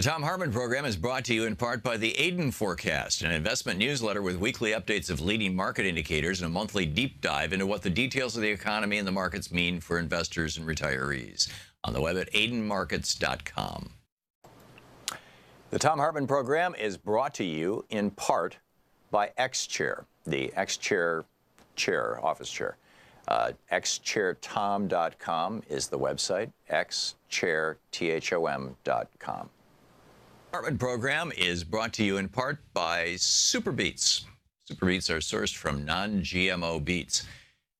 The Thom Hartmann Program is brought to you in part by the Aiden Forecast, an investment newsletter with weekly updates of leading market indicators and a monthly deep dive into what the details of the economy and the markets mean for investors and retirees. On the web at aidenmarkets.com. The Thom Hartmann Program is brought to you in part by X-Chair, the X-Chair office chair. xchairthom.com is the website, xchairthom.com. Hartmann Program is brought to you in part by Super Beets. Super Beets are sourced from non-GMO beets,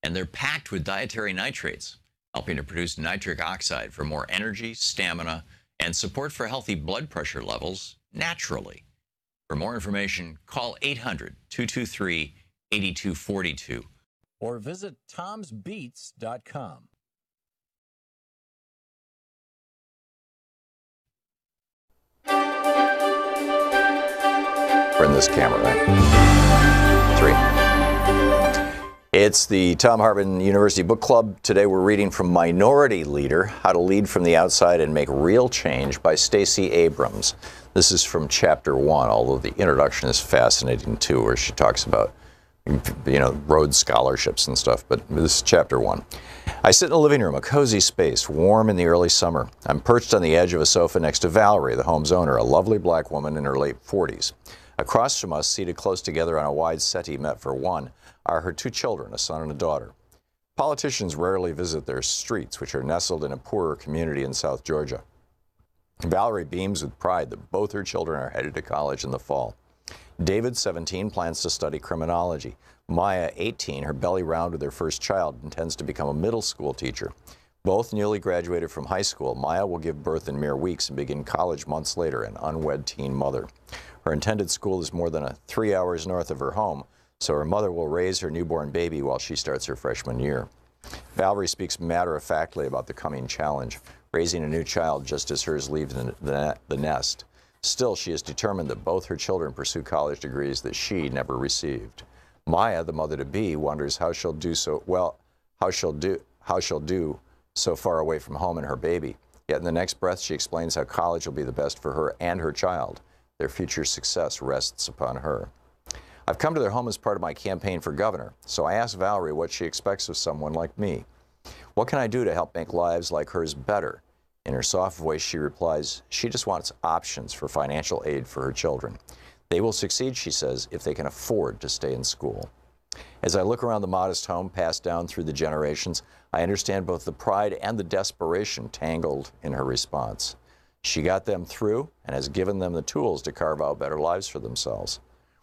and they're packed with dietary nitrates, helping to produce nitric oxide for more energy, stamina, and support for healthy blood pressure levels naturally. For more information, call 800-223-8242 or visit tomsbeets.com. We're in this camera, right? 3. It's the Thom Hartmann University Book Club. Today we're reading from Minority Leader, How to Lead from the Outside and Make Real Change by Stacey Abrams. This is from Chapter 1, although the introduction is fascinating too, where she talks about, Rhodes scholarships and stuff, but this is Chapter 1. I sit in the living room, a cozy space, warm in the early summer. I'm perched on the edge of a sofa next to Valerie, the home's owner, a lovely black woman in her late 40s. Across from us, seated close together on a wide settee meant for one, are her 2 children, a son and a daughter. Politicians rarely visit their streets, which are nestled in a poorer community in South Georgia. Valerie beams with pride that both her children are headed to college in the fall. David, 17, plans to study criminology. Maya, 18, her belly round with her first child, intends to become a middle school teacher. Both newly graduated from high school, Maya will give birth in mere weeks and begin college months later, an unwed teen mother. Her intended school is more than 3 hours north of her home, so her mother will raise her newborn baby while she starts her freshman year. Valerie speaks matter-of-factly about the coming challenge, raising a new child just as hers leaves the nest. Still, she is determined that both her children pursue college degrees that she never received. Maya, the mother-to-be, wonders how she'll do so far away from home and her baby. Yet in the next breath, she explains how college will be the best for her and her child. Their future success rests upon her. I've come to their home as part of my campaign for governor, so I asked Valerie what she expects of someone like me. What can I do to help make lives like hers better? In her soft voice, she replies, she just wants options for financial aid for her children. They will succeed, she says, if they can afford to stay in school. As I look around the modest home passed down through the generations, I understand both the pride and the desperation tangled in her response. She got them through and has given them the tools to carve out better lives for themselves.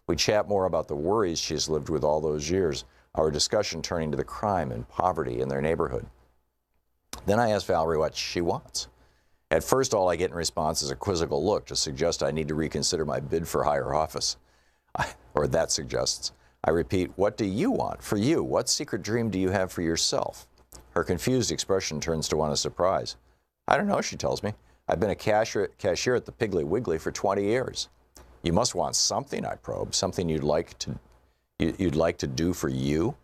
We chat more about the worries she has lived with all those years, our discussion turning to the crime and poverty in their neighborhood. Then I asked Valerie what she wants. At first, all I get in response is a quizzical look to suggest I need to reconsider my bid for higher office. Or that suggests. I repeat, what do you want for you? What secret dream do you have for yourself? Her confused expression turns to one of surprise. I don't know, she tells me. I've been a cashier at the Piggly Wiggly for 20 years. You must want something, I probe, something you'd like to do for you?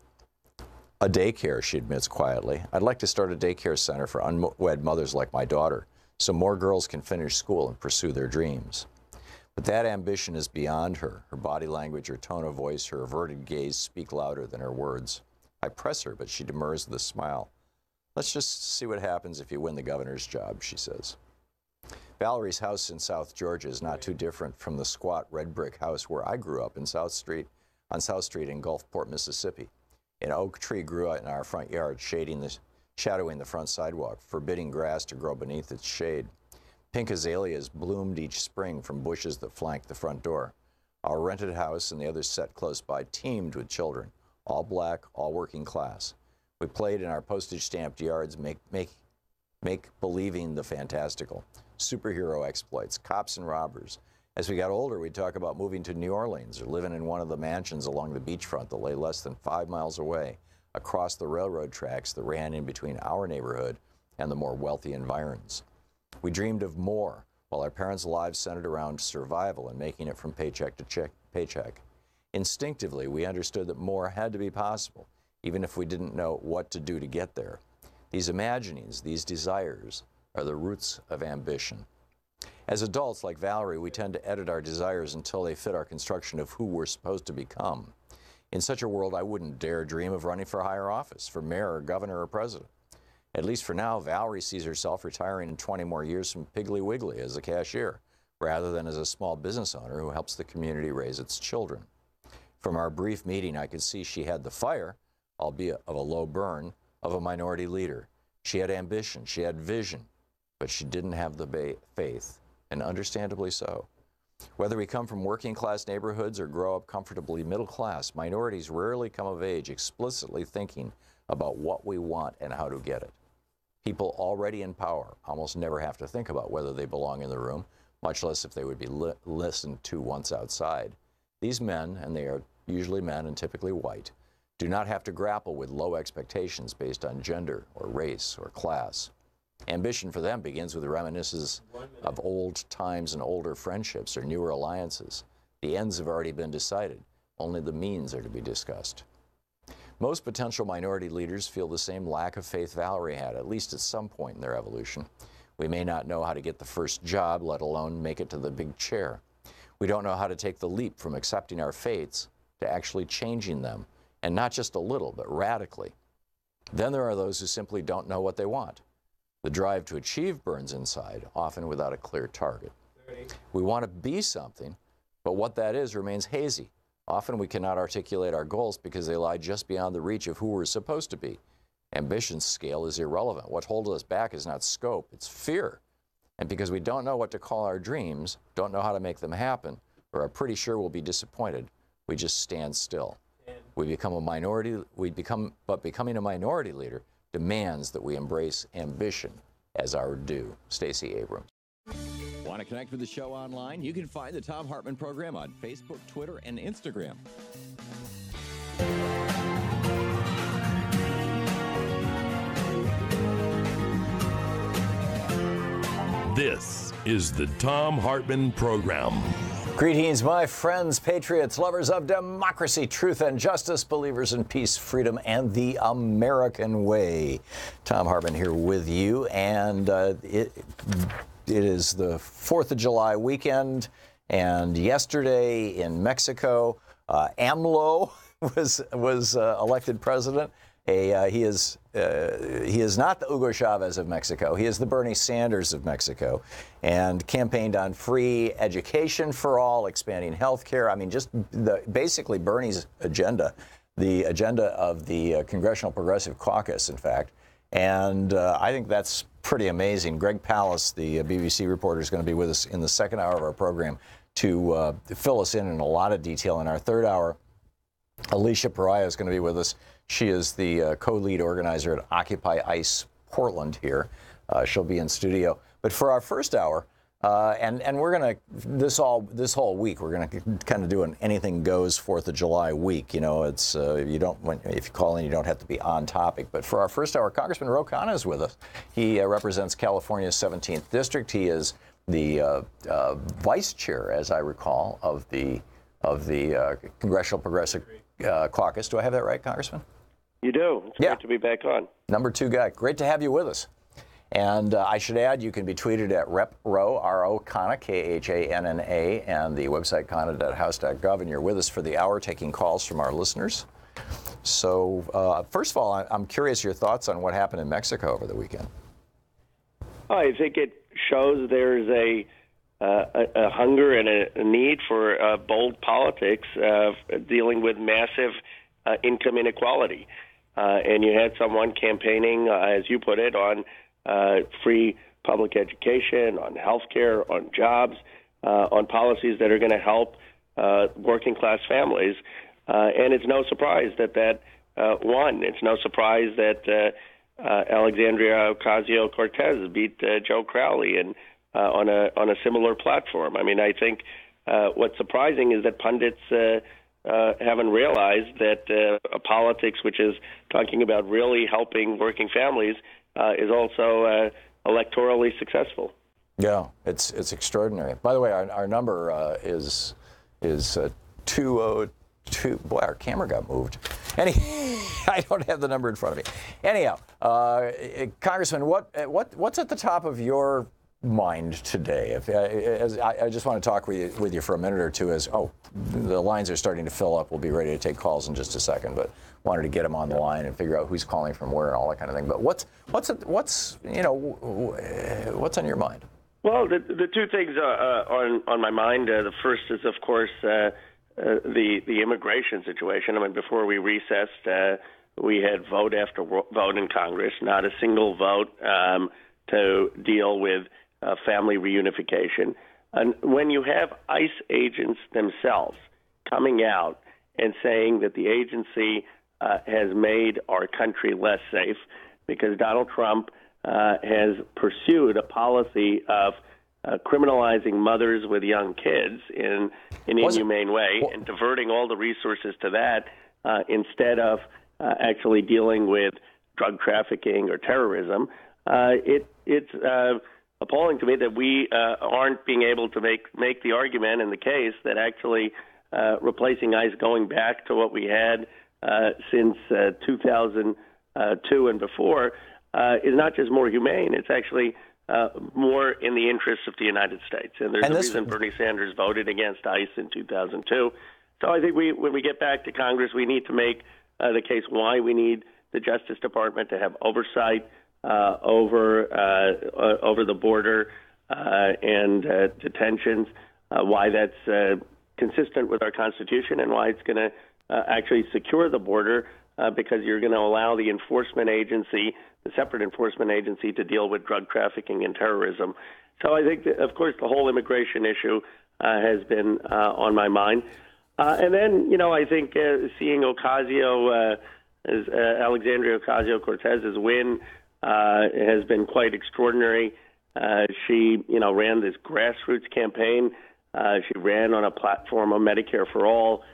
A daycare, she admits quietly. I'd like to start a daycare center for unwed mothers like my daughter, so more girls can finish school and pursue their dreams. But that ambition is beyond her. Her body language, her tone of voice, her averted gaze speak louder than her words. I press her, but she demurs with a smile. Let's just see what happens if you win the governor's job, she says. Valerie's house in South Georgia is not too different from the squat red brick house where I grew up on South Street in Gulfport, Mississippi. An oak tree grew out in our front yard, shadowing the front sidewalk, forbidding grass to grow beneath its shade. Pink azaleas bloomed each spring from bushes that flanked the front door. Our rented house and the other set close by teemed with children, all black, all working class. We played in our postage-stamped yards, make believing the fantastical, superhero exploits, cops and robbers. As we got older, we'd talk about moving to New Orleans or living in one of the mansions along the beachfront that lay less than 5 miles away, across the railroad tracks that ran in between our neighborhood and the more wealthy environs. We dreamed of more, while our parents' lives centered around survival and making it from paycheck to paycheck. Instinctively, we understood that more had to be possible, even if we didn't know what to do to get there. These imaginings, these desires, are the roots of ambition. As adults, like Valerie, we tend to edit our desires until they fit our construction of who we're supposed to become. In such a world, I wouldn't dare dream of running for higher office, for mayor or governor or president. At least for now, Valerie sees herself retiring in 20 more years from Piggly Wiggly as a cashier, rather than as a small business owner who helps the community raise its children. From our brief meeting, I could see she had the fire, albeit of a low burn, of a minority leader. She had ambition, she had vision, but she didn't have the faith, and understandably so. Whether we come from working class neighborhoods or grow up comfortably middle class, minorities rarely come of age explicitly thinking about what we want and how to get it. People already in power almost never have to think about whether they belong in the room, much less if they would be listened to once outside. These men, and they are usually men and typically white, do not have to grapple with low expectations based on gender or race or class. Ambition for them begins with reminiscences of old times and older friendships or newer alliances. The ends have already been decided. Only the means are to be discussed. Most potential minority leaders feel the same lack of faith Valerie had, at least at some point in their evolution. We may not know how to get the first job, let alone make it to the big chair. We don't know how to take the leap from accepting our fates to actually changing them, and not just a little, but radically. Then there are those who simply don't know what they want. The drive to achieve burns inside, often without a clear target. We want to be something, but what that is remains hazy. Often we cannot articulate our goals because they lie just beyond the reach of who we're supposed to be. Ambition's scale is irrelevant. What holds us back is not scope, it's fear. And because we don't know what to call our dreams, don't know how to make them happen, or are pretty sure we'll be disappointed, we just stand still. But becoming a minority leader demands that we embrace ambition as our due. Stacey Abrams. Want to connect with the show online? You can find the Thom Hartmann Program on Facebook, Twitter, and Instagram. This is the Thom Hartmann Program. Greetings, my friends, patriots, lovers of democracy, truth, and justice, believers in peace, freedom, and the American way. Thom Hartmann here with you, and it is the 4th of July weekend, and yesterday in Mexico, AMLO was elected president. He is not the Hugo Chavez of Mexico. He is the Bernie Sanders of Mexico, and campaigned on free education for all, expanding health care. I mean, just basically Bernie's agenda, the agenda of the Congressional Progressive Caucus, in fact. And I think that's pretty amazing. Greg Palast, the BBC reporter, is going to be with us in the second hour of our program to fill us in a lot of detail. In our third hour, Alicia Pariah is going to be with us. She is the co-lead organizer at Occupy ICE Portland here. She'll be in studio. But for our first hour, and we're going to, this whole week, we're going to kind of do an anything goes 4th of July week. You know, it's, if you call in, you don't have to be on topic. But for our first hour, Congressman Ro Khanna is with us. He represents California's 17th District. He is the vice chair, as I recall, of the Congressional Progressive Caucus. Do I have that right, Congressman? You do. It's great to be back on. Number 2 guy. Great to have you with us. And I should add, you can be tweeted at RepRo, R-O, Khanna, K-H-A-N-N-A, and the website khanna.house.gov. And you're with us for the hour, taking calls from our listeners. So, first of all, I'm curious your thoughts on what happened in Mexico over the weekend. I think it shows there's a hunger and a need for bold politics dealing with massive income inequality. And you had someone campaigning, as you put it, on free public education, on health care, on jobs, on policies that are going to help working class families. And it's no surprise that won. It's no surprise that Alexandria Ocasio-Cortez beat Joe Crowley and on a similar platform. I mean, I think what's surprising is that pundits haven't realized that politics, which is talking about really helping working families, is also electorally successful. Yeah, it's extraordinary. By the way, our number is 202. Boy, our camera got moved. I don't have the number in front of me. Anyhow, Congressman, what's at the top of your mind today? I just want to talk with you for a minute or two. The lines are starting to fill up. We'll be ready to take calls in just a second, but wanted to get them on the line and figure out who's calling from where and all that kind of thing. But what's on your mind? Well, the two things on my mind. The first is, of course, the immigration situation. I mean, before we recessed, we had vote after vote in Congress, not a single vote to deal with family reunification. And when you have ICE agents themselves coming out and saying that the agency has made our country less safe because Donald Trump has pursued a policy of criminalizing mothers with young kids in an inhumane way and diverting all the resources to that instead of actually dealing with drug trafficking or terrorism, it's appalling to me that we aren't being able to make the argument in the case that actually replacing ICE, going back to what we had since 2002 and before, is not just more humane, it's actually more in the interests of the United States. And there's a reason Bernie Sanders voted against ICE in 2002. So I think when we get back to Congress, we need to make the case why we need the Justice Department to have oversight over the border and detentions, why that's consistent with our Constitution, and why it's going to actually secure the border because you're going to allow the enforcement agency, the separate enforcement agency, to deal with drug trafficking and terrorism. So I think, that, of course, the whole immigration issue has been on my mind. And then, I think seeing Alexandria Ocasio-Cortez's win has been quite extraordinary. She, ran this grassroots campaign. She ran on a platform of Medicare for all,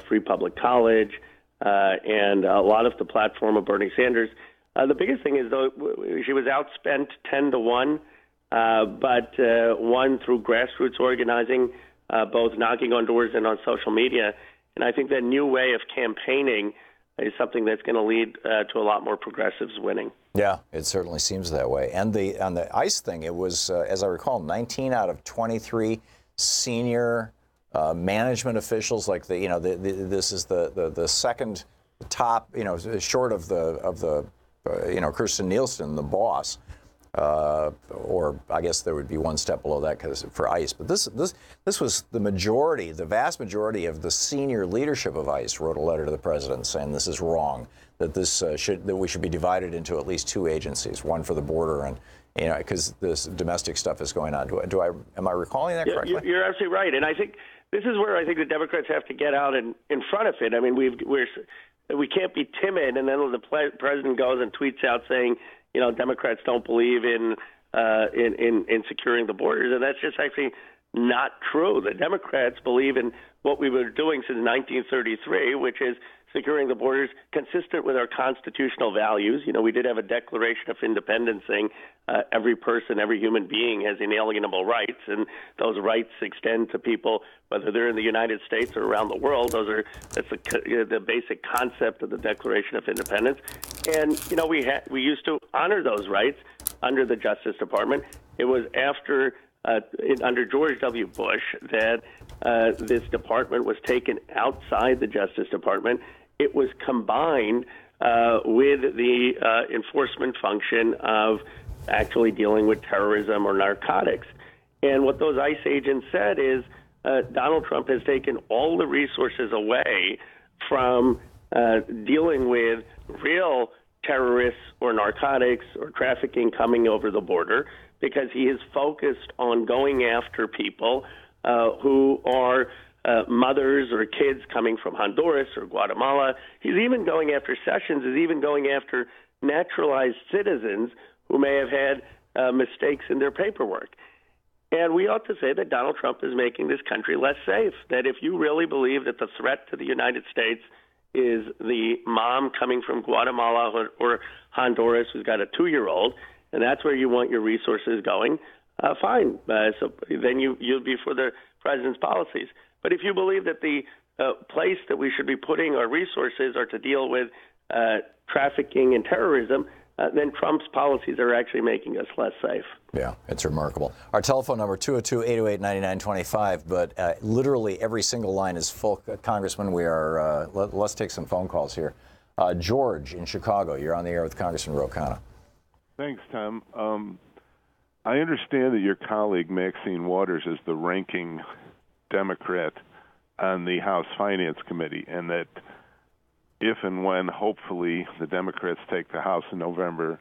free public college, and a lot of the platform of Bernie Sanders. The biggest thing is, though, she was outspent 10-1, but won through grassroots organizing, both knocking on doors and on social media. And I think that new way of campaigning is something that's going to lead to a lot more progressives winning. Yeah, it certainly seems that way. And on the ICE thing, it was, as I recall, 19 out of 23 senior management officials. Like this is the second top, short of the Kirstjen Nielsen, the boss. or I guess there would be one step below that because for ICE. But this was the majority, the vast majority of the senior leadership of ICE wrote a letter to the president saying this is wrong, that that we should be divided into at least two agencies, one for the border and because this domestic stuff is going on. Am I recalling that correctly? You're absolutely right, and I think this is where I think the Democrats have to get out in front of it. I mean, we can't be timid, and then the president goes and tweets out saying, Democrats don't believe in securing the borders, and that's just actually not true. The Democrats believe in what we were doing since 1933, which is securing the borders consistent with our constitutional values. We did have a Declaration of Independence saying every person, every human being has inalienable rights, and those rights extend to people whether they're in the United States or around the world. That's the basic concept of the Declaration of Independence. And we used to honor those rights under the Justice Department. It was after under George W. Bush that this department was taken outside the Justice Department. It was combined with the enforcement function of actually dealing with terrorism or narcotics. And what those ICE agents said is Donald Trump has taken all the resources away from dealing with real terrorists or narcotics or trafficking coming over the border, because he is focused on going after people who are mothers or kids coming from Honduras or Guatemala. He's even going after Sessions, is even going after naturalized citizens who may have had mistakes in their paperwork. And we ought to say that Donald Trump is making this country less safe, that if you really believe that the threat to the United States is the mom coming from Guatemala or Honduras who's got a 2-year-old, and that's where you want your resources going, fine. So then you'll be for the president's policies. But if you believe that the place that we should be putting our resources are to deal with trafficking and terrorism, then Trump's policies are actually making us less safe. Yeah, it's remarkable. Our telephone number, 202-808-9925, but literally every single line is full. Congressman, let's take some phone calls here. George in Chicago, you're on the air with Congressman Ro Khanna. Thanks, Tom. I understand that your colleague, Maxine Waters, is the ranking Democrat on the House Finance Committee, and that if and when, hopefully, the Democrats take the House in November,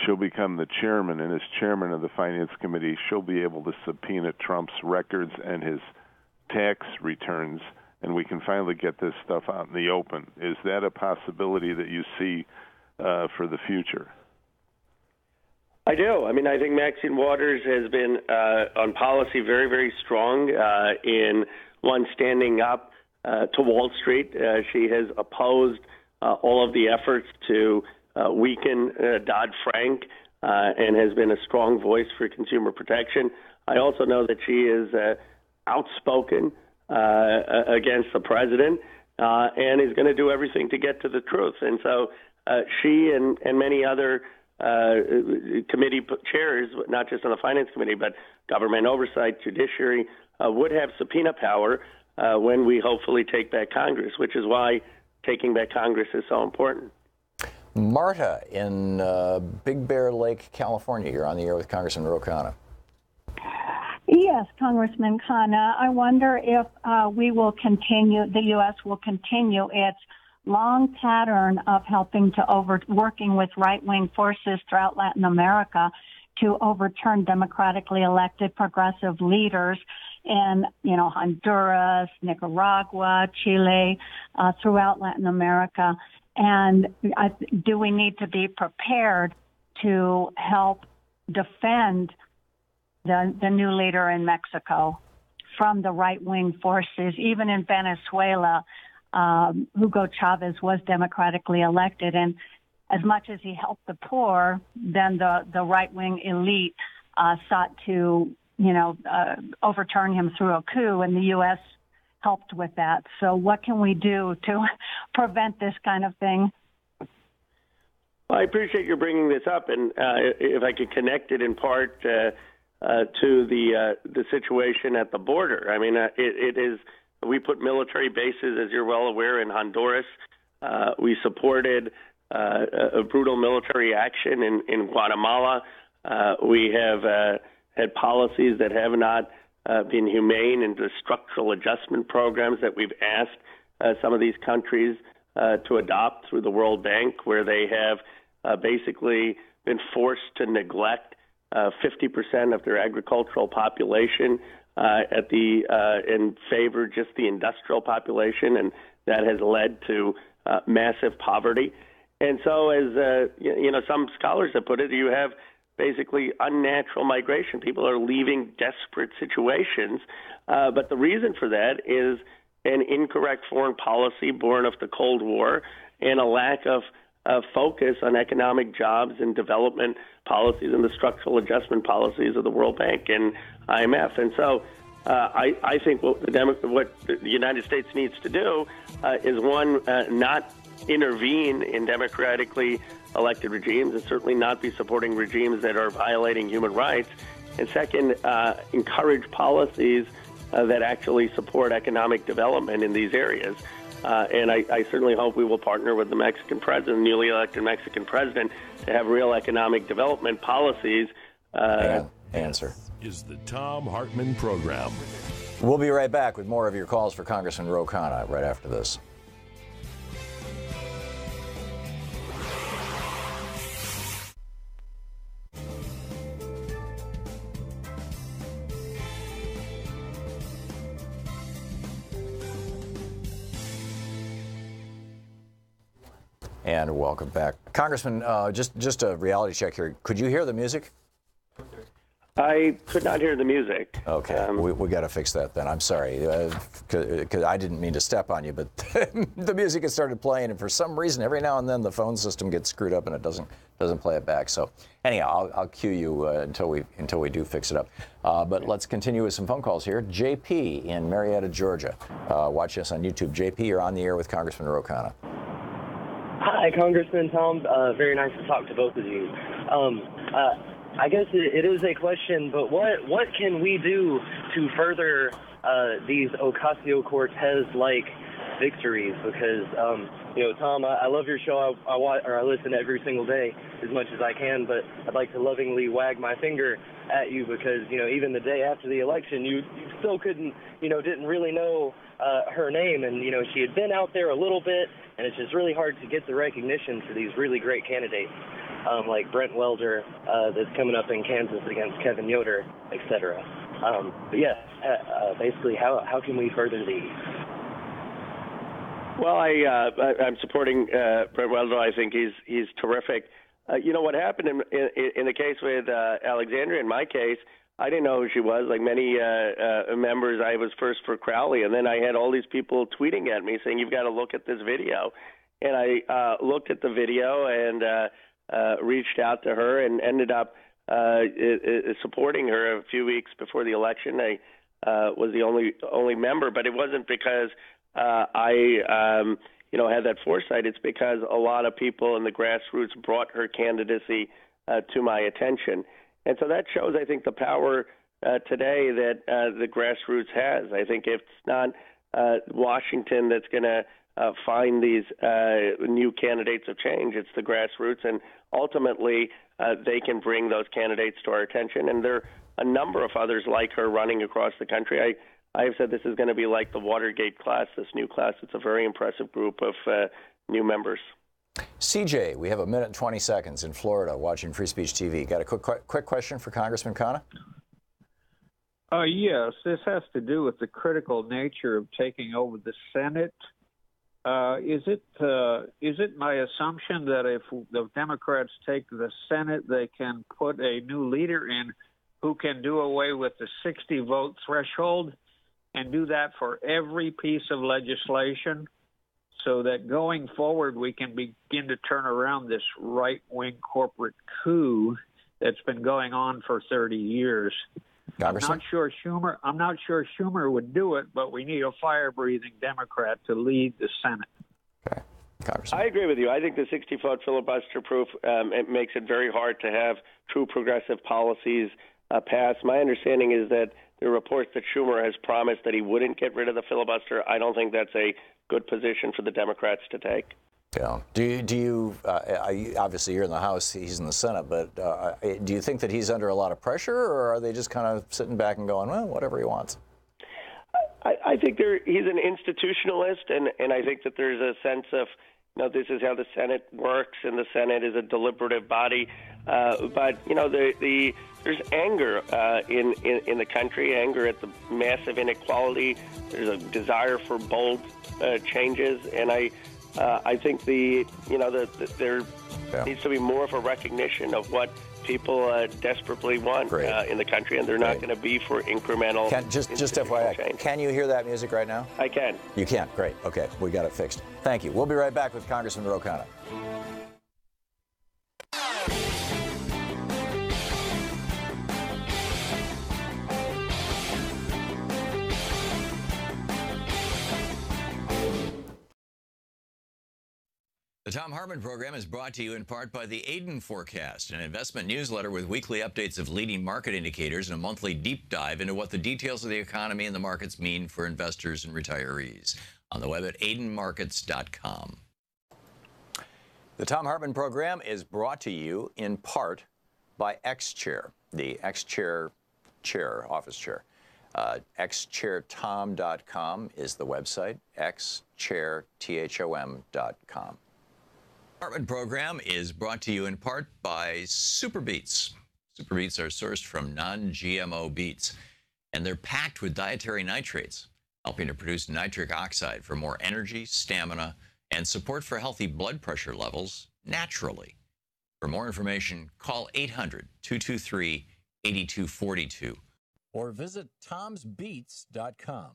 she'll become the chairman, and as chairman of the Finance Committee, she'll be able to subpoena Trump's records and his tax returns, and we can finally get this stuff out in the open. Is that a possibility that you see for the future? I do. I mean, I think Maxine Waters has been on policy very, very strong in standing up to Wall Street. She has opposed all of the efforts to weaken Dodd-Frank and has been a strong voice for consumer protection. I also know that she is outspoken against the president and is going to do everything to get to the truth. And so she and many other committee chairs, not just on the Finance Committee, but government oversight, judiciary, would have subpoena power when we hopefully take back Congress, which is why taking back Congress is so important. Marta in Big Bear Lake, California. You're on the air with Congressman Ro Khanna. Yes, Congressman Khanna. I wonder if the U.S. will continue its long pattern of working with right-wing forces throughout Latin America to overturn democratically elected progressive leaders in, Honduras, Nicaragua, Chile, throughout Latin America. And do we need to be prepared to help defend the new leader in Mexico from the right-wing forces? Even in Venezuela, Hugo Chavez was democratically elected, and as much as he helped the poor, then the right-wing elite sought to, overturn him through a coup, and the U.S. helped with that. So what can we do to prevent this kind of thing? Well, I appreciate you bringing this up, and if I could connect it in part to the situation at the border. I mean, it is. We put military bases, as you're well aware, in Honduras. We supported a brutal military action in Guatemala. We have had policies that have not been humane in the structural adjustment programs that we've asked some of these countries to adopt through the World Bank, where they have basically been forced to neglect 50% of their agricultural population in favor just the industrial population, and that has led to massive poverty. And so, as some scholars have put it, you have basically unnatural migration. People are leaving desperate situations, but the reason for that is an incorrect foreign policy born of the Cold War and a lack of focus on economic jobs and development policies and the structural adjustment policies of the World Bank and IMF. And so I think what the United States needs to do is, one, not intervene in democratically elected regimes, and certainly not be supporting regimes that are violating human rights, and second, encourage policies that actually support economic development in these areas. And I certainly hope we will partner with the Mexican president, newly elected Mexican president, to have real economic development policies. Answer is the Thom Hartmann Program. We'll be right back with more of your calls for Congressman Ro Khanna right after this. And welcome back. Congressman, just a reality check here. Could you hear the music? I could not hear the music. Okay, we got to fix that then. I'm sorry, because I didn't mean to step on you, but the music has started playing, and for some reason, every now and then, the phone system gets screwed up and it doesn't play it back. So, anyhow, I'll cue you until we do fix it up. But let's continue with some phone calls here. JP in Marietta, Georgia, watch us on YouTube. JP, you're on the air with Congressman Ro Khanna. Hi, Congressman Tom. Very nice to talk to both of you. I guess it is a question, but what can we do to further these Ocasio-Cortez-like victories? Because, Tom, I love your show. I listen every single day as much as I can, but I'd like to lovingly wag my finger at you because, even the day after the election, you still didn't really know her name. And, she had been out there a little bit, and it's just really hard to get the recognition for these really great candidates. Like Brent Welder, that's coming up in Kansas against Kevin Yoder, etc. Basically, how can we further these? Well, I'm supporting Brent Welder. I think he's terrific. What happened in the case with Alexandria, in my case, I didn't know who she was. Like many members, I was first for Crowley, and then I had all these people tweeting at me saying, "You've got to look at this video." And I looked at the video and reached out to her and ended up supporting her a few weeks before the election. I was the only member, but it wasn't because I had that foresight. It's because a lot of people in the grassroots brought her candidacy to my attention. And so that shows, I think, the power today that the grassroots has. I think it's not Washington that's going to find these new candidates of change. It's the grassroots, and ultimately they can bring those candidates to our attention. And there are a number of others like her running across the country. I have said this is going to be like the Watergate class, this new class. It's a very impressive group of new members. CJ, we have a minute and 20 seconds in Florida watching Free Speech TV. Got a quick question for Congressman Khanna? Yes, this has to do with the critical nature of taking over the Senate. Is it my assumption that if the Democrats take the Senate, they can put a new leader in who can do away with the 60-vote threshold and do that for every piece of legislation so that going forward we can begin to turn around this right-wing corporate coup that's been going on for 30 years? I'm not sure Schumer would do it, but we need a fire-breathing Democrat to lead the Senate. Okay. Congressman. I agree with you. I think the 60-vote filibuster proof it makes it very hard to have true progressive policies pass. My understanding is that there are reports that Schumer has promised that he wouldn't get rid of the filibuster. I don't think that's a good position for the Democrats to take. Yeah. Do you obviously you're in the House, he's in the Senate, but do you think that he's under a lot of pressure, or are they just kind of sitting back and going, well, whatever he wants? I think he's an institutionalist, and I think that there's a sense of, this is how the Senate works, and the Senate is a deliberative body. But there's anger in the country, anger at the massive inequality. There's a desire for bold changes, and I think there needs to be more of a recognition of what people desperately want in the country, and they're not going to be for incremental. Just FYI, change. Can you hear that music right now? I can. You can. Great. Okay, we got it fixed. Thank you. We'll be right back with Congressman Ro Khanna. The Thom Hartmann Program is brought to you in part by the Aiden Forecast, an investment newsletter with weekly updates of leading market indicators and a monthly deep dive into what the details of the economy and the markets mean for investors and retirees. On the web at aidenmarkets.com. The Thom Hartmann Program is brought to you in part by X-Chair, the X-Chair office chair. xchairthom.com is the website, xchairthom.com. Hartmann Program is brought to you in part by Super Beets. Super Beets are sourced from non-GMO beets, and they're packed with dietary nitrates, helping to produce nitric oxide for more energy, stamina, and support for healthy blood pressure levels naturally. For more information, call 800-223-8242 or visit tomsbeets.com.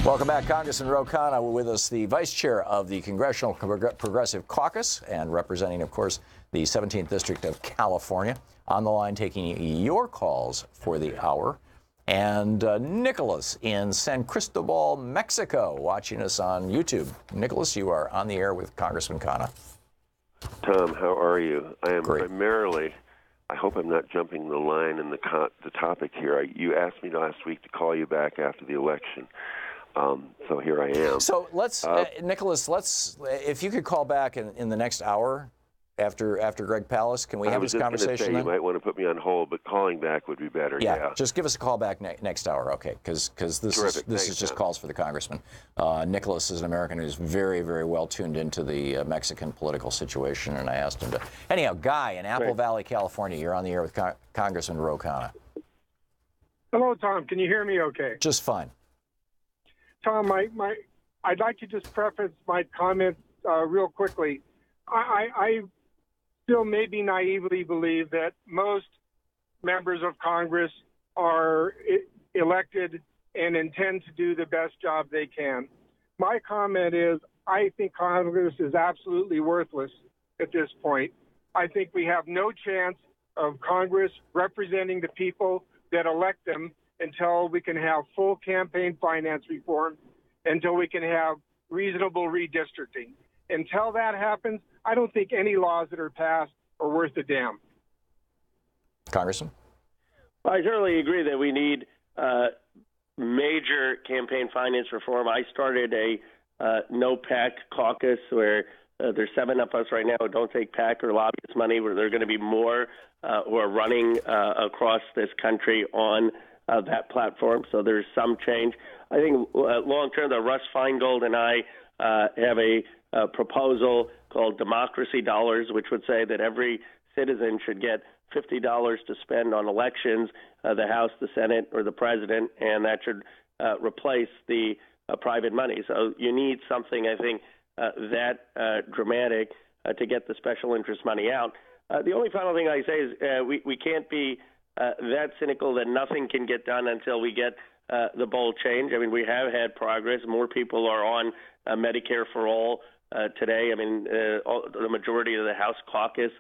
Welcome back. Congressman Ro Khanna with us, the vice chair of the Congressional Progressive Caucus and representing, of course, the 17th District of California. On the line taking your calls for the hour. And Nicholas in San Cristobal, Mexico, watching us on YouTube. Nicholas, you are on the air with Congressman Khanna. Tom, how are you? I am Great. primarily, I hope I'm not jumping the line in the topic here. You asked me last week to call you back after the election. So here I am. So let's, Nicholas, if you could call back in the next hour after Greg Palast, can we have this conversation? I was just going to say, you might want to put me on hold, but calling back would be better. Yeah. Just give us a call back next hour, okay? Because this is just calls for the congressman. Nicholas is an American who's very, very well tuned into the Mexican political situation, and I asked him to. Anyhow, Guy in Apple Valley, California, you're on the air with Congressman Ro Khanna. Hello, Tom. Can you hear me okay? Just fine. Tom, I'd like to just preface my comments real quickly. I still maybe naively believe that most members of Congress are elected and intend to do the best job they can. My comment is I think Congress is absolutely worthless at this point. I think we have no chance of Congress representing the people that elect them until we can have full campaign finance reform, until we can have reasonable redistricting. Until that happens, I don't think any laws that are passed are worth a damn. Congressman? Well, I certainly agree that we need major campaign finance reform. I started a no PAC caucus where there's 7 of us right now who don't take PAC or lobbyist money, where there are going to be more who are running across this country on that platform. So there's some change. I think long term, Russ Feingold and I have a proposal called Democracy Dollars, which would say that every citizen should get $50 to spend on elections, the House, the Senate, or the President, and that should replace the private money. So you need something, I think, that dramatic to get the special interest money out. The only final thing I say is we can't be that cynical that nothing can get done until we get the bold change. I mean, we have had progress. More people are on Medicare for all today. I mean, the majority of the House caucus,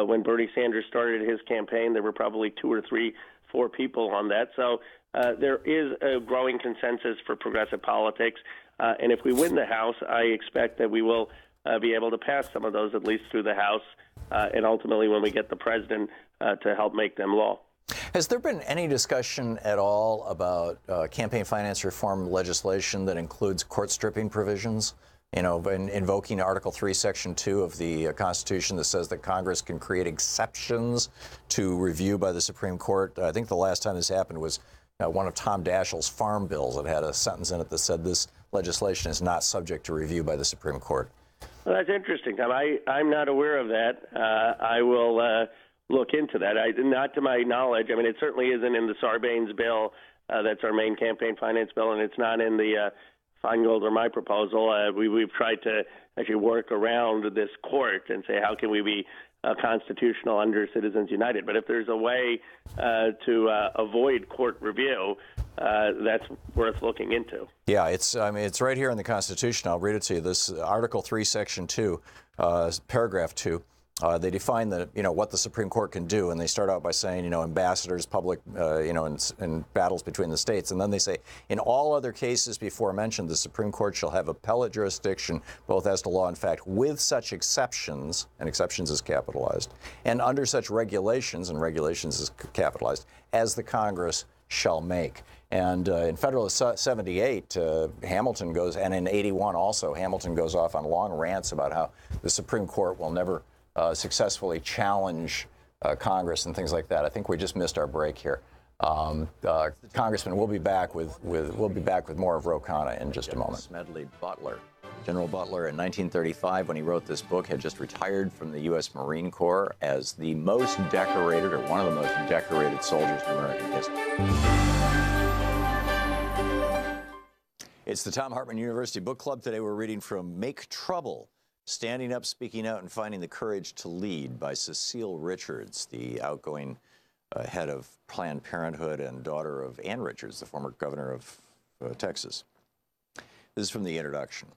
when Bernie Sanders started his campaign, there were probably 2 or 3, 4 people on that. So there is a growing consensus for progressive politics. And if we win the House, I expect that we will be able to pass some of those, at least through the House, and ultimately when we get the president to help make them law. Has there been any discussion at all about campaign finance reform legislation that includes court stripping provisions? You know, invoking Article 3, Section 2 of the Constitution that says that Congress can create exceptions to review by the Supreme Court. I think the last time this happened was one of Tom Daschle's farm bills that had a sentence in it that said this legislation is not subject to review by the Supreme Court. Well, that's interesting, Tom. I'm not aware of that. I will look into that. Not to my knowledge. I mean, it certainly isn't in the Sarbanes bill. That's our main campaign finance bill, and it's not in the Feingold or my proposal. We've tried to actually work around this court and say, how can we be constitutional under Citizens United? But if there's a way to avoid court review, that's worth looking into. Yeah, it's right here in the Constitution. I'll read it to you. This Article 3, Section 2, Paragraph 2. They define what the Supreme Court can do, and they start out by saying, ambassadors, public, in battles between the states, and then they say, in all other cases before mentioned, the Supreme Court shall have appellate jurisdiction, both as to law and fact, with such exceptions, and exceptions is capitalized, and under such regulations, and regulations is capitalized, as the Congress shall make. And in Federalist 78, Hamilton goes, and in 81 also, Hamilton goes off on long rants about how the Supreme Court will never successfully challenge Congress and things like that. I think we just missed our break here. Congressman, we'll be back with more of Ro Khanna in just a moment. Smedley Butler. General Butler in 1935, when he wrote this book, had just retired from the U.S. Marine Corps as the most decorated, or one of the most decorated soldiers in American history. It's the Thom Hartmann University Book Club. Today we're reading from Make Trouble, Standing Up, Speaking Out, and Finding the Courage to Lead by Cecile Richards, the outgoing head of Planned Parenthood and daughter of Ann Richards, the former governor of Texas. This is from the introduction.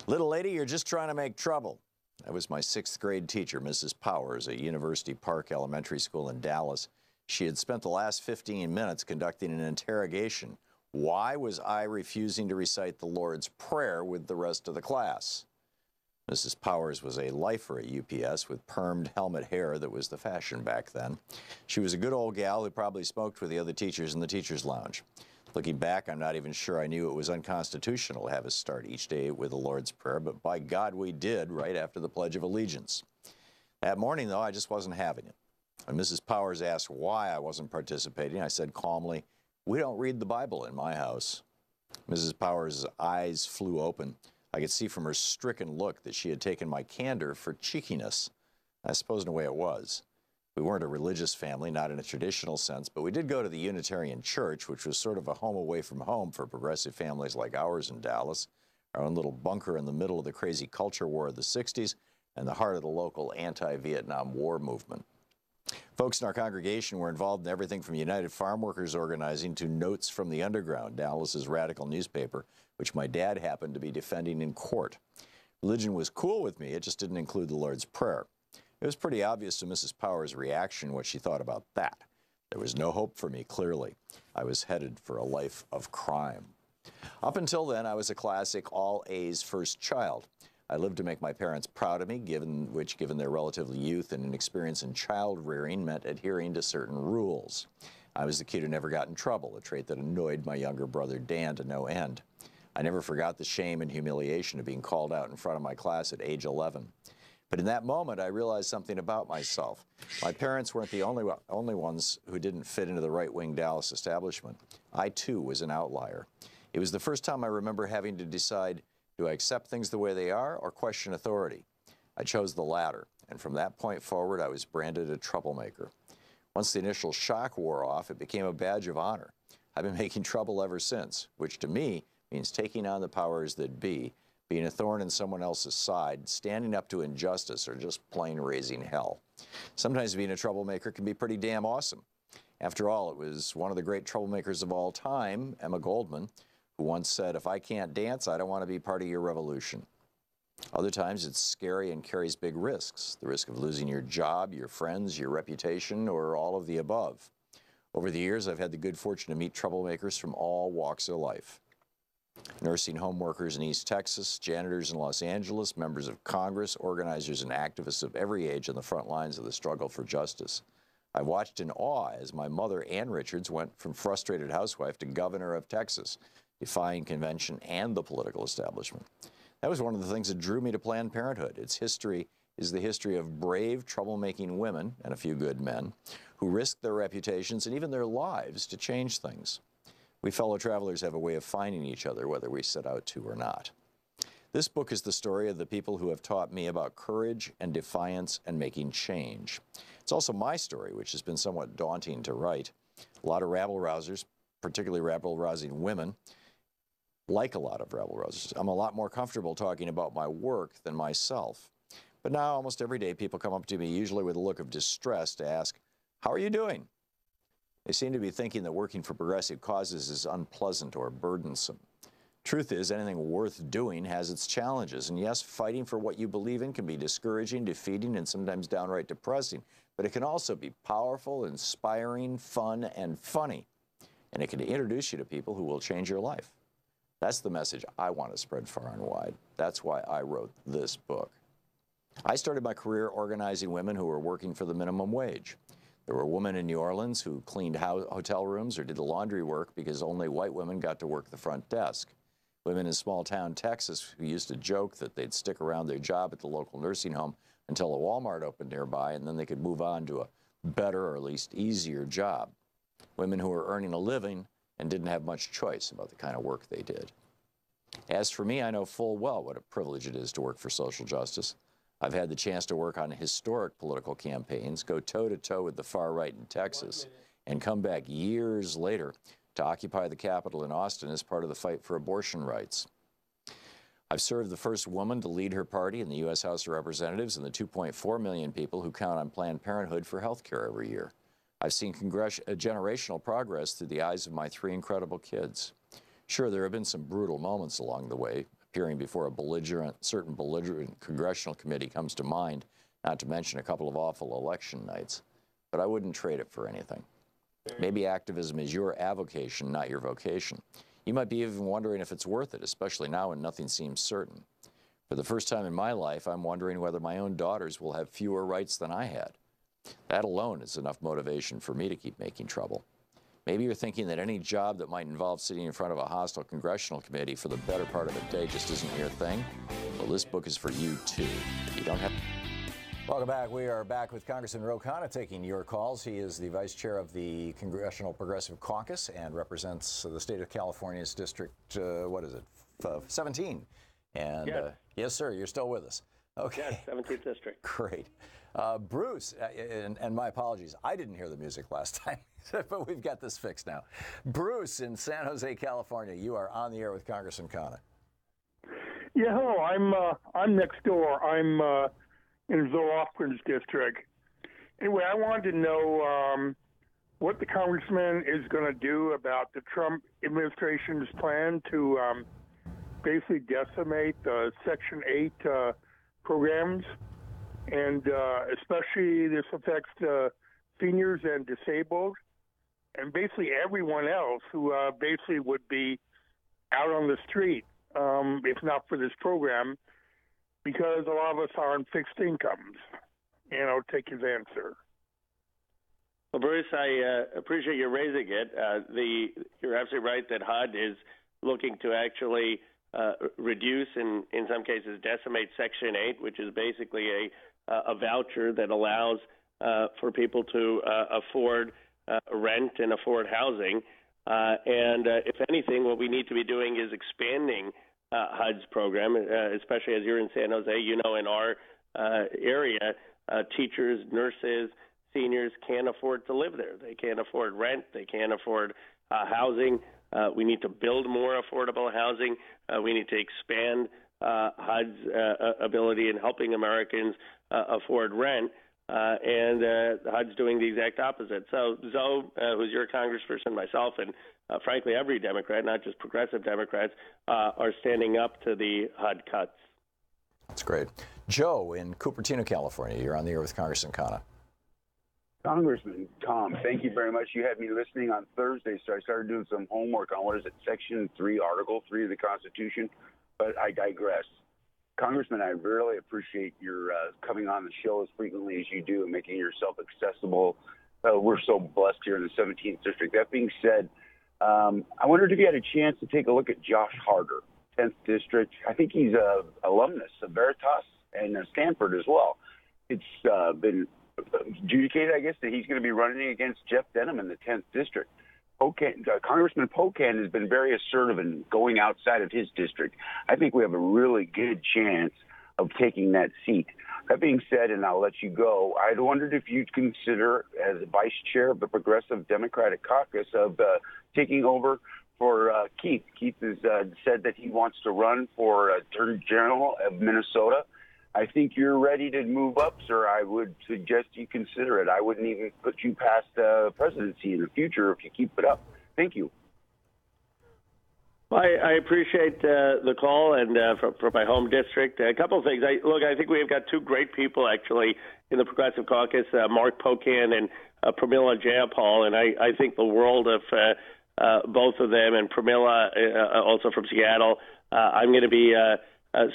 Little lady, you're just trying to make trouble. That was my 6th grade teacher, Mrs. Powers, at University Park Elementary School in Dallas. She had spent the last 15 minutes conducting an interrogation. Why was I refusing to recite the Lord's Prayer with the rest of the class? Mrs. Powers was a lifer at UPS with permed helmet hair that was the fashion back then. She was a good old gal who probably smoked with the other teachers in the teacher's lounge. Looking back, I'm not even sure I knew it was unconstitutional to have us start each day with the Lord's Prayer, but by God we did right after the Pledge of Allegiance. That morning, though, I just wasn't having it. When Mrs. Powers asked why I wasn't participating, I said calmly, "We don't read the Bible in my house." Mrs. Powers' eyes flew open. I could see from her stricken look that she had taken my candor for cheekiness. I suppose in a way it was. We weren't a religious family, not in a traditional sense, but we did go to the Unitarian Church, which was sort of a home away from home for progressive families like ours in Dallas, our own little bunker in the middle of the crazy culture war of the 60s and the heart of the local anti-Vietnam War movement. Folks in our congregation were involved in everything from United Farm Workers organizing to Notes from the Underground, Dallas's radical newspaper, which my dad happened to be defending in court. Religion was cool with me, it just didn't include the Lord's Prayer. It was pretty obvious to Mrs. Powers' reaction what she thought about that. There was no hope for me, clearly. I was headed for a life of crime. Up until then, I was a classic all-A's first child. I lived to make my parents proud of me, given their relative youth and inexperience in child rearing meant adhering to certain rules. I was the kid who never got in trouble, a trait that annoyed my younger brother Dan to no end. I never forgot the shame and humiliation of being called out in front of my class at age 11. But in that moment, I realized something about myself. My parents weren't the only ones who didn't fit into the right-wing Dallas establishment. I, too, was an outlier. It was the first time I remember having to decide, do I accept things the way they are or question authority? I chose the latter, and from that point forward, I was branded a troublemaker. Once the initial shock wore off, it became a badge of honor. I've been making trouble ever since, which to me means taking on the powers that be, being a thorn in someone else's side, standing up to injustice, or just plain raising hell. Sometimes being a troublemaker can be pretty damn awesome. After all, it was one of the great troublemakers of all time, Emma Goldman, who once said, "If I can't dance, I don't want to be part of your revolution." Other times it's scary and carries big risks, the risk of losing your job, your friends, your reputation, or all of the above. Over the years, I've had the good fortune to meet troublemakers from all walks of life. Nursing home workers in East Texas, janitors in Los Angeles, members of Congress, organizers and activists of every age on the front lines of the struggle for justice. I watched in awe as my mother, Ann Richards, went from frustrated housewife to governor of Texas, defying convention and the political establishment. That was one of the things that drew me to Planned Parenthood. Its history is the history of brave, troublemaking women, and a few good men, who risked their reputations and even their lives to change things. We fellow travelers have a way of finding each other, whether we set out to or not. This book is the story of the people who have taught me about courage and defiance and making change. It's also my story, which has been somewhat daunting to write. A lot of rabble-rousers, particularly rabble-rousing women, like a lot of rabble-rousers. I'm a lot more comfortable talking about my work than myself. But now, almost every day, people come up to me, usually with a look of distress, to ask, "How are you doing?" They seem to be thinking that working for progressive causes is unpleasant or burdensome. Truth is, anything worth doing has its challenges. And yes, fighting for what you believe in can be discouraging, defeating, and sometimes downright depressing. But it can also be powerful, inspiring, fun, and funny. And it can introduce you to people who will change your life. That's the message I want to spread far and wide. That's why I wrote this book. I started my career organizing women who were working for the minimum wage. There were women in New Orleans who cleaned hotel rooms or did the laundry work because only white women got to work the front desk. Women in small-town Texas who used to joke that they'd stick around their job at the local nursing home until a Walmart opened nearby, and then they could move on to a better or at least easier job. Women who were earning a living and didn't have much choice about the kind of work they did. As for me, I know full well what a privilege it is to work for social justice. I've had the chance to work on historic political campaigns, go toe-to-toe with the far right in Texas, and come back years later to occupy the Capitol in Austin as part of the fight for abortion rights. I've served the first woman to lead her party in the U.S. House of Representatives and the 2.4 million people who count on Planned Parenthood for health care every year. I've seen generational progress through the eyes of my 3 incredible kids. Sure, there have been some brutal moments along the way. Appearing before a certain belligerent congressional committee comes to mind, not to mention a couple of awful election nights. But I wouldn't trade it for anything. Maybe activism is your avocation, not your vocation. You might be even wondering if it's worth it, especially now when nothing seems certain. For the first time in my life, I'm wondering whether my own daughters will have fewer rights than I had. That alone is enough motivation for me to keep making trouble. Maybe you're thinking that any job that might involve sitting in front of a hostile congressional committee for the better part of a day just isn't your thing. Well, this book is for you, too. You don't have... Welcome back. We are back with Congressman Ro Khanna taking your calls. He is the vice chair of the Congressional Progressive Caucus and represents the state of California's District, 17. And yes. Yes, sir, you're still with us. Okay. Yes, 17th District. Great. Bruce, and my apologies, I didn't hear the music last time, but we've got this fixed now. Bruce in San Jose, California, you are on the air with Congressman Khanna. Yeah, hello. I'm next door. I'm in Zolofgren's district. Anyway, I wanted to know what the congressman is going to do about the Trump administration's plan to basically decimate the Section 8 programs. And especially this affects seniors and disabled, and basically everyone else who basically would be out on the street if not for this program, because a lot of us are on fixed incomes. And I'll take his answer. Well, Bruce, I appreciate you raising it. You're absolutely right that HUD is looking to actually reduce and, in some cases, decimate Section 8, which is basically a voucher that allows for people to afford rent and afford housing. And if anything, what we need to be doing is expanding HUD's program, especially as you're in San Jose. You know, in our area, teachers, nurses, seniors can't afford to live there. They can't afford rent. They can't afford housing. We need to build more affordable housing. We need to expand HUD's ability in helping Americans afford rent. And HUD's doing the exact opposite. So Zoe, who's your congressperson, myself, and frankly every Democrat, not just progressive Democrats, are standing up to the HUD cuts. That's great. Joe in Cupertino, California, you're on the air with Congressman Khanna. Congressman Tom, thank you very much. You had me listening on Thursday, so I started doing some homework on what is it, Section 3, Article 3 of the Constitution, but I digress. Congressman, I really appreciate your coming on the show as frequently as you do and making yourself accessible we're so blessed here in the 17th district. That being said, I wondered if you had a chance to take a look at Josh Harder, 10th district. I think he's a alumnus of Veritas and Stanford as well. It's been adjudicated, I guess, that he's going to be running against Jeff Denham in the 10th district. Congressman Pocan has been very assertive in going outside of his district. I think we have a really good chance of taking that seat. That being said, and I'll let you go, I'd wondered if you'd consider, as vice chair of the Progressive Democratic Caucus, of taking over for Keith. Keith has said that he wants to run for Attorney General of Minnesota. I think you're ready to move up, sir. I would suggest you consider it. I wouldn't even put you past presidency in the future if you keep it up. Thank you. Well, I appreciate the call and for my home district. A couple of things. I think we've got two great people, actually, in the Progressive Caucus, Mark Pocan and Pramila Jayapal, and I think the world of both of them, and Pramila, also from Seattle. I'm going to be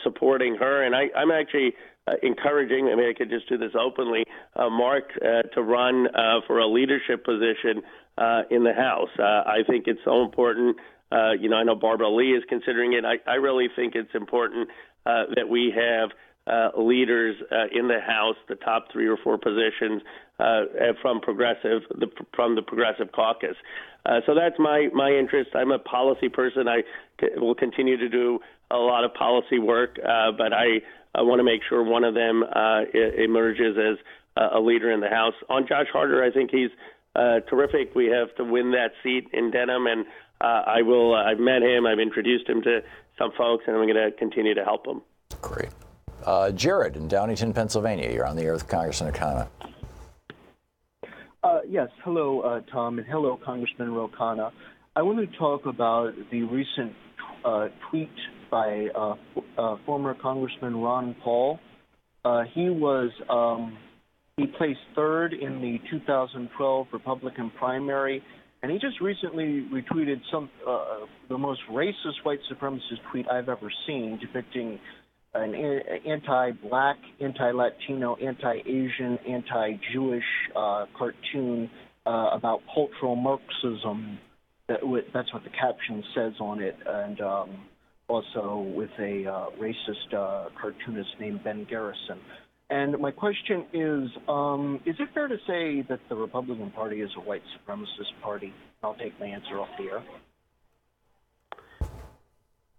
supporting her, and I'm actually encouraging, I could just do this openly, Mark to run for a leadership position in the House. I think it's so important. I know Barbara Lee is considering it. I really think it's important that we have leaders in the House, the top 3 or 4 positions from the Progressive Caucus. So that's my interest. I'm a policy person. I will continue to do a lot of policy work, but I want to make sure one of them emerges as a leader in the House. On Josh Harder, I think he's terrific. We have to win that seat in Denham, and I've met him. I've introduced him to some folks, and I'm going to continue to help him. Great. Jared in Downingtown, Pennsylvania. You're on the air with Congressman O'Connor. Yes. Hello, Tom, and hello, Congressman Ro Khanna. I want to talk about the recent tweet by former Congressman Ron Paul. He placed 3rd in the 2012 Republican primary, and he just recently retweeted the most racist white supremacist tweet I've ever seen, depicting an anti-black, anti-Latino, anti-Asian, anti-Jewish cartoon about cultural Marxism. That's what the caption says on it, and also with a racist cartoonist named Ben Garrison. And my question is it fair to say that the Republican Party is a white supremacist party? I'll take my answer off the air.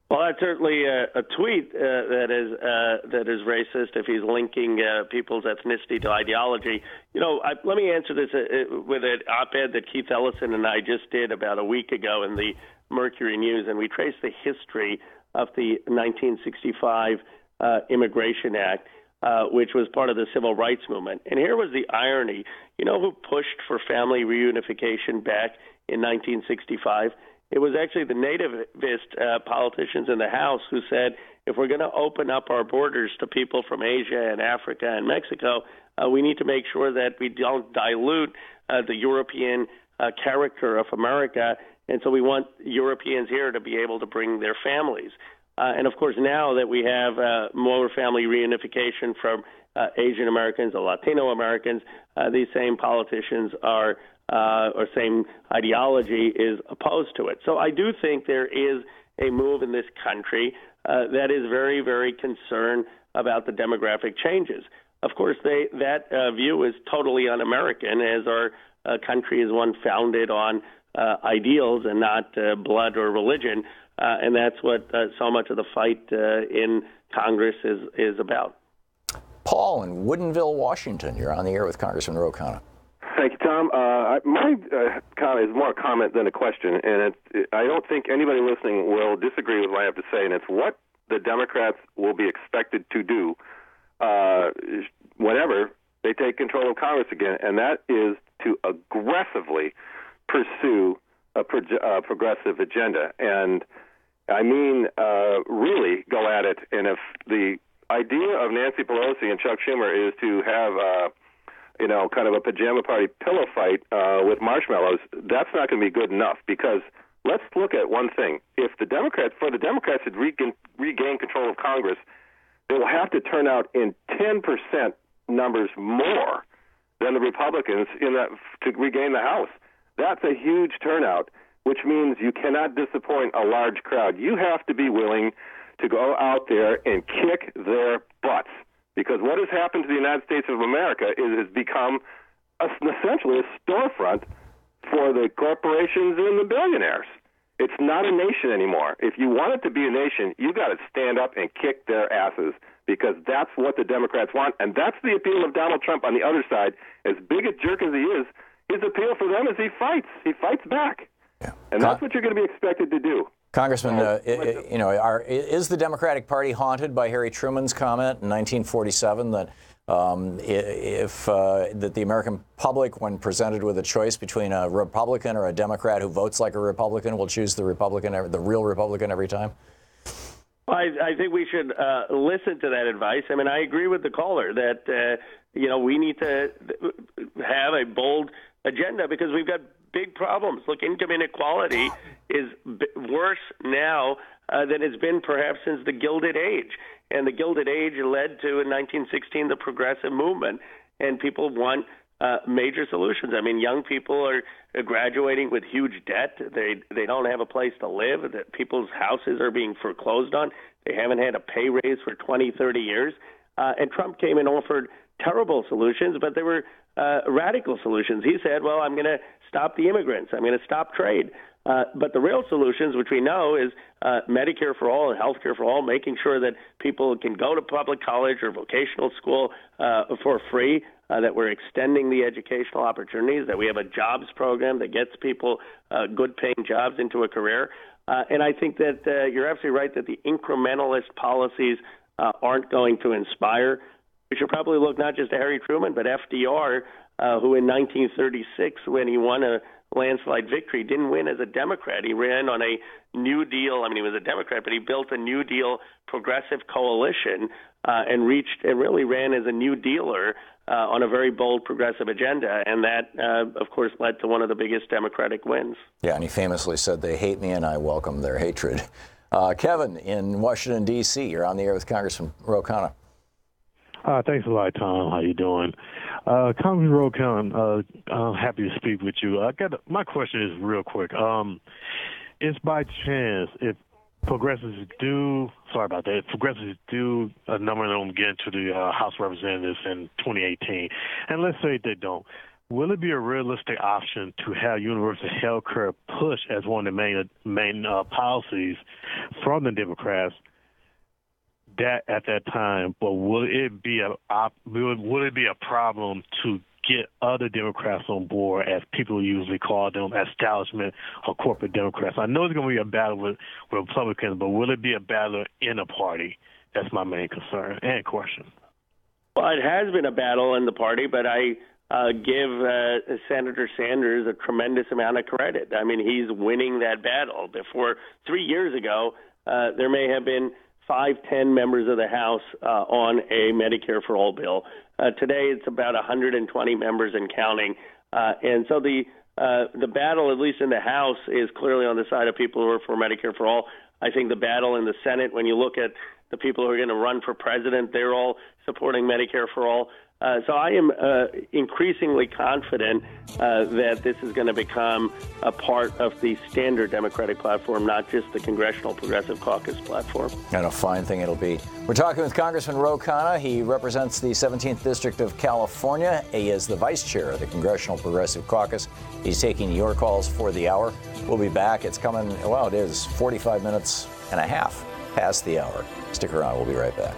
Well, that's certainly a tweet that is racist if he's linking people's ethnicity to ideology. Let me answer this with an op-ed that Keith Ellison and I just did about a week ago in the Mercury News, and we traced the history of the 1965 Immigration Act, which was part of the Civil Rights Movement. And here was the irony. You know who pushed for family reunification back in 1965? It was actually the nativist politicians in the House who said, if we're going to open up our borders to people from Asia and Africa and Mexico, we need to make sure that we don't dilute the European character of America. And so we want Europeans here to be able to bring their families. And, of course, now that we have more family reunification from Asian Americans or Latino Americans, these same politicians or same ideology is opposed to it. So I do think there is a move in this country that is very, very concerned about the demographic changes. Of course, that view is totally un-American, as our country is one founded on ideals and not blood or religion, and that's what so much of the fight in Congress is about. Paul in Woodinville, Washington. You're on the air with Congressman Ro Khanna. Thank you, Tom. My comment is more a comment than a question, and I don't think anybody listening will disagree with what I have to say, and it's what the Democrats will be expected to do whenever they take control of Congress again, and that is to aggressively pursue a progressive agenda. And I mean really go at it, and if the idea of Nancy Pelosi and Chuck Schumer is to have kind of a pajama party pillow fight with marshmallows, that's not going to be good enough, because let's look at one thing. If the Democrats to regain control of Congress, they will have to turn out in 10% numbers more than the Republicans to regain the House. That's a huge turnout, which means you cannot disappoint a large crowd. You have to be willing to go out there and kick their butts, because what has happened to the United States of America is it's become essentially a storefront for the corporations and the billionaires. It's not a nation anymore. If you want it to be a nation, you got to stand up and kick their asses, because that's what the Democrats want, and that's the appeal of Donald Trump on the other side. As big a jerk as he is, his appeal for them is he fights. He fights back, and that's what you're going to be expected to do. Congressman, is the Democratic Party haunted by Harry Truman's comment in 1947 that that the American public, when presented with a choice between a Republican or a Democrat who votes like a Republican, will choose the Republican, the real Republican, every time? I think we should listen to that advice. I mean, I agree with the caller that we need to have a bold agenda, because we've got big problems. Look, income inequality is worse now than it's been perhaps since the Gilded Age. And the Gilded Age led to, in 1916, the progressive movement. And people want major solutions. I mean, young people are graduating with huge debt. They don't have a place to live. That people's houses are being foreclosed on. They haven't had a pay raise for 20, 30 years. And Trump came and offered terrible solutions, but they were radical solutions. He said, well, I'm going to stop the immigrants. I'm going to stop trade. But the real solutions, which we know, is Medicare for all and health care for all, making sure that people can go to public college or vocational school for free, that we're extending the educational opportunities, that we have a jobs program that gets people good-paying jobs into a career. And I think that you're absolutely right that the incrementalist policies aren't going to inspire. We should probably look not just to Harry Truman, but FDR, who in 1936, when he won a landslide victory, didn't win as a Democrat. He ran on a New Deal. I mean, he was a Democrat, but he built a New Deal progressive coalition and really ran as a New Dealer on a very bold progressive agenda. And that, of course, led to one of the biggest Democratic wins. Yeah, and he famously said, "They hate me and I welcome their hatred." Kevin in Washington, D.C., you're on the air with Congressman Ro Khanna. Thanks a lot, Tom. How you doing? Congressman Ro Khanna, I'm happy to speak with you. My question is real quick. It's by chance, if progressives do, a number of them get into the House of Representatives in 2018, and let's say they don't, will it be a realistic option to have universal health care push as one of the main policies from the Democrats at that time? But will it be a problem to get other Democrats on board, as people usually call them, establishment or corporate Democrats? I know it's going to be a battle with Republicans, but will it be a battle in a party? That's my main concern and question. Well, it has been a battle in the party, but I give Senator Sanders a tremendous amount of credit. I mean, he's winning that battle. Before 3 years ago, there may have been 5-10 members of the House on a Medicare for All bill. Today, it's about 120 members and counting. And so the battle, at least in the House, is clearly on the side of people who are for Medicare for All. I think the battle in the Senate, when you look at the people who are going to run for president, they're all supporting Medicare for All. So I am increasingly confident that this is going to become a part of the standard Democratic platform, not just the Congressional Progressive Caucus platform. And a fine thing it'll be. We're talking with Congressman Ro Khanna. He represents the 17th District of California. He is the vice chair of the Congressional Progressive Caucus. He's taking your calls for the hour. We'll be back. It's coming, well, it is 45 minutes and a half past the hour. Stick around. We'll be right back.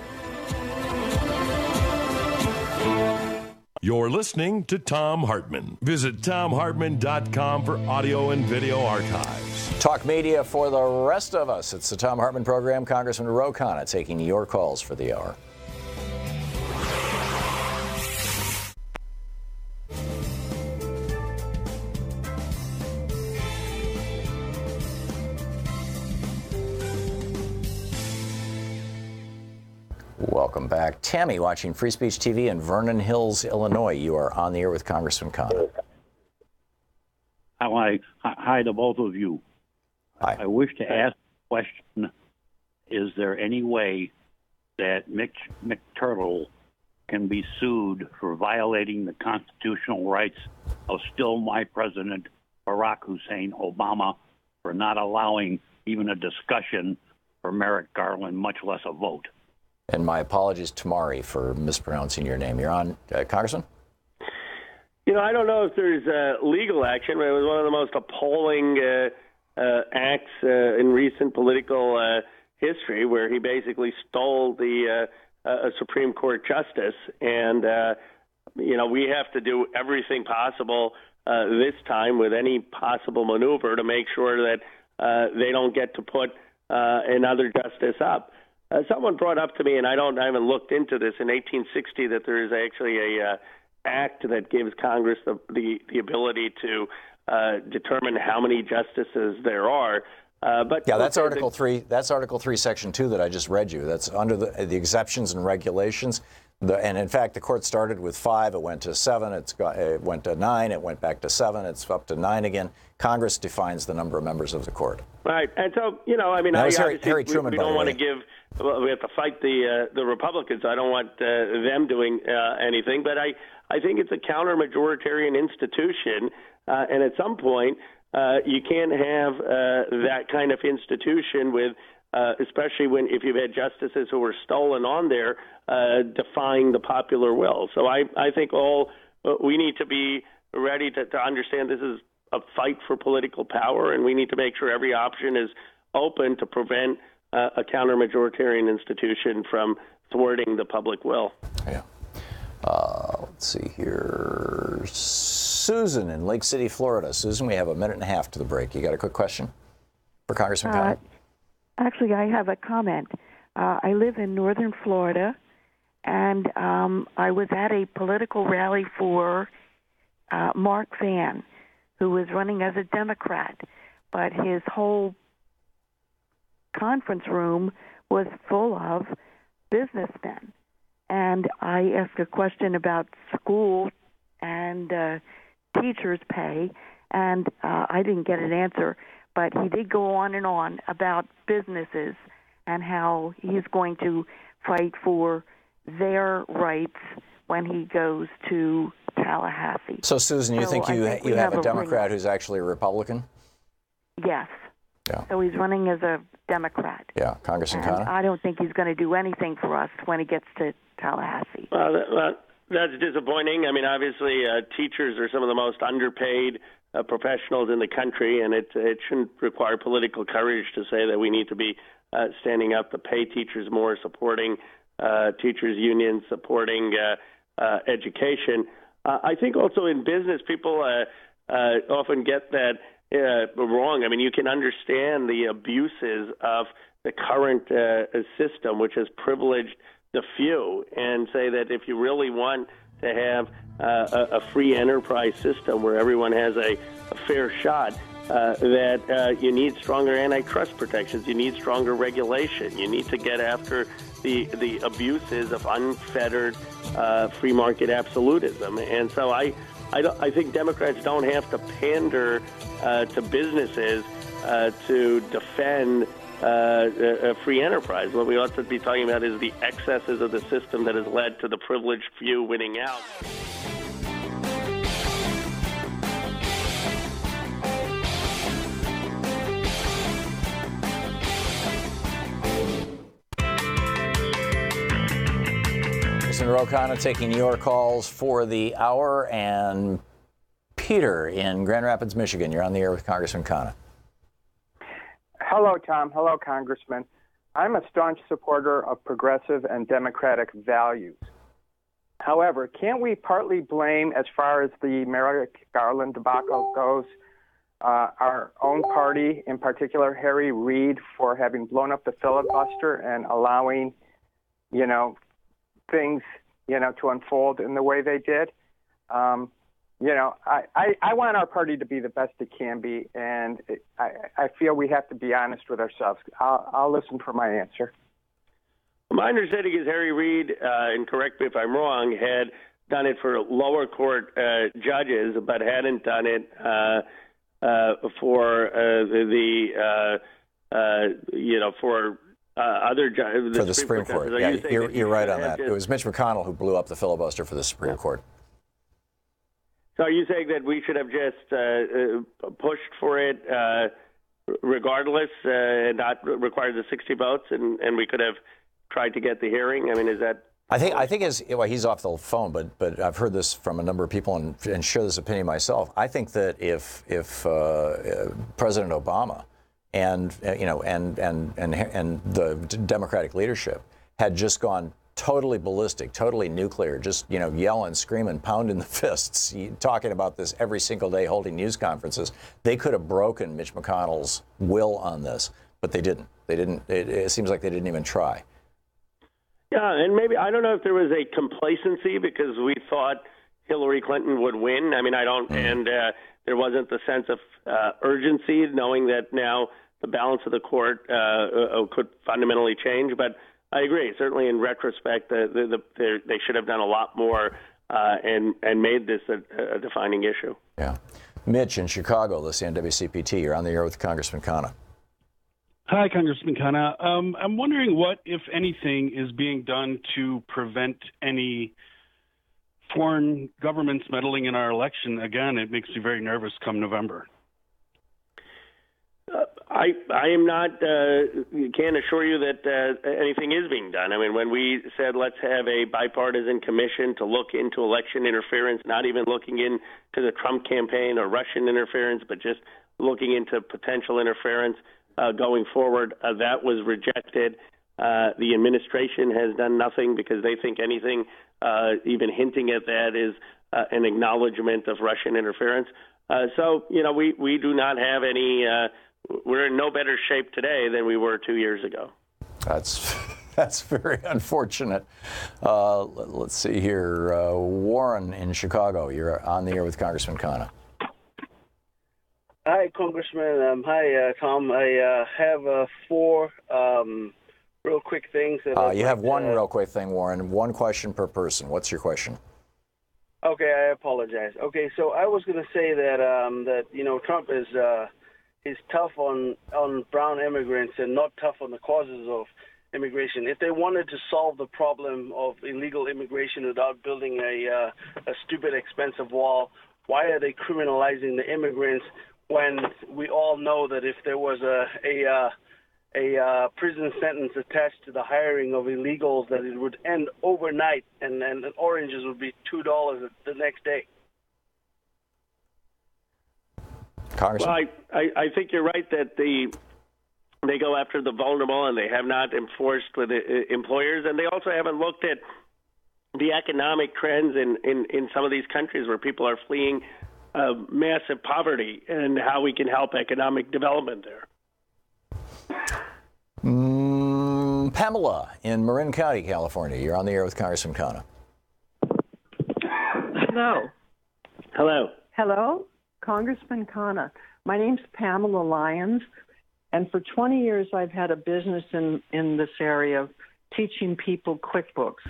You're listening to Thom Hartmann. Visit ThomHartmann.com for audio and video archives. Talk media for the rest of us. It's the Thom Hartmann Program. Congressman Ro Khanna taking your calls for the hour. Welcome back. Tammy, watching Free Speech TV in Vernon Hills, Illinois. You are on the air with Congressman Khanna. Hi to both of you. Hi. I wish to ask a question. Is there any way that Mitch McTurtle can be sued for violating the constitutional rights of still my president, Barack Hussein Obama, for not allowing even a discussion for Merrick Garland, much less a vote. And my apologies, Tamari, for mispronouncing your name. You're on, Congressman? I don't know if there's legal action, but it was one of the most appalling acts in recent political history, where he basically stole the a Supreme Court justice. And, we have to do everything possible this time with any possible maneuver to make sure that they don't get to put another justice up. Someone brought up to me, and I haven't looked into this, in 1860 that there is actually a act that gives Congress the ability to determine how many justices there are. But yeah, that's Article 3. That's Article 3, Section 2 that I just read you. That's under the exceptions and regulations. And in fact, the court started with 5. It went to 7. It went to 9. It went back to 7. It's up to 9 again. Congress defines the number of members of the court. Right. And so, Harry Truman, we don't want to give. Well, we have to fight the Republicans. I don't want them doing anything. But I think it's a counter-majoritarian institution, and at some point you can't have that kind of institution with, especially if you've had justices who were stolen on there, defying the popular will. So I think we need to be ready to understand this is a fight for political power, and we need to make sure every option is open to prevent a counter-majoritarian institution from thwarting the public will. Yeah. Let's see here. Susan in Lake City, Florida. Susan, we have a minute and a half to the break. You got a quick question for Congressman Kyle? Actually, I have a comment. I live in northern Florida, and I was at a political rally for Mark Vann, who was running as a Democrat, but his whole conference room was full of businessmen. And I asked a question about school and teachers' pay, and I didn't get an answer. But he did go on and on about businesses and how he's going to fight for their rights when he goes to Tallahassee. So, Susan, you think you have a Democrat who's actually a Republican? Yes. Yeah. So he's running as a Democrat. Yeah, Congressman Khanna? I don't think he's going to do anything for us when he gets to Tallahassee. That's disappointing. I mean, obviously, teachers are some of the most underpaid professionals in the country, and it shouldn't require political courage to say that we need to be standing up to pay teachers more, supporting teachers' unions, supporting education. I think also in business, people often get that wrong. I mean, you can understand the abuses of the current system, which has privileged the few, and say that if you really want to have a free enterprise system where everyone has a fair shot, that you need stronger antitrust protections, you need stronger regulation, you need to get after the abuses of unfettered free market absolutism. And so I think Democrats don't have to pander to businesses to defend a free enterprise. What we ought to be talking about is the excesses of the system that has led to the privileged few winning out. Senator O'Connor taking your calls for the hour, and Peter in Grand Rapids, Michigan. You're on the air with Congressman Khanna. Hello, Tom. Hello, Congressman. I'm a staunch supporter of progressive and democratic values. However, can't we partly blame, as far as the Merrick Garland debacle goes, our own party, in particular Harry Reid, for having blown up the filibuster and allowing, things, to unfold in the way they did? I want our party to be the best it can be, and I feel we have to be honest with ourselves. I'll listen for my answer. My understanding is Harry Reid, and correct me if I'm wrong, had done it for lower court judges, but hadn't done it for other for the Supreme Court. Yeah, you're right on that. Just, it was Mitch McConnell who blew up the filibuster for the Supreme Court. So are you saying that we should have just pushed for it regardless, and not required the 60 votes, and we could have tried to get the hearing? I mean, is that? I think he's off the phone, but I've heard this from a number of people and share this opinion myself. I think that if President Obama and the Democratic leadership had just gone totally ballistic, totally nuclear, just yelling, screaming, pounding the fists, talking about this every single day, holding news conferences, they could have broken Mitch McConnell's will on this, but they didn't. It seems like they didn't even try. Yeah, and maybe, I don't know if there was a complacency because we thought Hillary Clinton would win. I mean, I don't, and there wasn't the sense of urgency, knowing that now the balance of the court could fundamentally change. But I agree. Certainly, in retrospect, they should have done a lot more and made this a defining issue. Yeah, Mitch in Chicago, the WCPT. You're on the air with Congressman Khanna. Hi, Congressman Khanna. I'm wondering what, if anything, is being done to prevent any foreign governments meddling in our election. Again, it makes me very nervous come November. I am not, can't assure you that anything is being done. I mean, when we said let's have a bipartisan commission to look into election interference, not even looking into the Trump campaign or Russian interference, but just looking into potential interference going forward, that was rejected. The administration has done nothing because they think anything, even hinting at that, is an acknowledgement of Russian interference. So, we do not have any. We're in no better shape today than we were 2 years ago. That's very unfortunate. Let's see here. Warren in Chicago. You're on the air with Congressman Khanna. Hi, Congressman. Hi, Tom. I have 4 real quick things. You have one real quick thing, Warren. One question per person. What's your question? Okay, I apologize. Okay, so I was going to say that Trump is tough on brown immigrants and not tough on the causes of immigration. If they wanted to solve the problem of illegal immigration without building a stupid, expensive wall, why are they criminalizing the immigrants when we all know that if there was a prison sentence attached to the hiring of illegals, that it would end overnight and oranges would be $2 the next day? Well, I think you're right that they go after the vulnerable, and they have not enforced with employers, and they also haven't looked at the economic trends in some of these countries where people are fleeing massive poverty, and how we can help economic development there. Pamela in Marin County, California. You're on the air with Congressman Khanna. Hello. Hello. Hello, Congressman Khanna. My name's Pamela Lyons, and for 20 years I've had a business in this area of teaching people QuickBooks.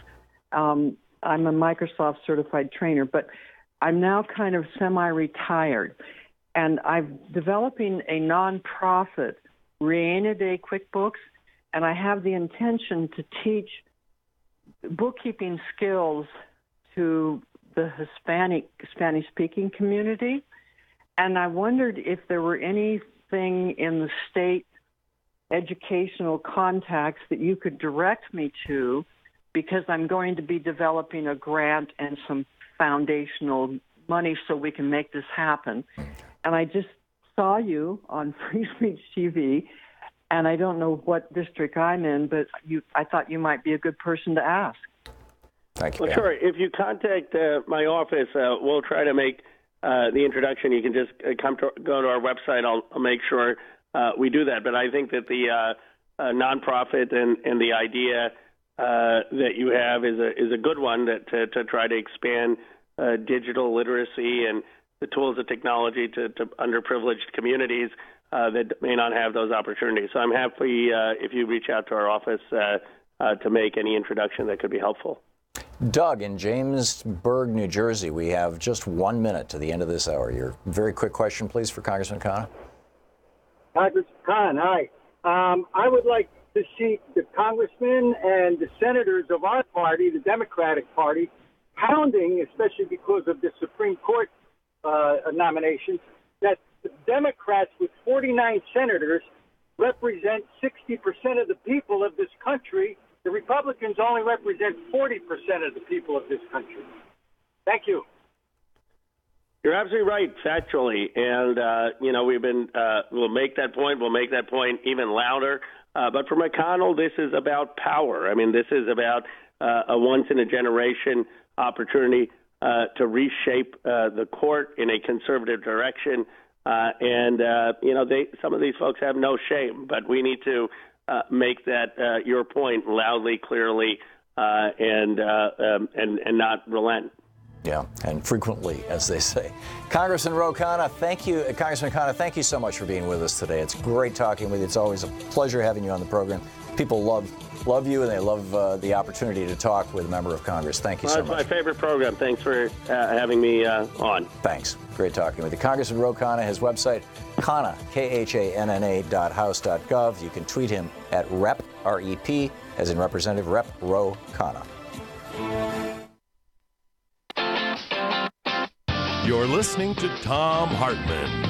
I'm a Microsoft certified trainer, but I'm now kind of semi-retired, and I'm developing a nonprofit, Reina de QuickBooks, and I have the intention to teach bookkeeping skills to the Spanish-speaking community. And I wondered if there were anything in the state educational contacts that you could direct me to, because I'm going to be developing a grant and some foundational money so we can make this happen. And I just saw you on Free Speech TV, and I don't know what district I'm in, but I thought you might be a good person to ask. Thank you. Well, sure. If you contact my office, we'll try to make the introduction. You can just go to our website. I'll make sure we do that. But I think that the nonprofit and the idea that you have is a good one to try to expand digital literacy and the tools of technology to underprivileged communities that may not have those opportunities. So I'm happy if you reach out to our office to make any introduction that could be helpful. Doug in Jamesburg, New Jersey. We have just 1 minute to the end of this hour. Your very quick question, please, for Congressman Khanna. Congressman Khan, hi. I would like to see the congressmen and the senators of our party, the Democratic Party, pounding, especially because of the Supreme Court nominations, that the Democrats with 49 senators represent 60% of the people of this country. The Republicans only represent 40% of the people of this country. Thank you. You're absolutely right, factually. And, we'll make that point. We'll make that point even louder. But for McConnell, this is about power. I mean, this is about a once-in-a-generation opportunity to reshape the court in a conservative direction. Some of these folks have no shame, but we need to make that your point loudly, clearly, and not relent. Yeah, and frequently, as they say. Congressman Ro Khanna, thank you. Congressman Khanna, thank you so much for being with us today. It's great talking with you. It's always a pleasure having you on the program. People love you, and they love the opportunity to talk with a member of Congress. Thank you so much. It's my favorite program. Thanks for having me on. Thanks. Great talking with you. Congressman Ro Khanna, his website, Khanna, KHANNA.house.gov. You can tweet him at Rep, R-E-P, as in Representative Rep Ro Khanna. You're listening to Thom Hartmann.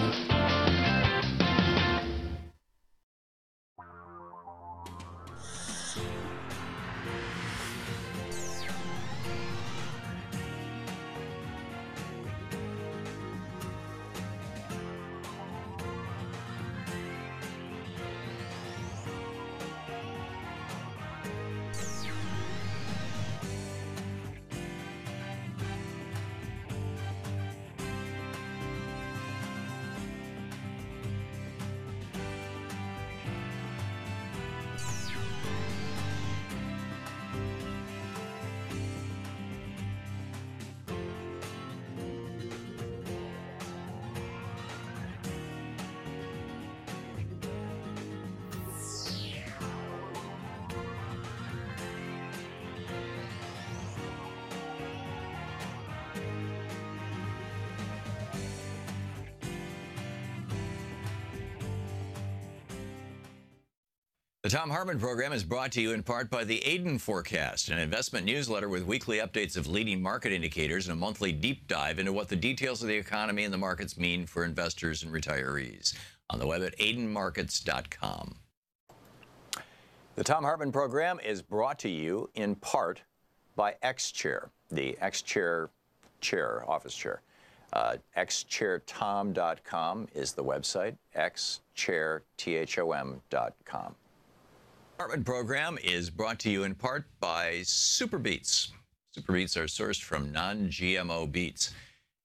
The Thom Hartmann Program is brought to you in part by the Aiden Forecast, an investment newsletter with weekly updates of leading market indicators and a monthly deep dive into what the details of the economy and the markets mean for investors and retirees. On the web at aidenmarkets.com. The Thom Hartmann Program is brought to you in part by X-Chair, the X-Chair office chair. xchairthom.com is the website, xchairthom.com. Hartmann Program is brought to you in part by Super Beets. Super Beets are sourced from non-GMO beets,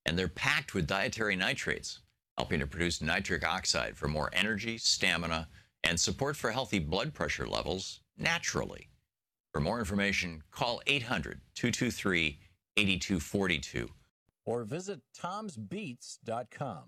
and they're packed with dietary nitrates, helping to produce nitric oxide for more energy, stamina, and support for healthy blood pressure levels naturally. For more information, call 800-223-8242 or visit tomsbeets.com.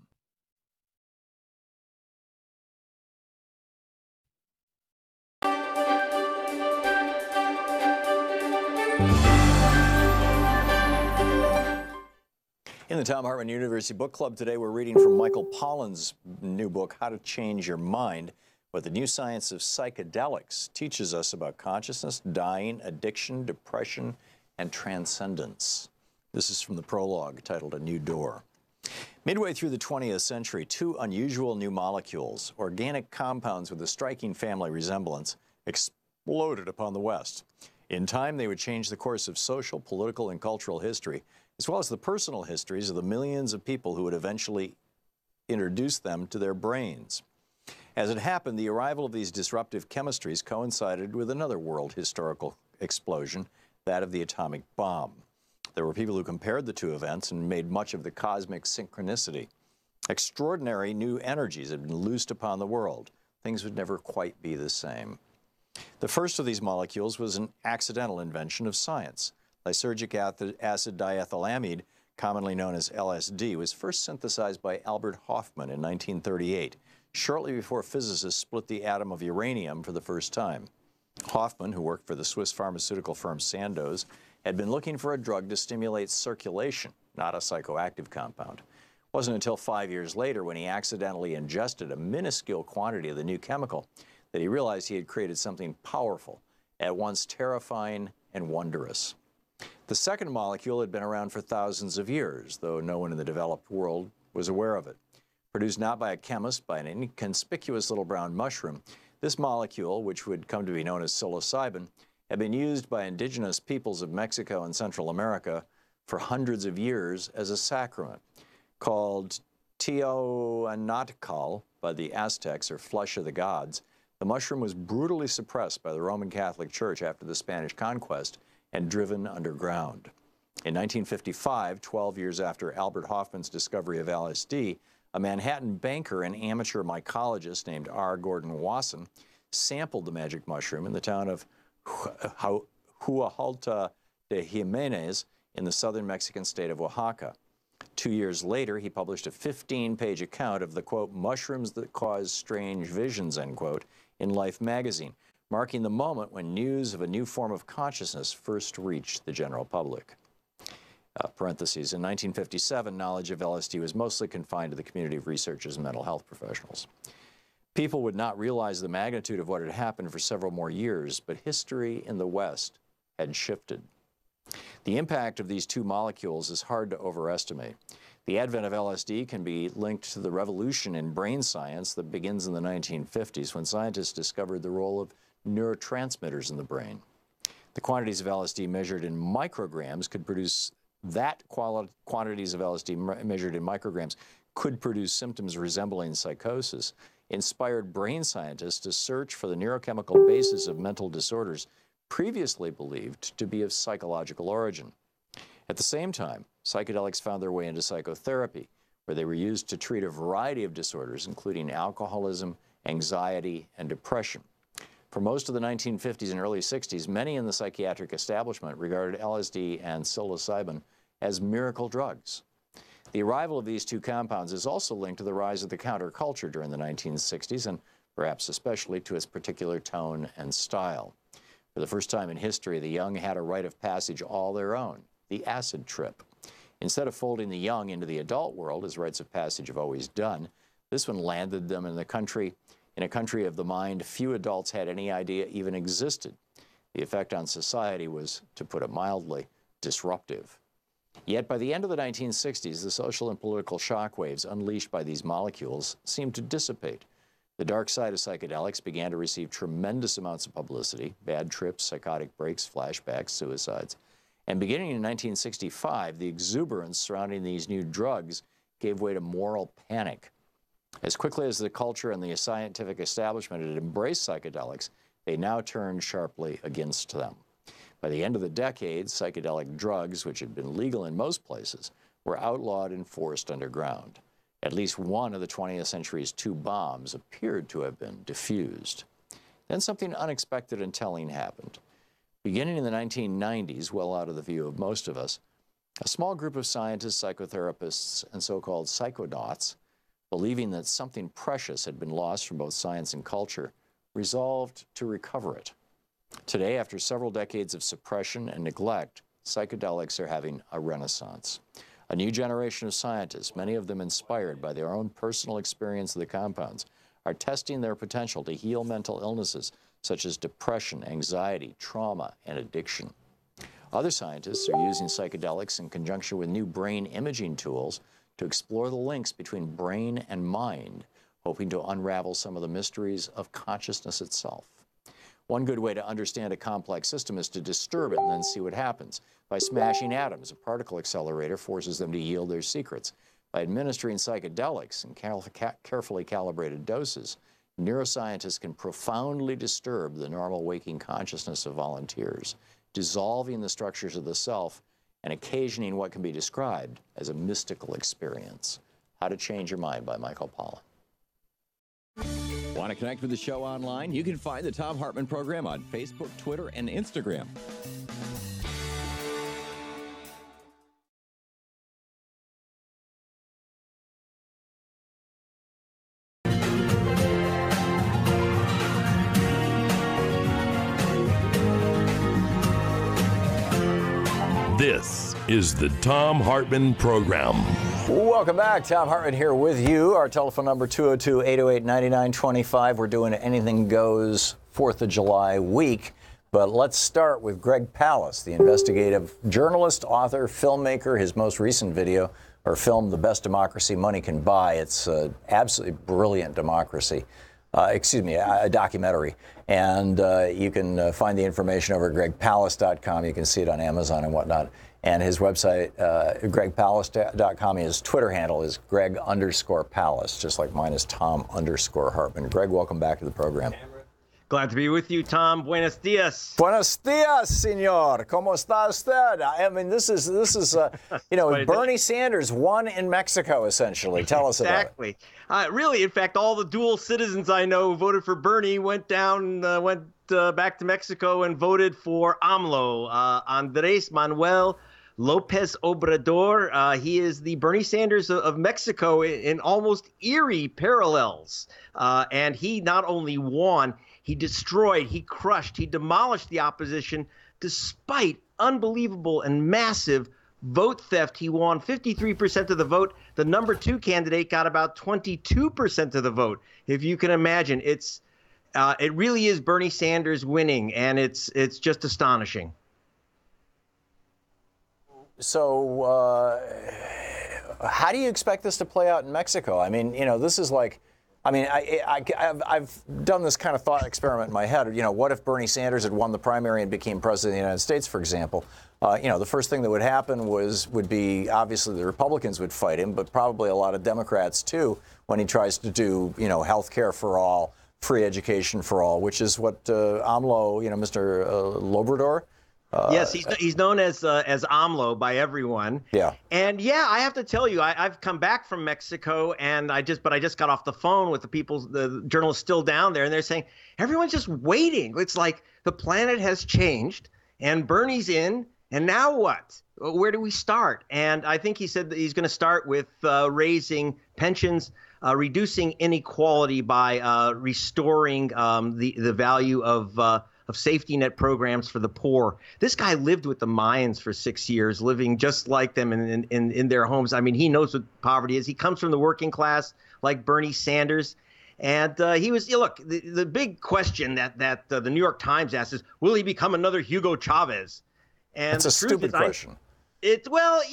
In the Thom Hartmann University Book Club today, we're reading from Michael Pollan's new book, How to Change Your Mind, What the New Science of Psychedelics Teaches Us About Consciousness, Dying, Addiction, Depression, and Transcendence. This is from the prologue titled A New Door. Midway through the 20th century, two unusual new molecules, organic compounds with a striking family resemblance, exploded upon the West. In time, they would change the course of social, political, and cultural history, as well as the personal histories of the millions of people who would eventually introduce them to their brains. As it happened, the arrival of these disruptive chemistries coincided with another world historical explosion, that of the atomic bomb. There were people who compared the two events and made much of the cosmic synchronicity. Extraordinary new energies had been loosed upon the world. Things would never quite be the same. The first of these molecules was an accidental invention of science. Lysergic acid diethylamide, commonly known as LSD, was first synthesized by Albert Hofmann in 1938, shortly before physicists split the atom of uranium for the first time. Hofmann, who worked for the Swiss pharmaceutical firm Sandoz, had been looking for a drug to stimulate circulation, not a psychoactive compound. It wasn't until 5 years later, when he accidentally ingested a minuscule quantity of the new chemical, that he realized he had created something powerful, at once terrifying and wondrous. The second molecule had been around for thousands of years, though no one in the developed world was aware of it. Produced not by a chemist, by an inconspicuous little brown mushroom, this molecule, which would come to be known as psilocybin, had been used by indigenous peoples of Mexico and Central America for hundreds of years as a sacrament. Called Teotihuacan by the Aztecs, or flesh of the gods, the mushroom was brutally suppressed by the Roman Catholic Church after the Spanish conquest and driven underground. In 1955, 12 years after Albert Hofmann's discovery of LSD, a Manhattan banker and amateur mycologist named R. Gordon Wasson sampled the magic mushroom in the town of Huajalta de Jimenez in the southern Mexican state of Oaxaca. 2 years later, he published a 15-page account of the, quote, mushrooms that cause strange visions, end quote, in Life magazine, marking the moment when news of a new form of consciousness first reached the general public. Parentheses, in 1957, knowledge of LSD was mostly confined to the community of researchers and mental health professionals. People would not realize the magnitude of what had happened for several more years, but history in the West had shifted. The impact of these two molecules is hard to overestimate. The advent of LSD can be linked to the revolution in brain science that begins in the 1950s when scientists discovered the role of neurotransmitters in the brain. The quantities of LSD measured in micrograms could produce quantities of LSD measured in micrograms could produce symptoms resembling psychosis, inspired brain scientists to search for the neurochemical basis of mental disorders previously believed to be of psychological origin. At the same time, psychedelics found their way into psychotherapy, where they were used to treat a variety of disorders, including alcoholism, anxiety, and depression. For most of the 1950s and early 60s, many in the psychiatric establishment regarded LSD and psilocybin as miracle drugs. The arrival of these two compounds is also linked to the rise of the counterculture during the 1960s, and perhaps especially to its particular tone and style. For the first time in history, the young had a rite of passage all their own, the acid trip. Instead of folding the young into the adult world, as rites of passage have always done, this one landed them in a country of the mind few adults had any idea even existed. The effect on society was, to put it mildly, disruptive. Yet by the end of the 1960s, the social and political shockwaves unleashed by these molecules seemed to dissipate. The dark side of psychedelics began to receive tremendous amounts of publicity: bad trips, psychotic breaks, flashbacks, suicides. And beginning in 1965, the exuberance surrounding these new drugs gave way to moral panic. As quickly as the culture and the scientific establishment had embraced psychedelics, they now turned sharply against them. By the end of the decade, psychedelic drugs, which had been legal in most places, were outlawed and forced underground. At least one of the 20th century's two bombs appeared to have been defused. Then something unexpected and telling happened. Beginning in the 1990s, well out of the view of most of us, a small group of scientists, psychotherapists, and so-called psychonauts, believing that something precious had been lost from both science and culture, resolved to recover it. Today, after several decades of suppression and neglect, psychedelics are having a renaissance. A new generation of scientists, many of them inspired by their own personal experience of the compounds, are testing their potential to heal mental illnesses such as depression, anxiety, trauma, and addiction. Other scientists are using psychedelics in conjunction with new brain imaging tools to explore the links between brain and mind, hoping to unravel some of the mysteries of consciousness itself. One good way to understand a complex system is to disturb it and then see what happens. By smashing atoms, a particle accelerator forces them to yield their secrets. By administering psychedelics in carefully calibrated doses, neuroscientists can profoundly disturb the normal waking consciousness of volunteers, dissolving the structures of the self and occasioning what can be described as a mystical experience. How to Change Your Mind by Michael Pollan. Want to connect with the show online? You can find the Thom Hartmann Program on Facebook, Twitter, and Instagram. This is the Thom Hartmann Program. Welcome back. Thom Hartmann here with you. Our telephone number 202-808-9925. We're doing Anything Goes 4th of July week. But let's start with Greg Palast, the investigative journalist, author, filmmaker. His most recent video or film, The Best Democracy Money Can Buy. It's absolutely brilliant democracy. A documentary. And you can find the information over at gregpalast.com. You can see it on Amazon and whatnot. And his website, gregpalast.com, his Twitter handle is Greg_Palast, just like mine is Thom_Hartmann. Greg, welcome back to the program. Glad to be with you, Tom. Buenos dias. Buenos dias, senor. ¿Cómo está usted? I mean, this is Bernie Sanders won in Mexico, essentially. Tell us about it. Exactly. Really, in fact, all the dual citizens I know who voted for Bernie went back to Mexico and voted for AMLO, Andrés Manuel López Obrador. He is the Bernie Sanders of Mexico in almost eerie parallels. And he not only won, he destroyed, he crushed, he demolished the opposition despite unbelievable and massive vote theft. He won 53% of the vote. The number 2 candidate got about 22% of the vote. If you can imagine, it really is Bernie Sanders winning, and it's just astonishing. So how do you expect this to play out in Mexico? I mean, this is like, I've done this kind of thought experiment in my head. What if Bernie Sanders had won the primary and became president of the United States, for example? The first thing that would happen would be obviously the Republicans would fight him, but probably a lot of Democrats too when he tries to do health care for all, free education for all, which is what AMLO, Mr. Lobrador. Yes, he's known as AMLO by everyone. Yeah. And I have to tell you, I've come back from Mexico, and I just got off the phone with the journalists still down there, and they're saying everyone's just waiting. It's like the planet has changed, and Bernie's in, and now what? Where do we start? And I think he said that he's going to start with raising pensions, reducing inequality by restoring the value of safety net programs for the poor. This guy lived with the Mayans for 6 years, living just like them in their homes. I mean, he knows what poverty is. He comes from the working class like Bernie Sanders. And he was, look, the big question that the New York Times asks is, will he become another Hugo Chavez? And it's a stupid question. Because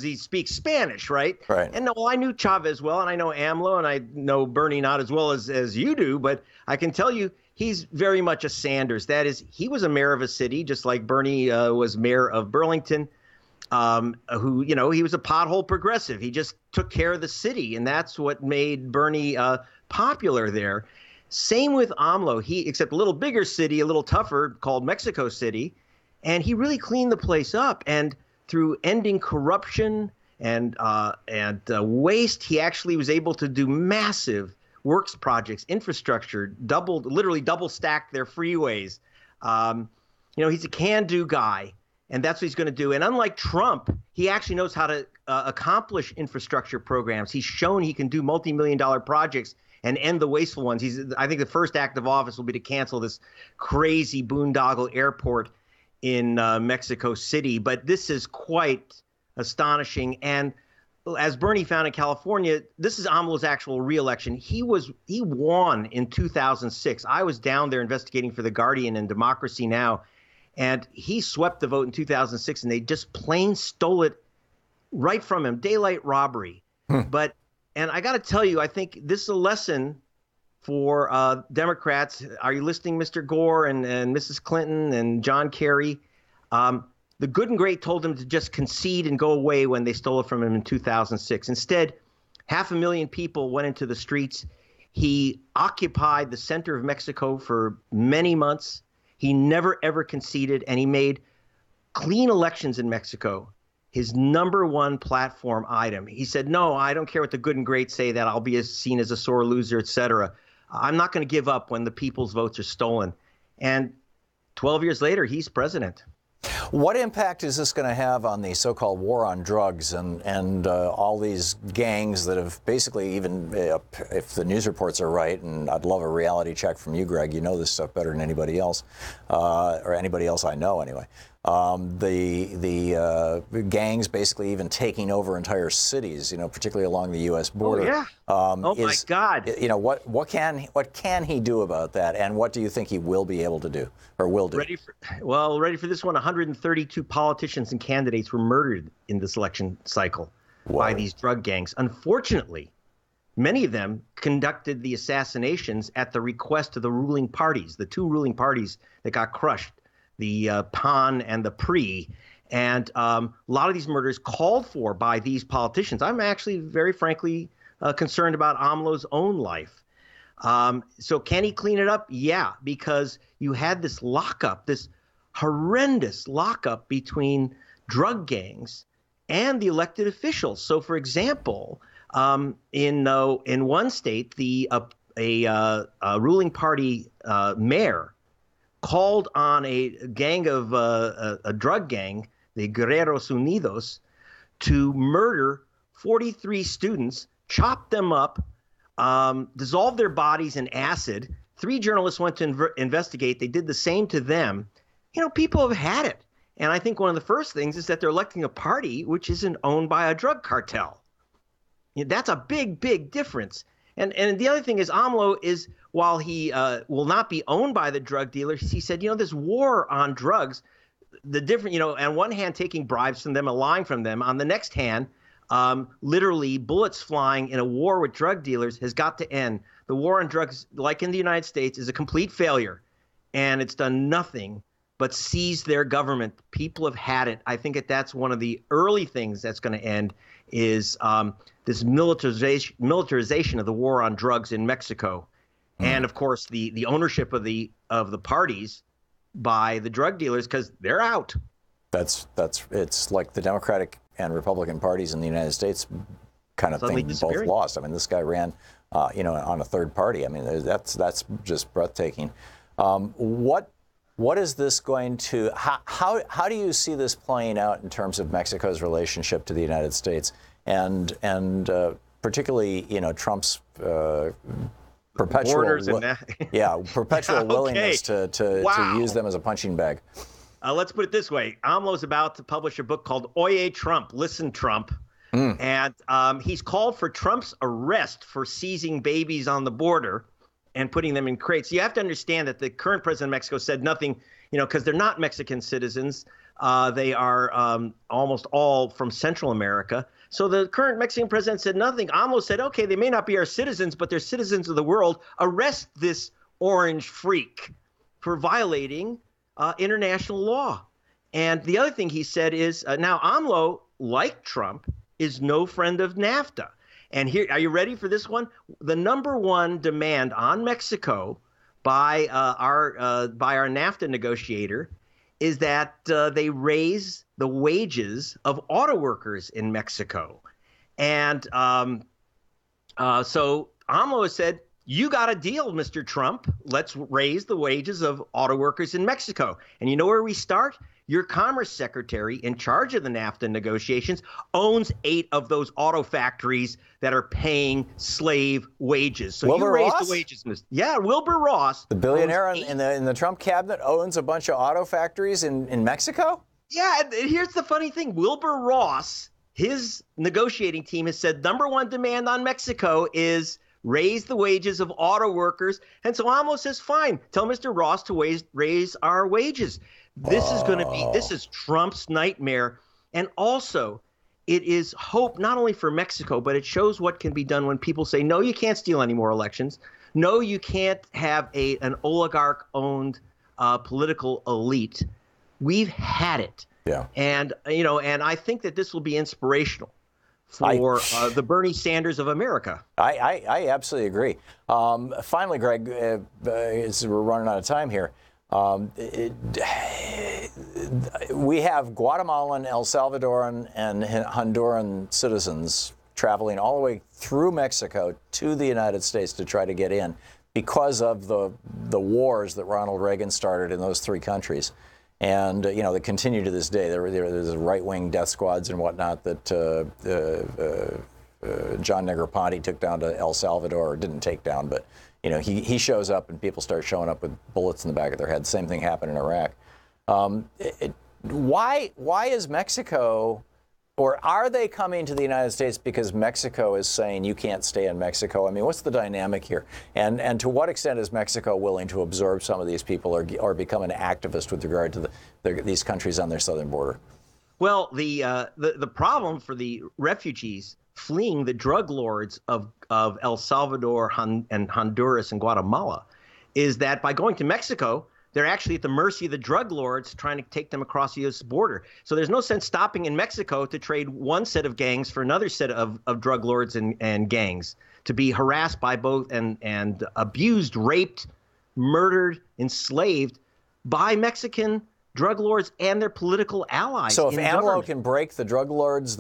he speaks Spanish, right? Right. And I knew Chavez well, and I know AMLO, and I know Bernie not as well as you do, but I can tell you he's very much a Sanders. That is, he was a mayor of a city, just like Bernie was mayor of Burlington, he was a pothole progressive. He just took care of the city, and that's what made Bernie popular there. Same with AMLO, except a little bigger city, a little tougher, called Mexico City. And he really cleaned the place up. And through ending corruption and waste, he actually was able to do massive works projects, infrastructure, literally double stacked their freeways. He's a can-do guy, and that's what he's going to do. And unlike Trump, he actually knows how to accomplish infrastructure programs. He's shown he can do multi-million-dollar projects and end the wasteful ones. I think the first act of office will be to cancel this crazy boondoggle airport in Mexico City. But this is quite astonishing. And as Bernie found in California, this is AMLO's actual re-election. He won in 2006. I was down there investigating for The Guardian and Democracy Now! And he swept the vote in 2006, and they just plain stole it right from him. Daylight robbery. And I got to tell you, I think this is a lesson for Democrats. Are you listening, Mr. Gore and Mrs. Clinton and John Kerry? The good and great told him to just concede and go away when they stole it from him in 2006. Instead, 500,000 people went into the streets. He occupied the center of Mexico for many months. He never, ever conceded, and he made clean elections in Mexico his number one platform item. He said, no, I don't care what the good and great say, that I'll be seen as a sore loser, et cetera. I'm not going to give up when the people's votes are stolen. And 12 years later, he's president. What impact is this going to have on the so-called war on drugs and all these gangs that have basically, even if the news reports are right, and I'd love a reality check from you, Greg, you know this stuff better than anybody else, or anybody else I know anyway. the gangs basically even taking over entire cities, particularly along the U.S. border. Oh, yeah. My God. What can he do about that, and what do you think he will be able to do, or will do? Ready for this one? 132 politicians and candidates were murdered in this election cycle by these drug gangs. Unfortunately, many of them conducted the assassinations at the request of the ruling parties, the two ruling parties that got crushed, the PAN and the PRI. And a lot of these murders called for by these politicians. I'm actually very frankly concerned about AMLO's own life. So can he clean it up? Yeah, because you had this lockup, this horrendous lockup between drug gangs and the elected officials. So, for example, in one state, a ruling party mayor called on a gang of a drug gang, the Guerreros Unidos, to murder 43 students, chop them up, dissolve their bodies in acid. 3 journalists went to investigate. They did the same to them. People have had it. And I think one of the first things is that they're electing a party which isn't owned by a drug cartel. That's a big, big difference. And the other thing is AMLO is, while he will not be owned by the drug dealers, he said, this war on drugs, the different, on one hand, taking bribes from them and lying from them. On the next hand, literally bullets flying in a war with drug dealers has got to end. The war on drugs, like in the United States, is a complete failure. And it's done nothing but seize their government. People have had it. I think that's one of the early things that's going to end is this militarization of the war on drugs in Mexico. And of course, the ownership of the parties by the drug dealers, because they're out. It's like the Democratic and Republican parties in the United States kind of thing, both lost. I mean, this guy ran, on a third party. I mean, that's just breathtaking. What is this going to? How do you see this playing out in terms of Mexico's relationship to the United States, and particularly Trump's perpetual perpetual willingness to use them as a punching bag? Let's put it this way: AMLO's about to publish a book called "Oye Trump, Listen Trump," and he's called for Trump's arrest for seizing babies on the border and putting them in crates. You have to understand that the current president of Mexico said nothing, because they're not Mexican citizens. They are almost all from Central America. So the current Mexican president said nothing. AMLO said, okay, they may not be our citizens, but they're citizens of the world. Arrest this orange freak for violating international law. And the other thing he said is, now AMLO, like Trump, is no friend of NAFTA. And here, are you ready for this one? The number one demand on Mexico by our NAFTA negotiator is that they raise the wages of auto workers in Mexico. And so AMLO has said, you got a deal, Mr. Trump. Let's raise the wages of auto workers in Mexico. And you know where we start? Your Commerce Secretary, in charge of the NAFTA negotiations, owns 8 of those auto factories that are paying slave wages. So Wilbur you raise Ross? the wages, Mr. Yeah, Wilbur Ross. The billionaire in the Trump cabinet owns a bunch of auto factories in Mexico? Yeah, and here's the funny thing. Wilbur Ross, his negotiating team has said number one demand on Mexico is raise the wages of auto workers. And so AMLO says, fine, tell Mr. Ross to raise our wages. This is Trump's nightmare. And also, it is hope not only for Mexico, but it shows what can be done when people say, no, you can't steal any more elections. No, you can't have an oligarch-owned political elite. We've had it. Yeah. And, and I think that this will be inspirational for the Bernie Sanders of America. I absolutely agree. Finally, Greg, as we're running out of time here, we have Guatemalan, El Salvadoran, and Honduran citizens traveling all the way through Mexico to the United States to try to get in because of the wars that Ronald Reagan started in those 3 countries. And, they continue to this day. There's right-wing death squads and whatnot that John Negroponte took down to El Salvador, or didn't take down, but, he shows up and people start showing up with bullets in the back of their head. Same thing happened in Iraq. why is Mexico, or are they coming to the United States because Mexico is saying you can't stay in Mexico? I mean, what's the dynamic here? And to what extent is Mexico willing to absorb some of these people or become an activist with regard to these countries on their southern border? Well, the problem for the refugees fleeing the drug lords of El Salvador and Honduras and Guatemala is that by going to Mexico, they're actually at the mercy of the drug lords trying to take them across the U.S. border. So there's no sense stopping in Mexico to trade one set of gangs for another set of drug lords and gangs, to be harassed by both and abused, raped, murdered, enslaved by Mexican drug lords and their political allies. So if AMLO can break the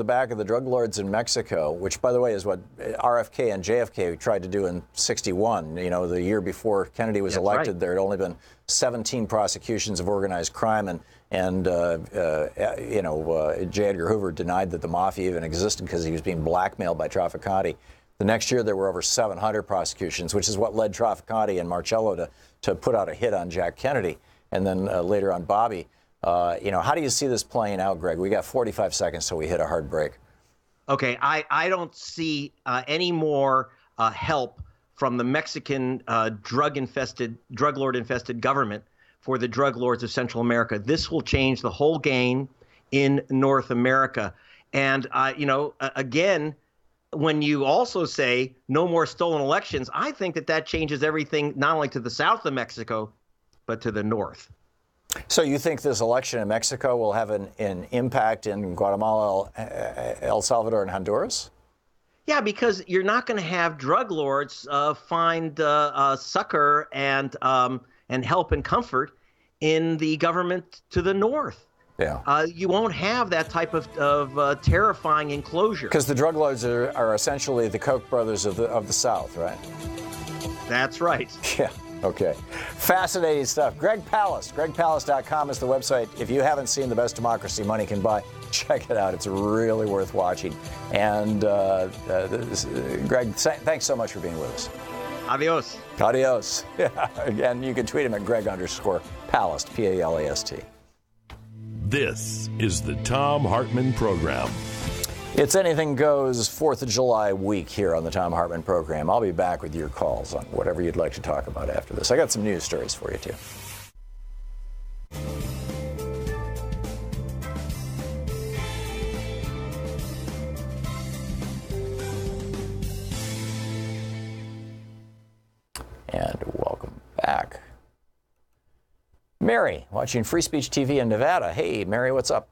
back of the drug lords in Mexico, which, by the way, is what RFK and JFK tried to do in '61, the year before Kennedy was elected, there had only been 17 prosecutions of organized crime, and J. Edgar Hoover denied that the mafia even existed because he was being blackmailed by Trafficante. The next year, there were over 700 prosecutions, which is what led Trafficante and Marcello to put out a hit on Jack Kennedy. And then later on, Bobby. How do you see this playing out, Greg? We got 45 seconds till we hit a hard break. Okay, I don't see any more help from the Mexican drug lord infested government for the drug lords of Central America. This will change the whole game in North America. And again, when you also say no more stolen elections, I think that changes everything, not only to the south of Mexico, but to the north. So you think this election in Mexico will have an impact in Guatemala, El Salvador, and Honduras? Yeah, because you're not going to have drug lords find succor and help and comfort in the government to the north. Yeah. You won't have that type of terrifying enclosure. Because the drug lords are essentially the Koch brothers of the South, right? That's right. Yeah. Okay. Fascinating stuff. Greg Palast. GregPalast.com is the website. If you haven't seen The Best Democracy Money Can Buy, check it out. It's really worth watching. And Greg, thanks so much for being with us. Adios. Adios. Yeah. Again, you can tweet him at Greg_Palast, P-A-L-A-S-T. This is the Thom Hartmann Program. It's Anything Goes 4th of July week here on the Thom Hartmann Program. I'll be back with your calls on whatever you'd like to talk about after this. I got some news stories for you, too. And welcome back. Mary, watching Free Speech TV in Nevada. Hey, Mary, what's up?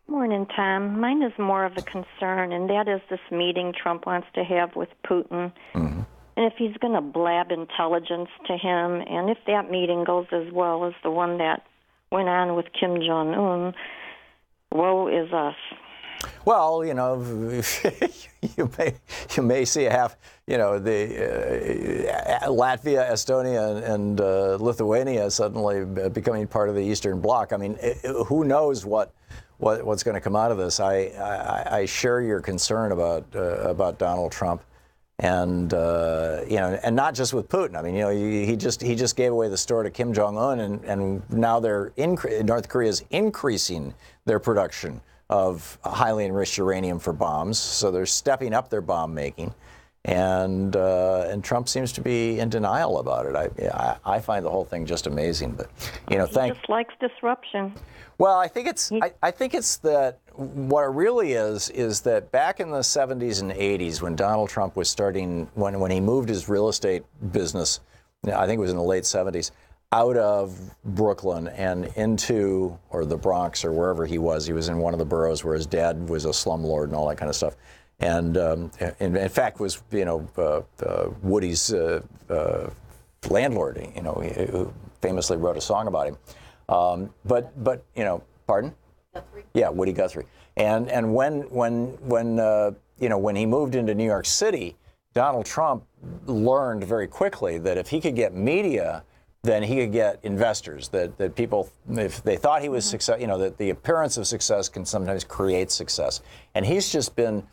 Morning, Tom. Mine is more of a concern, and that is this meeting Trump wants to have with Putin. Mm-hmm. And if he's going to blab intelligence to him, and if that meeting goes as well as the one that went on with Kim Jong-un, woe is us. Well, you may see the Latvia, Estonia, and Lithuania suddenly becoming part of the Eastern Bloc. I mean, who knows what's going to come out of this? I share your concern about Donald Trump, and and not just with Putin. I mean, he just gave away the store to Kim Jong-un, and now North Korea is increasing their production of highly enriched uranium for bombs. So they're stepping up their bomb making, and Trump seems to be in denial about it. I find the whole thing just amazing. But he just likes disruption. Well, I think it's that what it really is that back in the 70s and 80s, when Donald Trump was starting, when he moved his real estate business, I think it was in the late 70s, out of Brooklyn and into, or the Bronx or wherever he was in one of the boroughs where his dad was a slumlord and all that kind of stuff. And in fact was, Woody's landlord, who famously wrote a song about him. But pardon? Guthrie. Yeah, Woody Guthrie. And when he moved into New York City, Donald Trump learned very quickly that if he could get media, then he could get investors, that people, if they thought he was success, that the appearance of success can sometimes create success. And he's just been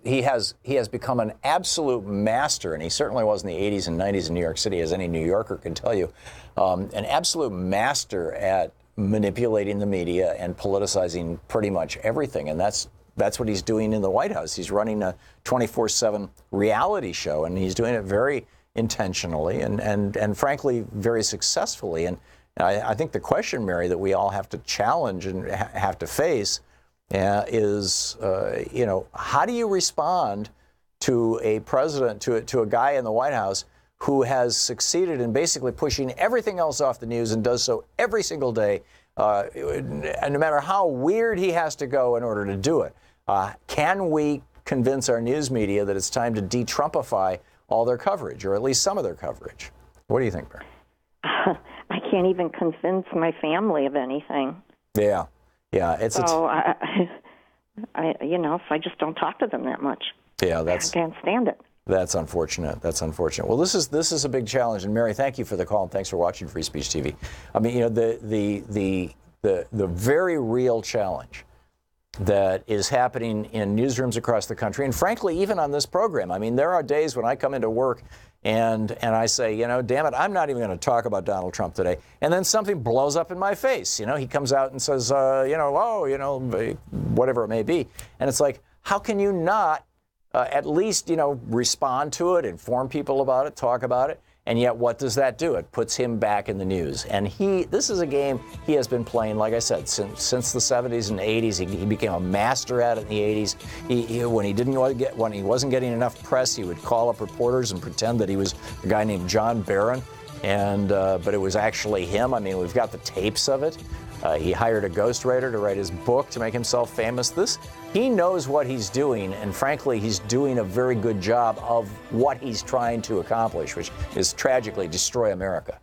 he has become an absolute master, and he certainly was in the 80s and 90s in New York City, as any New Yorker can tell you, an absolute master at manipulating the media and politicizing pretty much everything. And that's what he's doing in the White House. He's running a 24/7 reality show, and he's doing it very intentionally and frankly very successfully. And I think the question, Mary, that we all have to challenge and have to face is, how do you respond to a president, to a guy in the White House who has succeeded in basically pushing everything else off the news and does so every single day, and no matter how weird he has to go in order to do it? Can we convince our news media that it's time to de-Trumpify all their coverage, or at least some of their coverage? What do you think, Mary? I can't even convince my family of anything. Yeah. So if I just don't talk to them that much. Yeah, I can't stand it. That's unfortunate. Well, this is a big challenge. And Mary, thank you for the call, and thanks for watching Free Speech TV. I mean, the very real challenge that is happening in newsrooms across the country, and frankly, even on this program. I mean, there are days when I come into work and I say, damn it, I'm not even going to talk about Donald Trump today. And then something blows up in my face. He comes out and says, whatever it may be. And it's like, how can you not at least, respond to it, inform people about it, talk about it? And yet, what does that do? It puts him back in the news. And this is a game he has been playing, like I said, since the 70s and 80s. He became a master at it in the 80s. When he wasn't getting enough press, he would call up reporters and pretend that he was a guy named John Barron, but it was actually him. I mean, we've got the tapes of it. He hired a ghostwriter to write his book to make himself famous. He knows what he's doing, and frankly, he's doing a very good job of what he's trying to accomplish, which is tragically destroy America.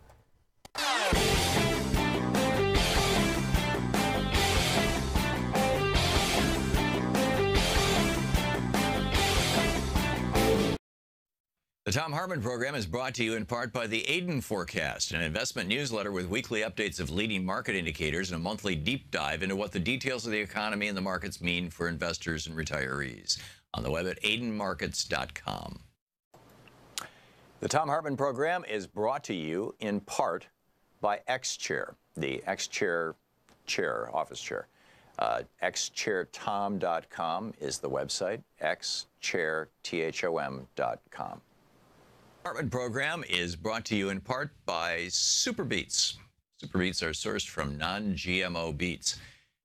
The Thom Hartmann Program is brought to you in part by the Aiden Forecast, an investment newsletter with weekly updates of leading market indicators and a monthly deep dive into what the details of the economy and the markets mean for investors and retirees. On the web at aidenmarkets.com. The Thom Hartmann Program is brought to you in part by X-Chair, the X-Chair office chair. xchairthom.com is the website, xchairthom.com. Hartmann Program is brought to you in part by Super Beets. Super Beets are sourced from non-GMO beets,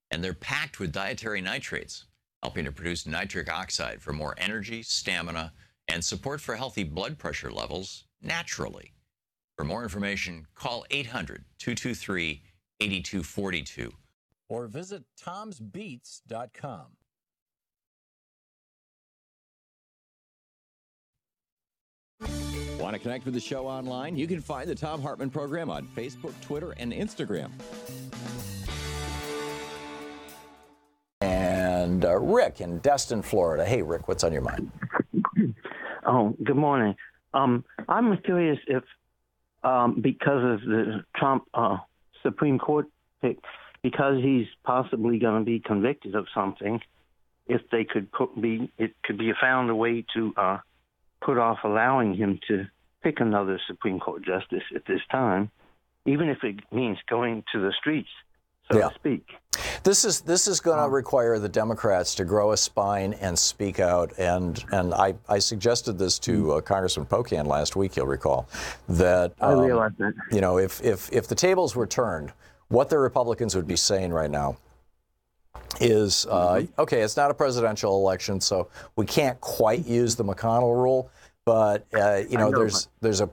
and they're packed with dietary nitrates, helping to produce nitric oxide for more energy, stamina, and support for healthy blood pressure levels naturally. For more information, call 800-223-8242 or visit tomsbeets.com. Want to connect with the show online? You can find the Thom Hartmann Program on Facebook, Twitter, and Instagram. And Rick in Destin, Florida. Hey, Rick, what's on your mind? Oh, good morning. I'm curious if, because of the Trump Supreme Court pick, because he's possibly going to be convicted of something, if they could it could be found a way to put off allowing him to pick another Supreme Court justice at this time, even if it means going to the streets, so to speak. This is going to require the Democrats to grow a spine and speak out. And I suggested this to Congressman Pocan last week. You'll recall that I realize that. If the tables were turned, what the Republicans would be saying right now is, okay, it's not a presidential election, so we can't quite use the McConnell rule, but there's a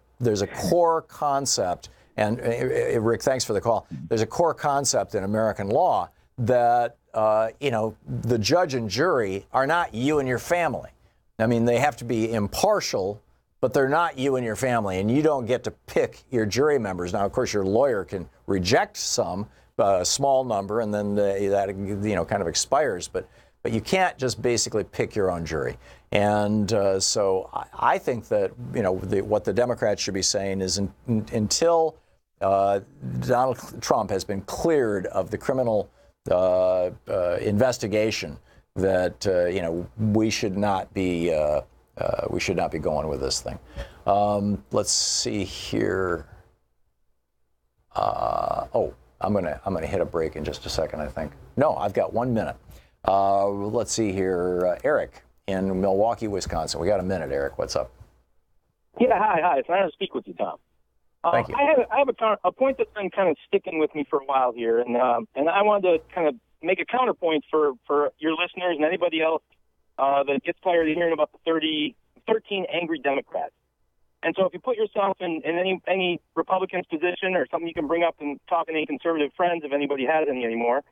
core concept, and Rick, thanks for the call. There's a core concept in American law that the judge and jury are not you and your family. I mean, they have to be impartial, but they're not you and your family, and you don't get to pick your jury members. Now, of course, your lawyer can reject some. A small number, and then that kind of expires. But you can't just basically pick your own jury. And so I think that what the Democrats should be saying is until Donald Trump has been cleared of the criminal investigation, that we should not be going with this thing. Let's see here. I'm gonna hit a break in just a second, I think. No, I've got 1 minute. Let's see here. Eric in Milwaukee, Wisconsin. We got a minute, Eric. What's up? Yeah, hi. It's nice to speak with you, Tom. Thank you. I have a point that's been kind of sticking with me for a while here, and I wanted to kind of make a counterpoint for your listeners and anybody else that gets tired of hearing about the 13 angry Democrats. And so if you put yourself in any Republican's position, or something you can bring up and talk to any conservative friends, if anybody has any anymore,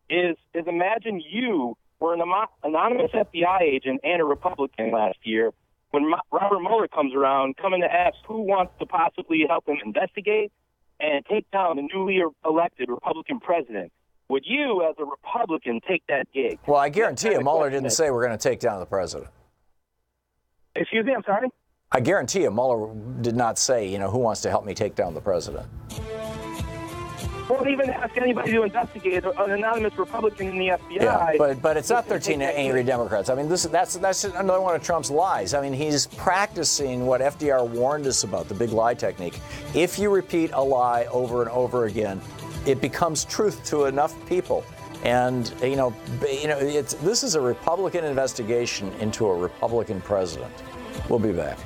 is imagine you were an anonymous FBI agent and a Republican last year when Robert Mueller comes around, coming to ask who wants to possibly help him investigate and take down the newly elected Republican president. Would you, as a Republican, take that gig? Well, I guarantee you, Mueller didn't say we're going to take down the president. Excuse me, I'm sorry? I guarantee you, Mueller did not say, who wants to help me take down the president. Won't even ask anybody to investigate an anonymous Republican in the FBI. Yeah, but it's not 13 angry Democrats. I mean, that's another one of Trump's lies. I mean, he's practicing what FDR warned us about, the big lie technique. If you repeat a lie over and over again, it becomes truth to enough people. And this is a Republican investigation into a Republican president. We'll be back.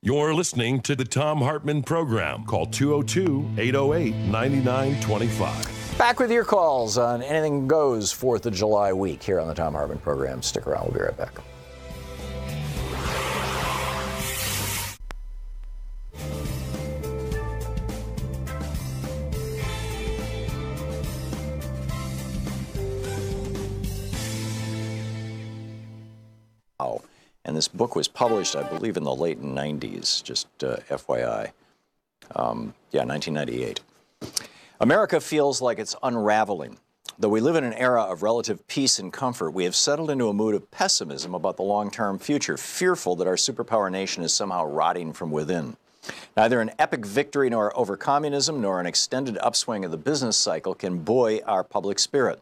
You're listening to the Thom Hartmann Program. Call 202-808-9925. Back with your calls on Anything Goes 4th of July week here on the Thom Hartmann Program. Stick around. We'll be right back. And this book was published, I believe, in the late 90s, just FYI. 1998. America feels like it's unraveling. Though we live in an era of relative peace and comfort, we have settled into a mood of pessimism about the long-term future, fearful that our superpower nation is somehow rotting from within. Neither an epic victory nor over communism nor an extended upswing of the business cycle can buoy our public spirit.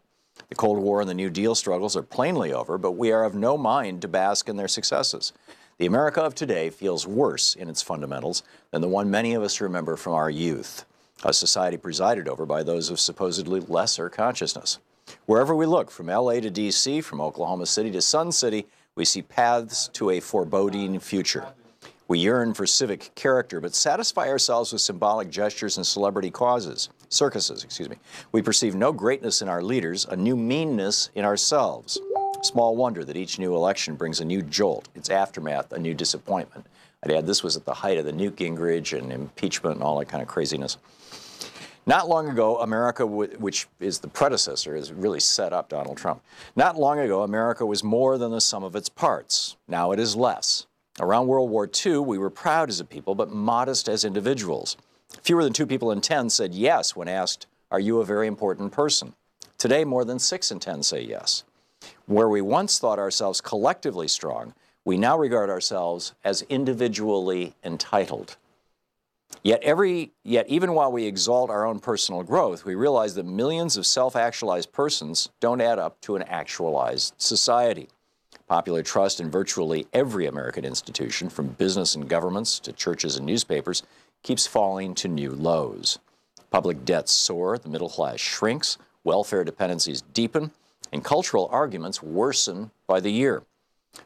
The Cold War and the New Deal struggles are plainly over, but we are of no mind to bask in their successes. The America of today feels worse in its fundamentals than the one many of us remember from our youth, a society presided over by those of supposedly lesser consciousness. Wherever we look, from L.A. to D.C., from Oklahoma City to Sun City, we see paths to a foreboding future. We yearn for civic character, but satisfy ourselves with symbolic gestures and celebrity circuses. We perceive no greatness in our leaders, a new meanness in ourselves. Small wonder that each new election brings a new jolt, its aftermath, a new disappointment. I'd add this was at the height of the Newt Gingrich and impeachment and all that kind of craziness. Not long ago, America, which is the predecessor, has really set up Donald Trump. Not long ago, America was more than the sum of its parts. Now it is less. Around World War II, we were proud as a people, but modest as individuals. Fewer than 2 people in 10 said yes when asked, "Are you a very important person?" Today, more than 6 in 10 say yes. Where we once thought ourselves collectively strong, we now regard ourselves as individually entitled. Yet even while we exalt our own personal growth, we realize that millions of self-actualized persons don't add up to an actualized society. Popular trust in virtually every American institution, from business and governments to churches and newspapers, keeps falling to new lows. Public debts soar, the middle class shrinks, welfare dependencies deepen, and cultural arguments worsen by the year.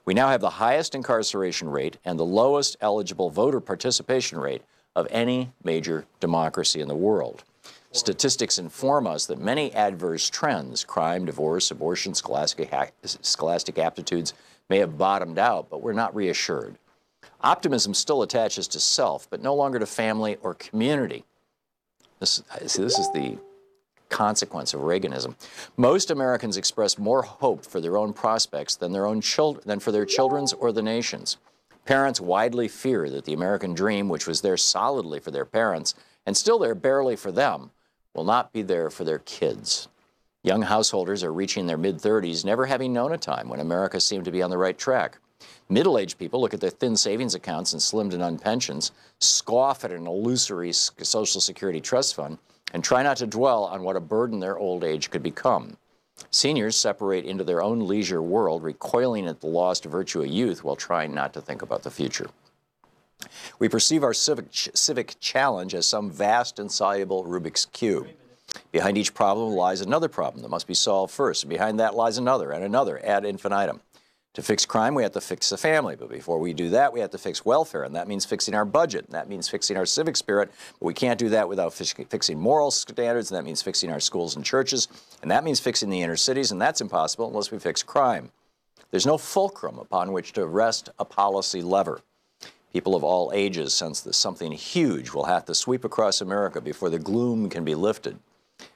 We now have the highest incarceration rate and the lowest eligible voter participation rate of any major democracy in the world. Statistics inform us that many adverse trends, crime, divorce, abortion, scholastic aptitudes, may have bottomed out, but we're not reassured. Optimism still attaches to self, but no longer to family or community. This is the consequence of Reaganism. Most Americans express more hope for their own prospects than for their children's or the nation's. Parents widely fear that the American dream, which was there solidly for their parents and still there barely for them, will not be there for their kids. Young householders are reaching their mid-30s, never having known a time when America seemed to be on the right track. Middle-aged people look at their thin savings accounts and slimmed-to-none pensions, scoff at an illusory Social Security trust fund, and try not to dwell on what a burden their old age could become. Seniors separate into their own leisure world, recoiling at the lost virtue of youth while trying not to think about the future. We perceive our civic challenge as some vast, insoluble Rubik's Cube. Behind each problem lies another problem that must be solved first, and behind that lies another and another ad infinitum. To fix crime, we have to fix the family, but before we do that, we have to fix welfare, and that means fixing our budget, and that means fixing our civic spirit, but we can't do that without fixing moral standards, and that means fixing our schools and churches, and that means fixing the inner cities, and that's impossible unless we fix crime. There's no fulcrum upon which to rest a policy lever. People of all ages sense that something huge will have to sweep across America before the gloom can be lifted.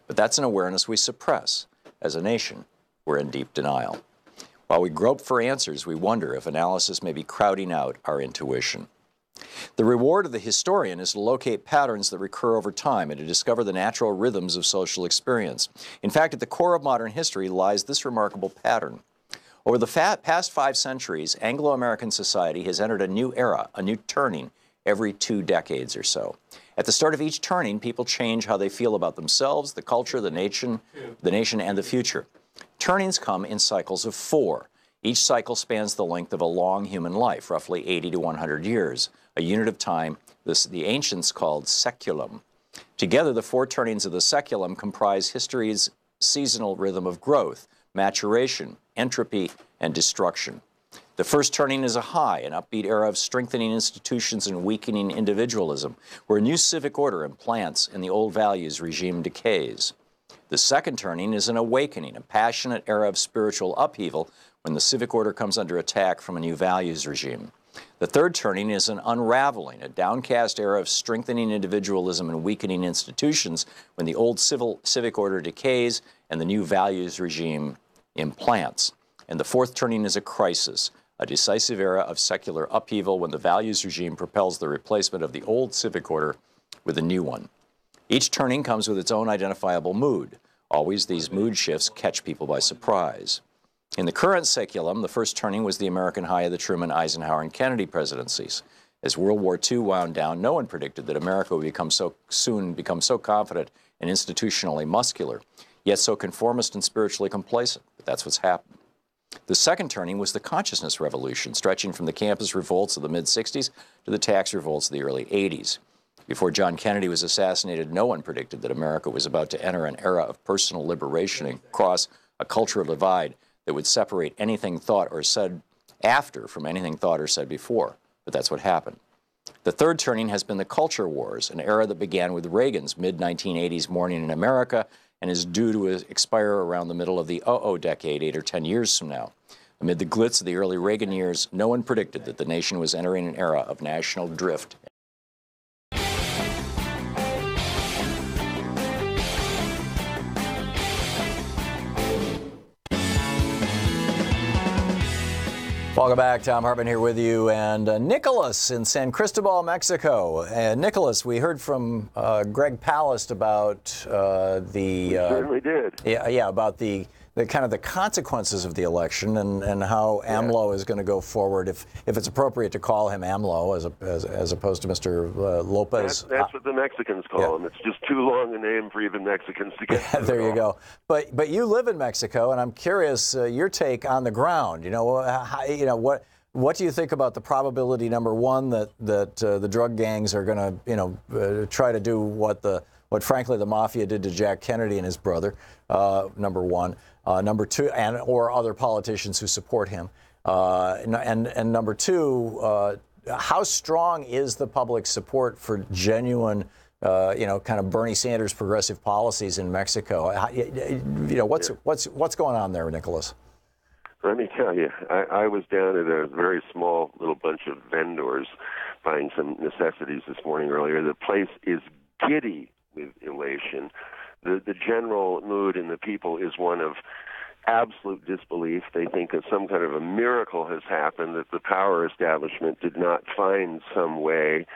But that's an awareness we suppress. As a nation, we're in deep denial. While we grope for answers, we wonder if analysis may be crowding out our intuition. The reward of the historian is to locate patterns that recur over time and to discover the natural rhythms of social experience. In fact, at the core of modern history lies this remarkable pattern. Over the past 5 centuries, Anglo-American society has entered a new era, a new turning, every 2 decades or so. At the start of each turning, people change how they feel about themselves, the culture, the nation, and the future. Turnings come in cycles of 4. Each cycle spans the length of a long human life, roughly 80 to 100 years, a unit of time the ancients called seculum. Together, the 4 turnings of the seculum comprise history's seasonal rhythm of growth, maturation, entropy, and destruction. The first turning is a high, an upbeat era of strengthening institutions and weakening individualism, where a new civic order implants and the old values regime decays. The second turning is an awakening, a passionate era of spiritual upheaval when the civic order comes under attack from a new values regime. The third turning is an unraveling, a downcast era of strengthening individualism and weakening institutions when the old civic order decays and the new values regime implants. And the fourth turning is a crisis, a decisive era of secular upheaval when the values regime propels the replacement of the old civic order with a new one. Each turning comes with its own identifiable mood. Always these mood shifts catch people by surprise. In the current seculum, the first turning was the American high of the Truman, Eisenhower, and Kennedy presidencies. As World War II wound down, no one predicted that America would become so confident and institutionally muscular, yet so conformist and spiritually complacent. But that's what's happened. The second turning was the consciousness revolution, stretching from the campus revolts of the mid-60s to the tax revolts of the early 80s. Before John Kennedy was assassinated, no one predicted that America was about to enter an era of personal liberation and cross a cultural divide that would separate anything thought or said after from anything thought or said before. But that's what happened. The third turning has been the culture wars, an era that began with Reagan's mid-1980s Morning in America and is due to expire around the middle of the decade, 8 or 10 years from now. Amid the glitz of the early Reagan years, no one predicted that the nation was entering an era of national drift. Welcome back. Thom Hartmann here with you, and Nicholas in San Cristobal, Mexico. Nicholas, we heard from Greg Palast about we certainly did. Yeah, about the kind of the consequences of the election and how AMLO is going to go forward, if it's appropriate to call him AMLO as opposed to Mr. Lopez. That's what the Mexicans call him. It's just too long a name for even Mexicans to get. There you go. But you live in Mexico, and I'm curious your take on the ground. What do you think about the probability, number one, that the drug gangs are going to try to do what frankly the mafia did to Jack Kennedy and his brother, number one. Number two, or other politicians who support him. And number two, how strong is the public support for genuine, kind of Bernie Sanders progressive policies in Mexico? What's going on there, Nicholas? Let me tell you, I was down at a very small little bunch of vendors buying some necessities this morning earlier. The place is giddy with elation. The general mood in the people is one of absolute disbelief. They think that some kind of a miracle has happened, that the power establishment did not find some way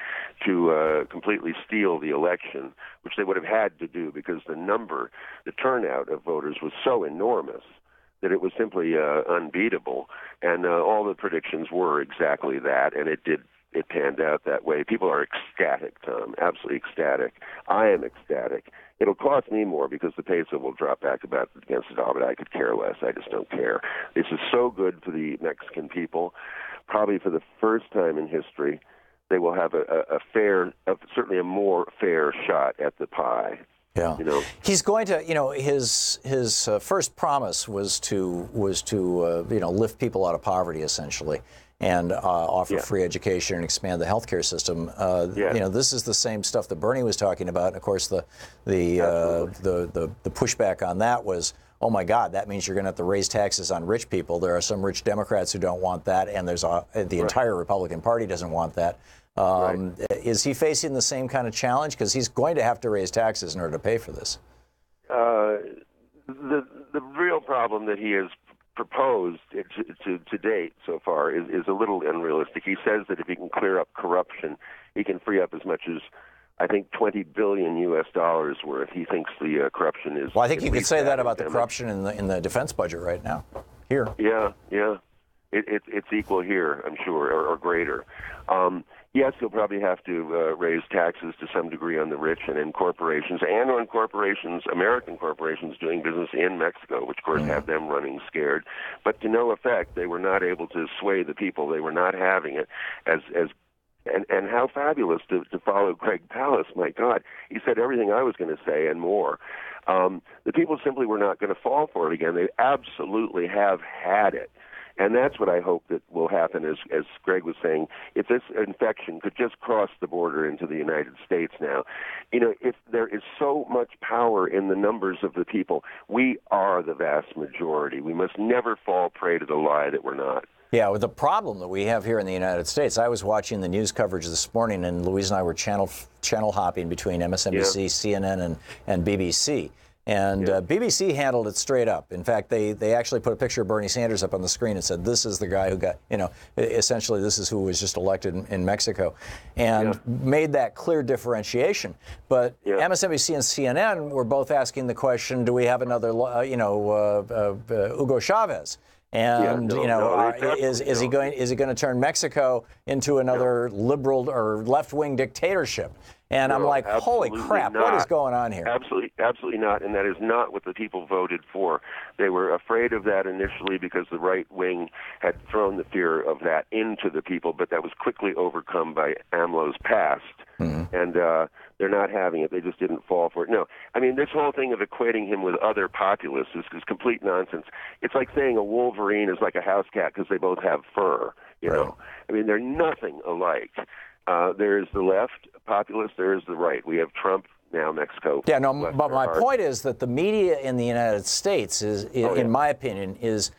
to completely steal the election, which they would have had to do because the turnout of voters was so enormous that it was simply unbeatable. And all the predictions were exactly that, and it panned out that way. People are ecstatic, Tom, absolutely ecstatic. I am ecstatic. It'll cost me more because the peso will drop back against the dollar, but I could care less. I just don't care. This is so good for the Mexican people. Probably for the first time in history, they will have certainly a more fair shot at the pie. Yeah, he's going to. His first promise was to lift people out of poverty essentially, and offer free education and expand the healthcare system. This is the same stuff that Bernie was talking about. And of course, the pushback on that was, oh my God, that means you're going to have to raise taxes on rich people. There are some rich Democrats who don't want that, and there's the entire Republican Party doesn't want that. Is he facing the same kind of challenge? Because he's going to have to raise taxes in order to pay for this. The real problem that he has proposed to date so far is a little unrealistic. He says that if he can clear up corruption, he can free up as much as, I think, $20 billion worth. He thinks the corruption is. Well, I think you could say that about the corruption in the defense budget right now. Here. Yeah. It's equal here, I'm sure, or greater. Yes, he'll probably have to raise taxes to some degree on the rich and in corporations, and on corporations, American corporations doing business in Mexico, which of course have them running scared. But to no effect, they were not able to sway the people. They were not having it and how fabulous to follow Greg Palast. My God, he said everything I was going to say and more. The people simply were not going to fall for it again. They absolutely have had it. And that's what I hope that will happen, as Greg was saying. If this infection could just cross the border into the United States now, if there is so much power in the numbers of the people, we are the vast majority. We must never fall prey to the lie that we're not. Yeah, with the problem that we have here in the United States, I was watching the news coverage this morning, and Louise and I were channel hopping between MSNBC, CNN, and BBC. And BBC handled it straight up. In fact, they actually put a picture of Bernie Sanders up on the screen and said, this is the guy who got, essentially this is who was just elected in Mexico, and made that clear differentiation. But MSNBC and CNN were both asking the question, do we have another, Hugo Chavez? And is he going to turn Mexico into another liberal or left-wing dictatorship? And I'm like, holy crap, what is going on here? Absolutely not, and that is not what the people voted for. They were afraid of that initially because the right wing had thrown the fear of that into the people, but that was quickly overcome by AMLO's past, and they're not having it. They just didn't fall for it. No, I mean, this whole thing of equating him with other populists is complete nonsense. It's like saying a wolverine is like a house cat because they both have fur, you know. I mean, they're nothing alike. There's the left populist, there's the right. We have Trump, now Mexico. Yeah, no, but my point is that the media in the United States in my opinion, is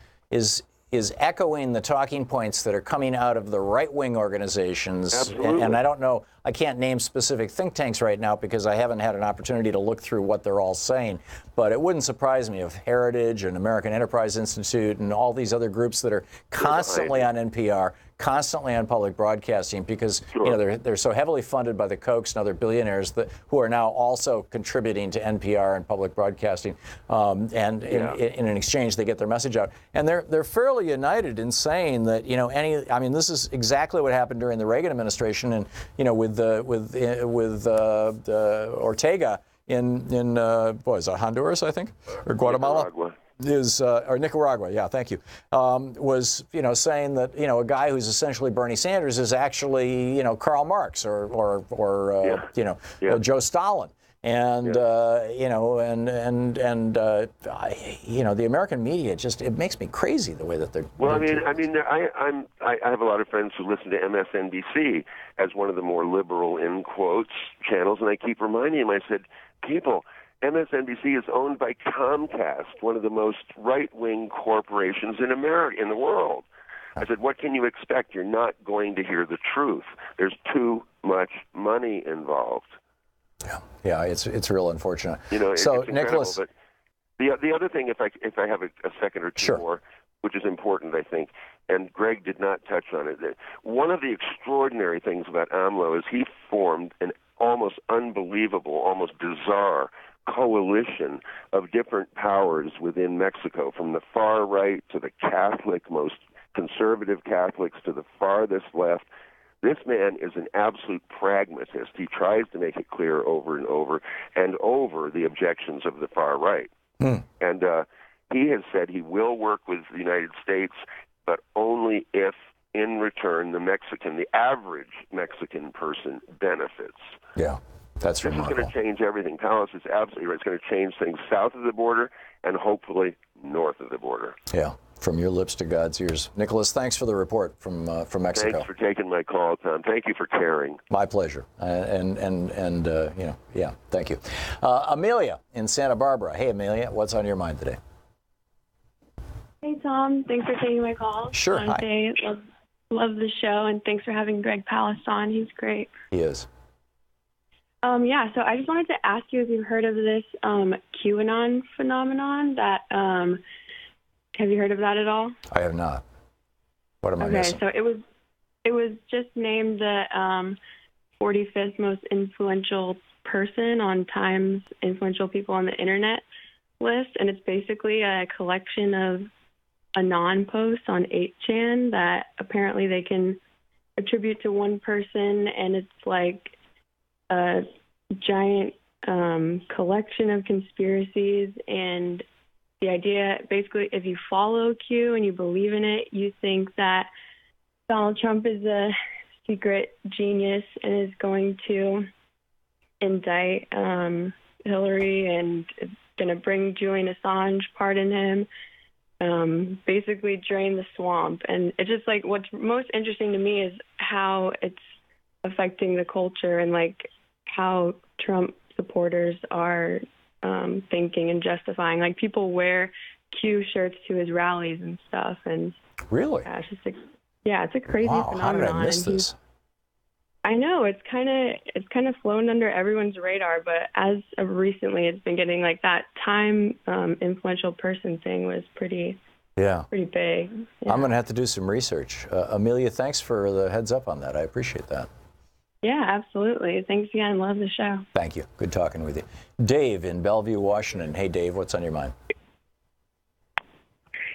echoing the talking points that are coming out of the right-wing organizations. Absolutely. And I don't know, I can't name specific think tanks right now because I haven't had an opportunity to look through what they're all saying. But it wouldn't surprise me if Heritage and American Enterprise Institute and all these other groups that are constantly on NPR, constantly on public broadcasting, because they're so heavily funded by the Kochs and other billionaires who are now also contributing to NPR and public broadcasting, and in an exchange they get their message out, and they're fairly united in saying that this is exactly what happened during the Reagan administration, and with Ortega in what is it, Honduras, I think, or Guatemala. Nicaragua. Or Nicaragua, yeah, thank you, was saying that a guy who's essentially Bernie Sanders is actually Karl Marx or Joe Stalin, and the American media it makes me crazy the way that they're. Well, I have a lot of friends who listen to MSNBC as one of the more liberal in quotes channels, and I keep reminding them. I said, people, MSNBC is owned by Comcast, one of the most right-wing corporations in America, in the world. I said, what can you expect? You're not going to hear the truth. There's too much money involved. Yeah, it's real unfortunate. It's Nicholas, but the other thing, if I have a second or two more, which is important, I think, and Greg did not touch on it. One of the extraordinary things about AMLO is he formed an almost unbelievable, almost bizarre coalition of different powers within Mexico, from the far right to the Catholic, most conservative Catholics, to the farthest left. This man is an absolute pragmatist. He tries to make it clear over and over the objections of the far right. And he has said he will work with the United States, but only if in return, the average Mexican person benefits. Yeah, that's This remarkable. is going to change everything. Palace is absolutely right. It's going to change things south of the border and hopefully north of the border. Yeah, from your lips to God's ears. Nicholas, thanks for the report from Mexico. Thanks for taking my call, Tom. Thank you for caring. My pleasure. Thank you. Amelia in Santa Barbara. Hey, Amelia, what's on your mind today? Hey, Tom. Thanks for taking my call. Sure. Hi. Today. Love the show, and thanks for having Greg Palast on. He's great. He is. So I just wanted to ask you if you've heard of this QAnon phenomenon. Have you heard of that at all? I have not. What am I missing? Okay, so it was just named the 45th most influential person on Time's influential people on the internet list, and it's basically a collection of anon posts on 8chan that apparently they can attribute to one person, and it's like a giant collection of conspiracies. And the idea, basically, if you follow Q and you believe in it, you think that Donald Trump is a secret genius and is going to indict Hillary and is going to bring Julian Assange, pardon him, basically drain the swamp. And it's just like what's most interesting to me is how it's affecting the culture and like how Trump supporters are thinking and justifying. Like people wear Q shirts to his rallies and stuff. And really, it's a crazy phenomenon. How did I miss this? I know it's kind of flown under everyone's radar, but as of recently, it's been getting like that Time influential person thing was pretty big. Yeah. I'm going to have to do some research. Amelia, thanks for the heads up on that. I appreciate that. Yeah, absolutely. Thanks again. Love the show. Thank you. Good talking with you. Dave in Bellevue, Washington. Hey, Dave, what's on your mind?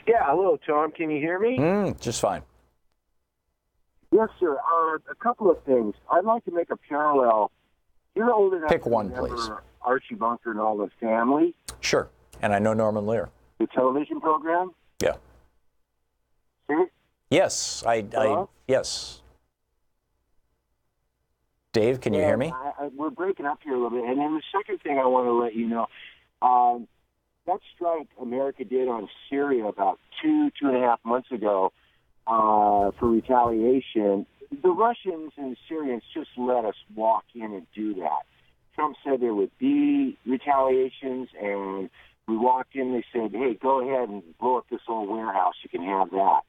Yeah, hello, Tom. Can you hear me? Just fine. Yes, sir. A couple of things. I'd like to make a parallel. You're old enough Pick to one, remember please. Archie Bunker and All the Family. Sure. And I know Norman Lear. The television program? Yeah. See? Yes. Yes. Dave, can you hear me? We're breaking up here a little bit. And then the second thing I want to let you know, that strike America did on Syria about 2.5 months ago for retaliation, the Russians and the Syrians just let us walk in and do that. Trump said there would be retaliations, and we walked in, they said, hey, go ahead and blow up this old warehouse. You can have that.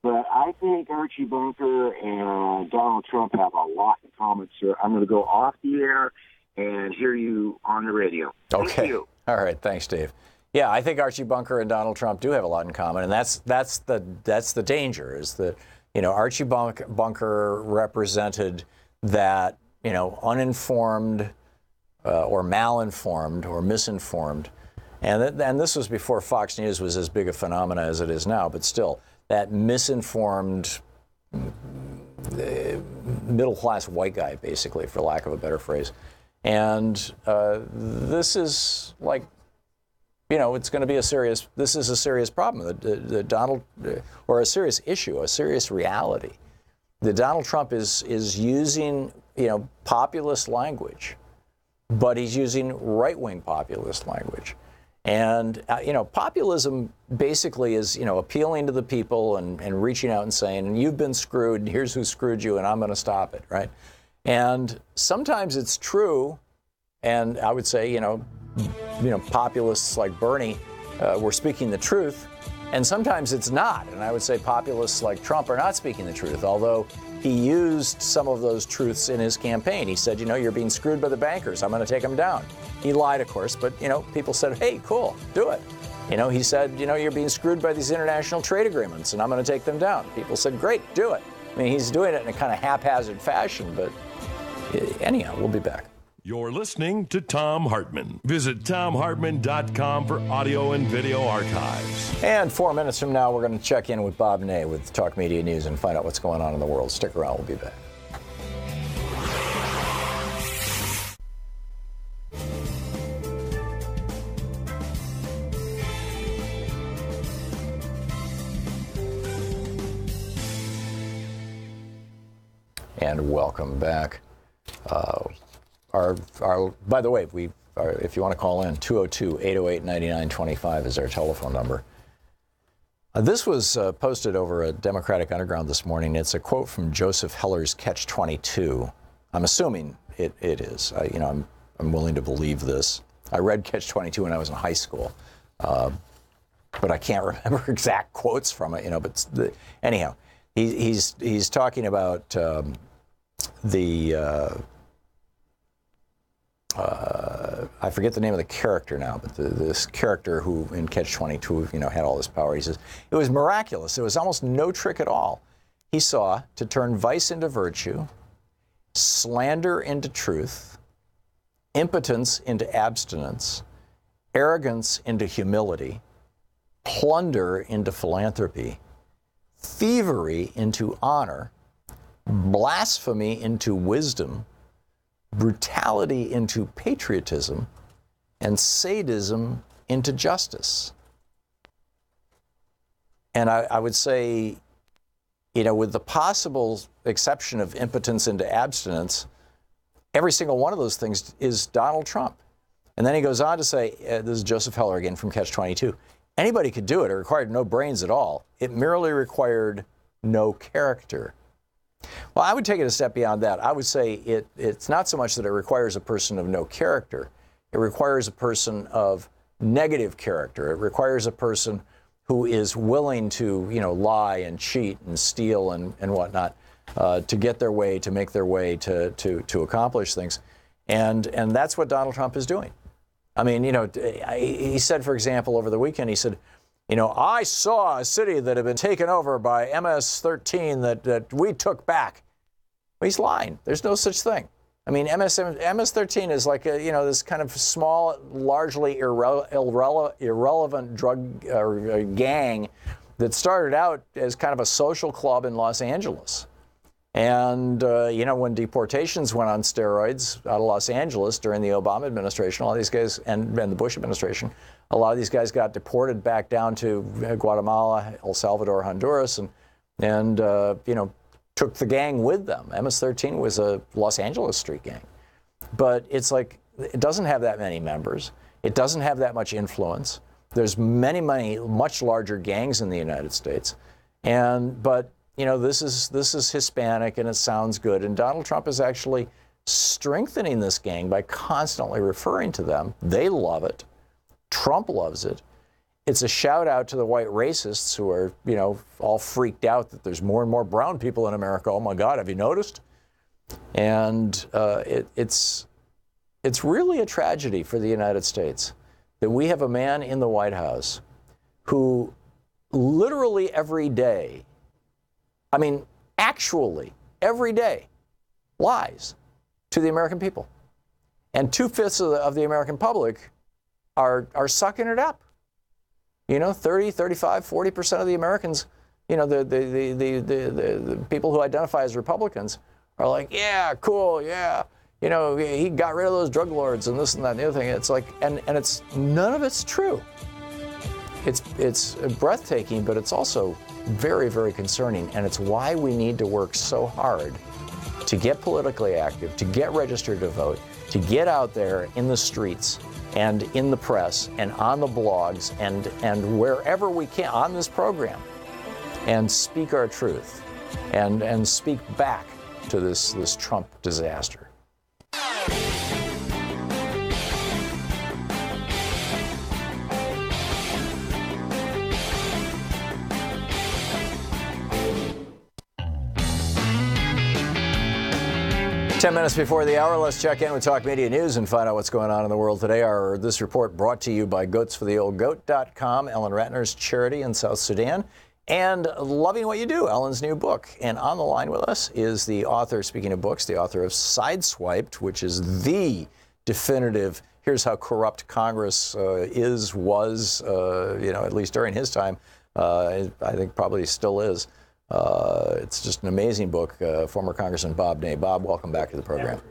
But I think Archie Bunker and Donald Trump have a lot in common, sir. I'm going to go off the air and hear you on the radio. Okay. Thank you. All right. Thanks, Dave. Yeah, I think Archie Bunker and Donald Trump do have a lot in common, and that's the danger. Is that Archie Bunker represented that uninformed or malinformed or misinformed, and this was before Fox News was as big a phenomena as it is now, but still. That misinformed middle-class white guy, basically, for lack of a better phrase. And this is like, it's going to be this is a serious problem, or a serious issue, a serious reality. That Donald Trump is using, populist language, but he's using right-wing populist language. And, populism basically is, appealing to the people and reaching out and saying, you've been screwed, here's who screwed you, and I'm going to stop it, right? And sometimes it's true, and I would say, populists like Bernie were speaking the truth, and sometimes it's not. And I would say populists like Trump are not speaking the truth, although he used some of those truths in his campaign. He said, you're being screwed by the bankers. I'm going to take them down. He lied, of course, but, people said, hey, cool, do it. He said, you're being screwed by these international trade agreements, and I'm going to take them down. People said, great, do it. I mean, he's doing it in a kind of haphazard fashion, but anyhow, we'll be back. You're listening to Thom Hartmann. Visit ThomHartmann.com for audio and video archives. And 4 minutes from now, we're going to check in with Bob Ney with Talk Media News and find out what's going on in the world. Stick around. We'll be back. and welcome back. By the way, if you want to call in, 202-808-9925 is our telephone number. This was posted over at Democratic Underground this morning. It's a quote from Joseph Heller's Catch-22. I'm assuming it is. I'm willing to believe this. I read Catch-22 when I was in high school, but I can't remember exact quotes from it. But anyhow, he's talking about I forget the name of the character now, but this character who in Catch-22, had all this power. He says, it was miraculous. It was almost no trick at all. He saw to turn vice into virtue, slander into truth, impotence into abstinence, arrogance into humility, plunder into philanthropy, thievery into honor, blasphemy into wisdom, brutality into patriotism, and sadism into justice. And I would say, with the possible exception of impotence into abstinence, every single one of those things is Donald Trump. And then he goes on to say, this is Joseph Heller again from Catch-22, anybody could do it. It required no brains at all. It merely required no character. Well, I would take it a step beyond that. I would say it's not so much that it requires a person of no character. It requires a person of negative character. It requires a person who is willing to, lie and cheat and steal and whatnot to get their way, to make their way, to accomplish things. And that's what Donald Trump is doing. I mean, he said, for example, over the weekend, he said, I saw a city that had been taken over by MS-13 that we took back. Well, he's lying. There's no such thing. I mean, MS-13 is like this kind of small, largely irrelevant drug gang that started out as kind of a social club in Los Angeles. And, when deportations went on steroids out of Los Angeles during the Obama administration, a lot of these guys, and the Bush administration, a lot of these guys got deported back down to Guatemala, El Salvador, Honduras, and took the gang with them. MS-13 was a Los Angeles street gang. But it's like, it doesn't have that many members. It doesn't have that much influence. There's many, much larger gangs in the United States. But this is Hispanic and it sounds good. And Donald Trump is actually strengthening this gang by constantly referring to them. They love it. Trump loves it. It's a shout out to the white racists who are, all freaked out that there's more and more brown people in America. Oh my God, have you noticed? And it's really a tragedy for the United States that we have a man in the White House who literally every day, actually every day, lies to the American people. And 2/5 of the American public are sucking it up. 30, 35, 40% of the Americans, the people who identify as Republicans are like, yeah, cool, yeah. He got rid of those drug lords and this and that and the other thing. It's like, and it's, none of it's true. It's breathtaking, but it's also very, very concerning. And it's why we need to work so hard to get politically active, to get registered to vote, to get out there in the streets and in the press and on the blogs and wherever we can on this program and speak our truth and speak back to this Trump disaster. 10 minutes before the hour, let's check in with Talk Media News and find out what's going on in the world today. This report brought to you by goatsfortheoldgoat.com, Ellen Ratner's charity in South Sudan, and Loving What You Do, Ellen's new book. And on the line with us is the author, speaking of books, the author of Sideswiped, which is the definitive, here's how corrupt Congress was, at least during his time. I think probably still is. It's just an amazing book. Former Congressman Bob Ney. Bob, welcome back to the program.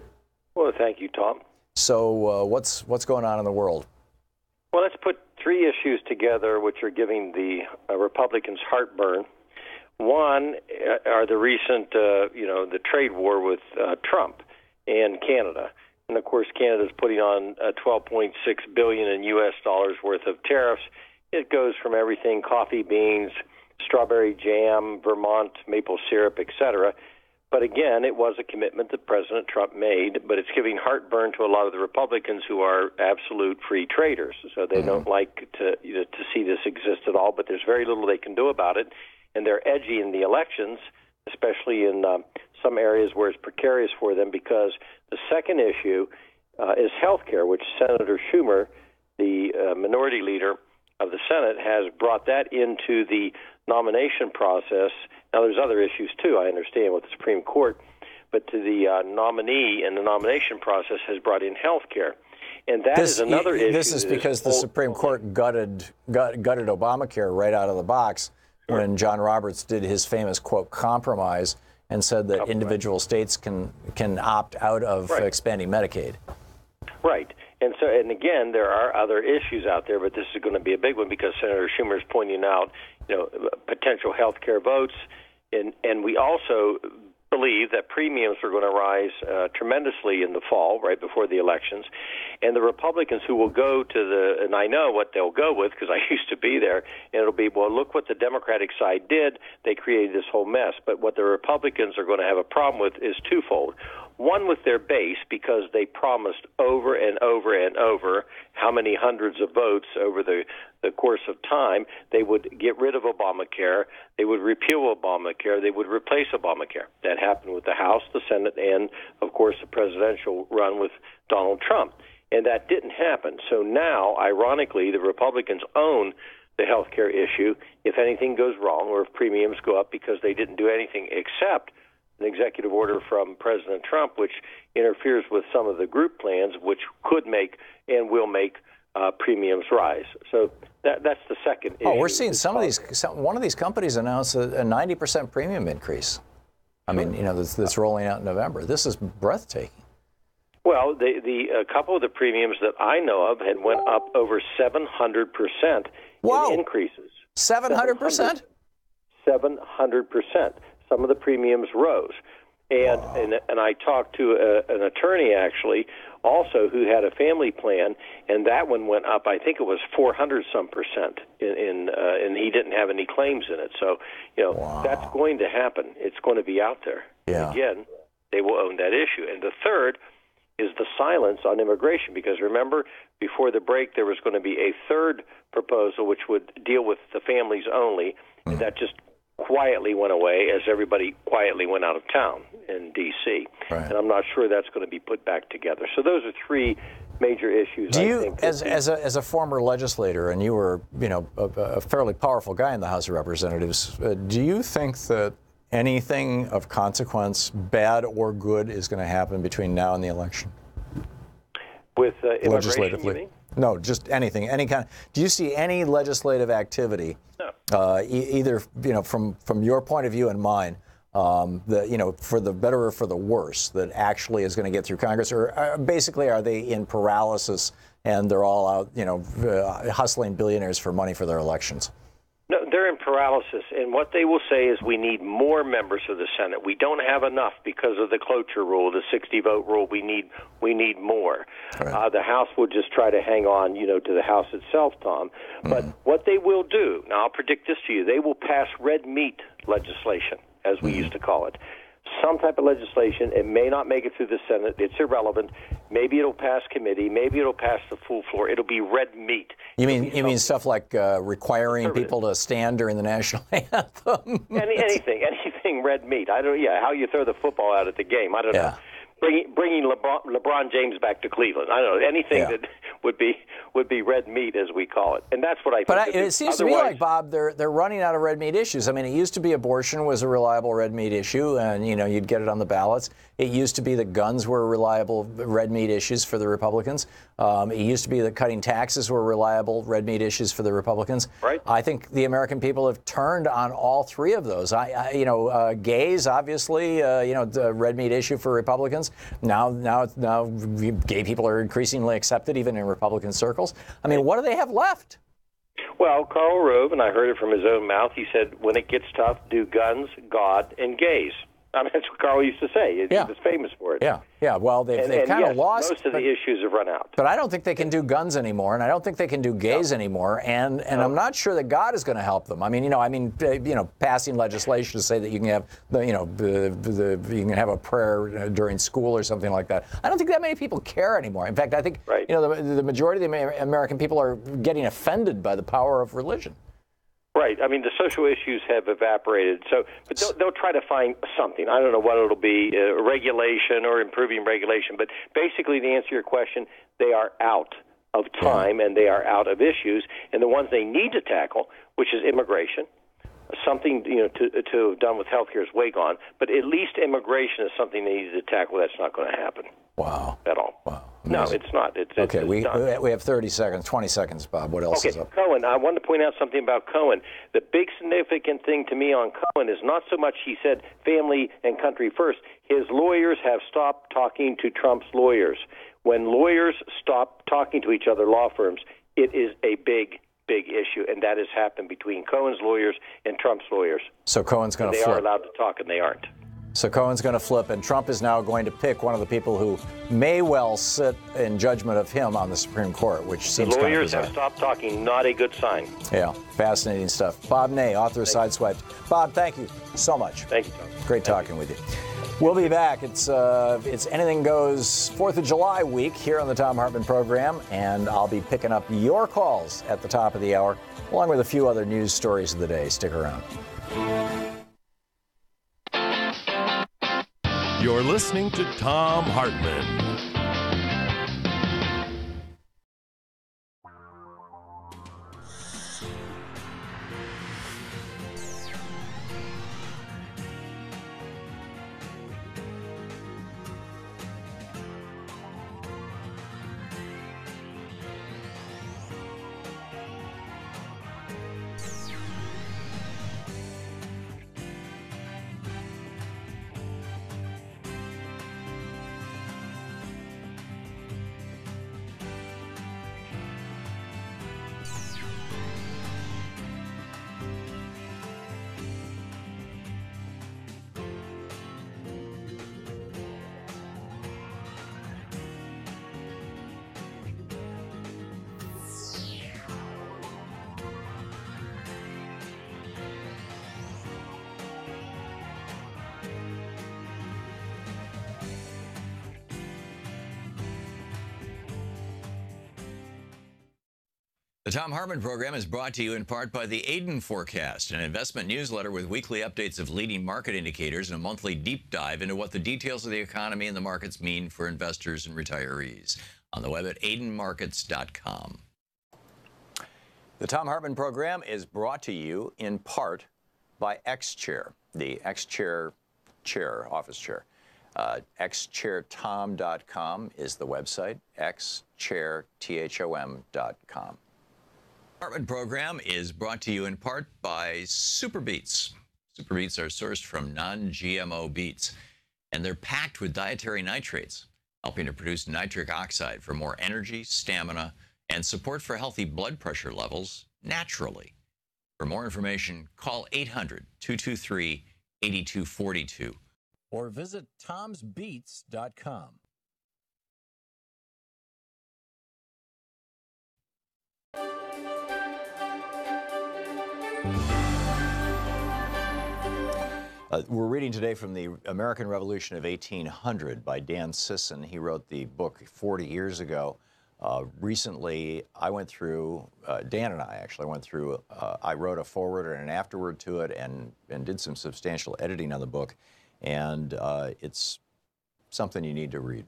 Well, thank you, Tom. So what's going on in the world? Well, let's put three issues together which are giving the Republicans heartburn. One are the recent, the trade war with Trump and Canada. And, of course, Canada's putting on $12.6 billion in U.S. dollars worth of tariffs. It goes from everything, coffee beans, strawberry jam, Vermont maple syrup, etc. But again, it was a commitment that President Trump made, but it's giving heartburn to a lot of the Republicans who are absolute free traders. So they don't like to see this exist at all, but there's very little they can do about it. And they're edgy in the elections, especially in some areas where it's precarious for them, because the second issue is health care, which Senator Schumer, the minority leader of the Senate, has brought that into the nomination process. Now, there's other issues, too, I understand, with the Supreme Court, but to the nominee in the nomination process has brought in health care. And that is another issue. This is because the Supreme Court gutted Obamacare right out of the box when John Roberts did his famous, quote, compromise, and said that individual states can opt out of expanding Medicaid. Right. And again, there are other issues out there, but this is going to be a big one because Senator Schumer is pointing out, potential health care votes, and we also believe that premiums are going to rise tremendously in the fall, right before the elections, and the Republicans who will go to and I know what they'll go with because I used to be there, and it'll be, well, look what the Democratic side did. They created this whole mess. But what the Republicans are going to have a problem with is twofold. One, with their base, because they promised over and over and over how many hundreds of votes over the course of time they would get rid of Obamacare, they would repeal Obamacare, they would replace Obamacare. That happened with the House, the Senate, and, of course, the presidential run with Donald Trump. And that didn't happen. So now, ironically, the Republicans own the health care issue if anything goes wrong or if premiums go up because they didn't do anything except an executive order from President Trump, which interferes with some of the group plans, which could make and will make premiums rise. So that's the second issue. Oh, we're seeing one of these companies announce a 90% premium increase. I mean, that's rolling out in November. This is breathtaking. Well, a couple of the premiums that I know of had went up over 700% in increases. 700%? 700%. Some of the premiums rose. And I talked to an attorney, actually, also who had a family plan, and that one went up, I think it was 400-some%, and he didn't have any claims in it. So, that's going to happen. It's going to be out there. Yeah. Again, they will own that issue. And the third is the silence on immigration, because remember, before the break, there was going to be a third proposal which would deal with the families only, and that just quietly went away as everybody quietly went out of town in D.C. Right. And I'm not sure that's going to be put back together. So those are three major issues. Do you, as a former legislator, and you were, a fairly powerful guy in the House of Representatives, do you think that anything of consequence, bad or good, is going to happen between now and the election? With legislatively? You mean? No, just anything, any kind. Do you see any legislative activity, either from your point of view and mine, that for the better or for the worse, that actually is going to get through Congress, or basically are they in paralysis and they're all out, hustling billionaires for money for their elections? No, they're in paralysis, and what they will say is we need more members of the Senate. We don't have enough because of the cloture rule, the 60-vote rule. We need more. Right. The House will just try to hang on, to the House itself, Tom. But what they will do, now I'll predict this to you, they will pass red meat legislation, as we used to call it. Some type of legislation. It may not make it through the Senate. It's irrelevant. Maybe it'll pass committee. Maybe it'll pass the full floor. It'll be red meat. You mean stuff like requiring people to stand during the national anthem? Anything red meat. How you throw the football out at the game. I don't know. Bringing LeBron James back to Cleveland. I don't know, anything that would be red meat, as we call it, and that's what I think. But it seems to me like, Bob, they're running out of red meat issues. I mean, it used to be abortion was a reliable red meat issue, and you'd get it on the ballots. It used to be that guns were reliable red meat issues for the Republicans. It used to be that cutting taxes were reliable red meat issues for the Republicans. Right. I think the American people have turned on all three of those. Gays, obviously, the red meat issue for Republicans. Now, gay people are increasingly accepted, even in Republican circles. I mean, what do they have left? Well, Karl Rove, and I heard it from his own mouth, he said, when it gets tough, do guns, God, and gays. I mean, that's what Karl used to say. He was famous for it. Yeah. Well, they've kind of yes, lost. Most of the issues have run out. But I don't think they can do guns anymore, and I don't think they can do gays anymore. And I'm not sure that God is going to help them. I mean, passing legislation to say that you can have you can have a prayer during school or something like that. I don't think that many people care anymore. In fact, I think the majority of the American people are getting offended by the power of religion. Right. I mean, the social issues have evaporated. But they'll try to find something. I don't know what it'll be, regulation or improving regulation. But basically, to answer your question, they are out of time and they are out of issues. And the ones they need to tackle, which is immigration, something to have done with healthcare is way gone. But at least immigration is something they need to tackle. That's not going to happen. Wow. At all. Wow. No, it's not. It's we done. have 30 seconds, 20 seconds, Bob. What else is up? Cohen. I wanted to point out something about Cohen. The big significant thing to me on Cohen is not so much he said family and country first. His lawyers have stopped talking to Trump's lawyers. When lawyers stop talking to each other, law firms, it is a big issue, and that has happened between Cohen's lawyers and Trump's lawyers. So Cohen's going to flip. They are allowed to talk, and they aren't. So Cohen's going to flip, and Trump is now going to pick one of the people who may well sit in judgment of him on the Supreme Court, which seems the kind of lawyers bizarre. have stopped talking. Not a good sign. Yeah, fascinating stuff. Bob Ney, author of Sideswiped. Bob, thank you so much. Thank you, Tom. Great talking with you. We'll be back. It's Anything Goes 4th of July week here on the Thom Hartmann Program, and I'll be picking up your calls at the top of the hour, along with a few other news stories of the day. Stick around. You're listening to Thom Hartmann. The Thom Hartmann Program is brought to you in part by the Aiden Forecast, an investment newsletter with weekly updates of leading market indicators and a monthly deep dive into what the details of the economy and the markets mean for investors and retirees. On the web at aidenmarkets.com. The Thom Hartmann Program is brought to you in part by XChair, the XChair office chair. XChairTom.com is the website, XChairTHOM.com. Hartmann Program is brought to you in part by Super Beets. Super Beets are sourced from non-GMO beets, and they're packed with dietary nitrates, helping to produce nitric oxide for more energy, stamina, and support for healthy blood pressure levels naturally. For more information, call 800-223-8242 or visit tomsbeets.com. We're reading today from the American Revolution of 1800 by Dan Sisson. He wrote the book 40 years ago. Recently, I went through, Dan and I actually went through, I wrote a foreword and an afterword to it and did some substantial editing on the book. And it's something you need to read.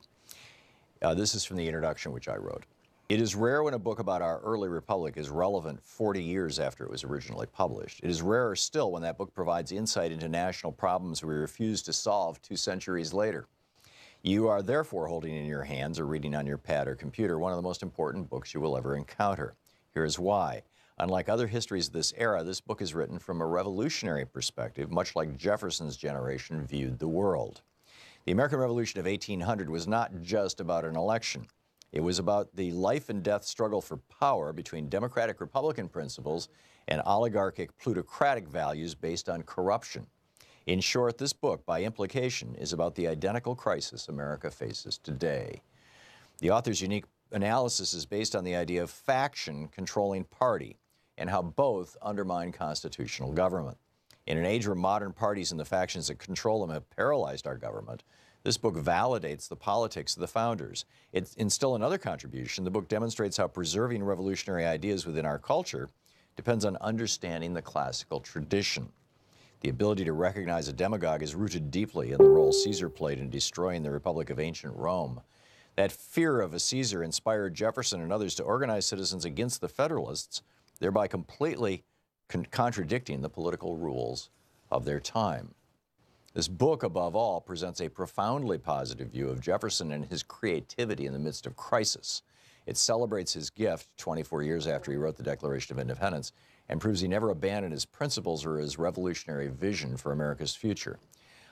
This is from the introduction, which I wrote. It is rare when a book about our early republic is relevant 40 years after it was originally published. It is rarer still when that book provides insight into national problems we refuse to solve 2 centuries later. You are therefore holding in your hands or reading on your pad or computer one of the most important books you will ever encounter. Here is why. Unlike other histories of this era, this book is written from a revolutionary perspective, much like Jefferson's generation viewed the world. The American Revolution of 1800 was not just about an election. It was about the life and death struggle for power between democratic-republican principles and oligarchic plutocratic values based on corruption. In short, this book, by implication, is about the identical crisis America faces today. The author's unique analysis is based on the idea of faction controlling party and how both undermine constitutional government. In an age where modern parties and the factions that control them have paralyzed our government, this book validates the politics of the founders. In still another contribution, the book demonstrates how preserving revolutionary ideas within our culture depends on understanding the classical tradition. The ability to recognize a demagogue is rooted deeply in the role Caesar played in destroying the Republic of ancient Rome. That fear of a Caesar inspired Jefferson and others to organize citizens against the Federalists, thereby completely contradicting the political rules of their time. This book, above all, presents a profoundly positive view of Jefferson and his creativity in the midst of crisis. It celebrates his gift 24 years after he wrote the Declaration of Independence and proves he never abandoned his principles or his revolutionary vision for America's future.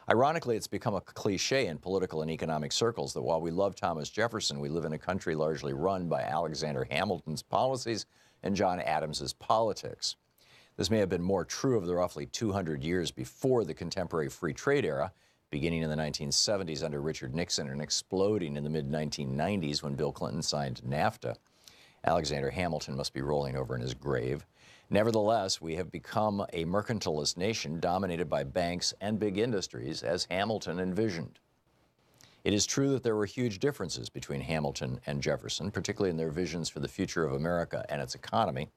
Ironically, it's become a cliche in political and economic circles that while we love Thomas Jefferson, we live in a country largely run by Alexander Hamilton's policies and John Adams's politics. This may have been more true of the roughly 200 years before the contemporary free trade era, beginning in the 1970s under Richard Nixon and exploding in the mid-1990s when Bill Clinton signed NAFTA. Alexander Hamilton must be rolling over in his grave. Nevertheless, we have become a mercantilist nation dominated by banks and big industries, as Hamilton envisioned. It is true that there were huge differences between Hamilton and Jefferson, particularly in their visions for the future of America and its economy,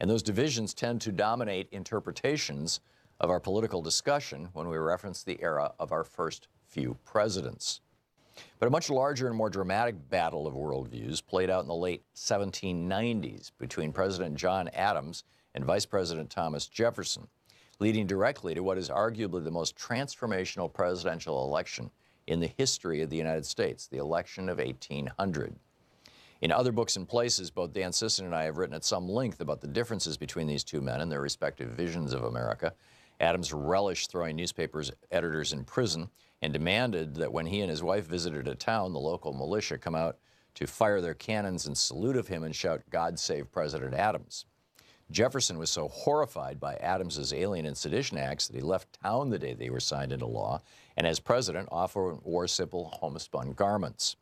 and those divisions tend to dominate interpretations of our political discussion when we reference the era of our first few presidents. But a much larger and more dramatic battle of worldviews played out in the late 1790s between President John Adams and Vice President Thomas Jefferson, leading directly to what is arguably the most transformational presidential election in the history of the United States, the election of 1800. In other books and places, both Dan Sisson and I have written at some length about the differences between these two men and their respective visions of America. Adams relished throwing newspapers editors in prison and demanded that when he and his wife visited a town, the local militia come out to fire their cannons in salute of him and shout, "God save President Adams." Jefferson was so horrified by Adams's Alien and Sedition Acts that he left town the day they were signed into law, and as president often wore simple homespun garments.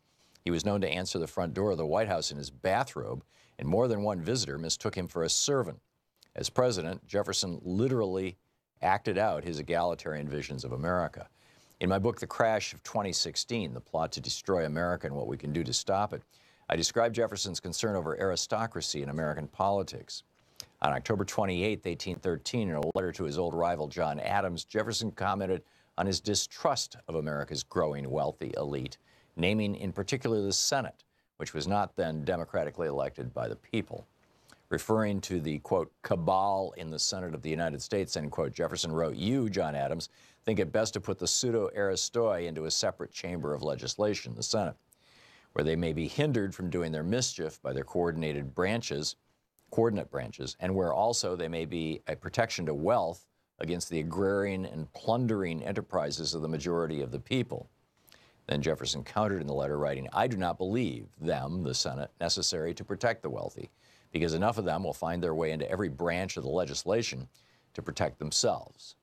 He was known to answer the front door of the White House in his bathrobe, and more than one visitor mistook him for a servant. As president, Jefferson literally acted out his egalitarian visions of America. In my book, The Crash of 2016, The Plot to Destroy America and What We Can Do to Stop It, I describe Jefferson's concern over aristocracy in American politics. On October 28, 1813, in a letter to his old rival John Adams, Jefferson commented on his distrust of America's growing wealthy elite, naming in particular the Senate, which was not then democratically elected by the people. Referring to the, quote, cabal in the Senate of the United States, end quote, Jefferson wrote, "You, John Adams, think it best to put the pseudo-aristoi into a separate chamber of legislation, the Senate, where they may be hindered from doing their mischief by their coordinate branches, and where also they may be a protection to wealth against the agrarian and plundering enterprises of the majority of the people." Then Jefferson countered in the letter, writing, "I do not believe them, the Senate, necessary to protect the wealthy, because enough of them will find their way into every branch of the legislation to protect themselves."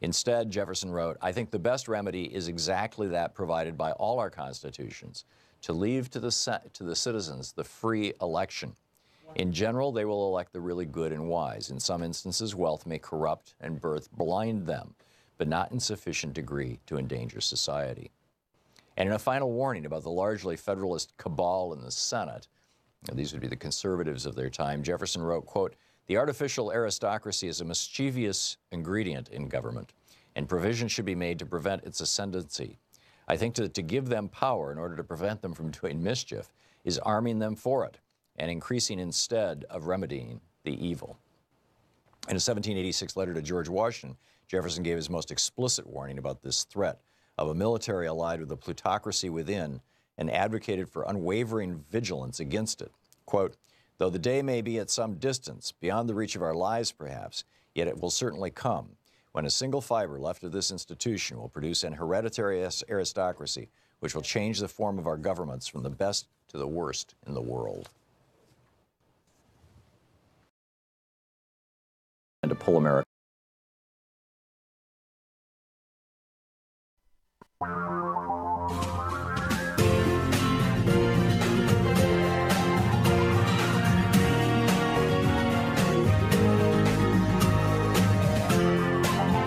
Instead, Jefferson wrote, "I think the best remedy is exactly that provided by all our constitutions, to leave to the citizens the free election. In general, they will elect the really good and wise. In some instances, wealth may corrupt and birth blind them, but not in sufficient degree to endanger society." And in a final warning about the largely Federalist cabal in the Senate, and these would be the conservatives of their time, Jefferson wrote, quote, "The artificial aristocracy is a mischievous ingredient in government, and provision should be made to prevent its ascendancy. I think that to give them power in order to prevent them from doing mischief is arming them for it, and increasing instead of remedying the evil." In a 1786 letter to George Washington, Jefferson gave his most explicit warning about this threat of a military allied with the plutocracy within, and advocated for unwavering vigilance against it. Quote, "Though the day may be at some distance, beyond the reach of our lives perhaps, yet it will certainly come. when a single fiber left of this institution will produce an hereditary aristocracy, which will change the form of our governments from the best to the worst in the world. And to pull America.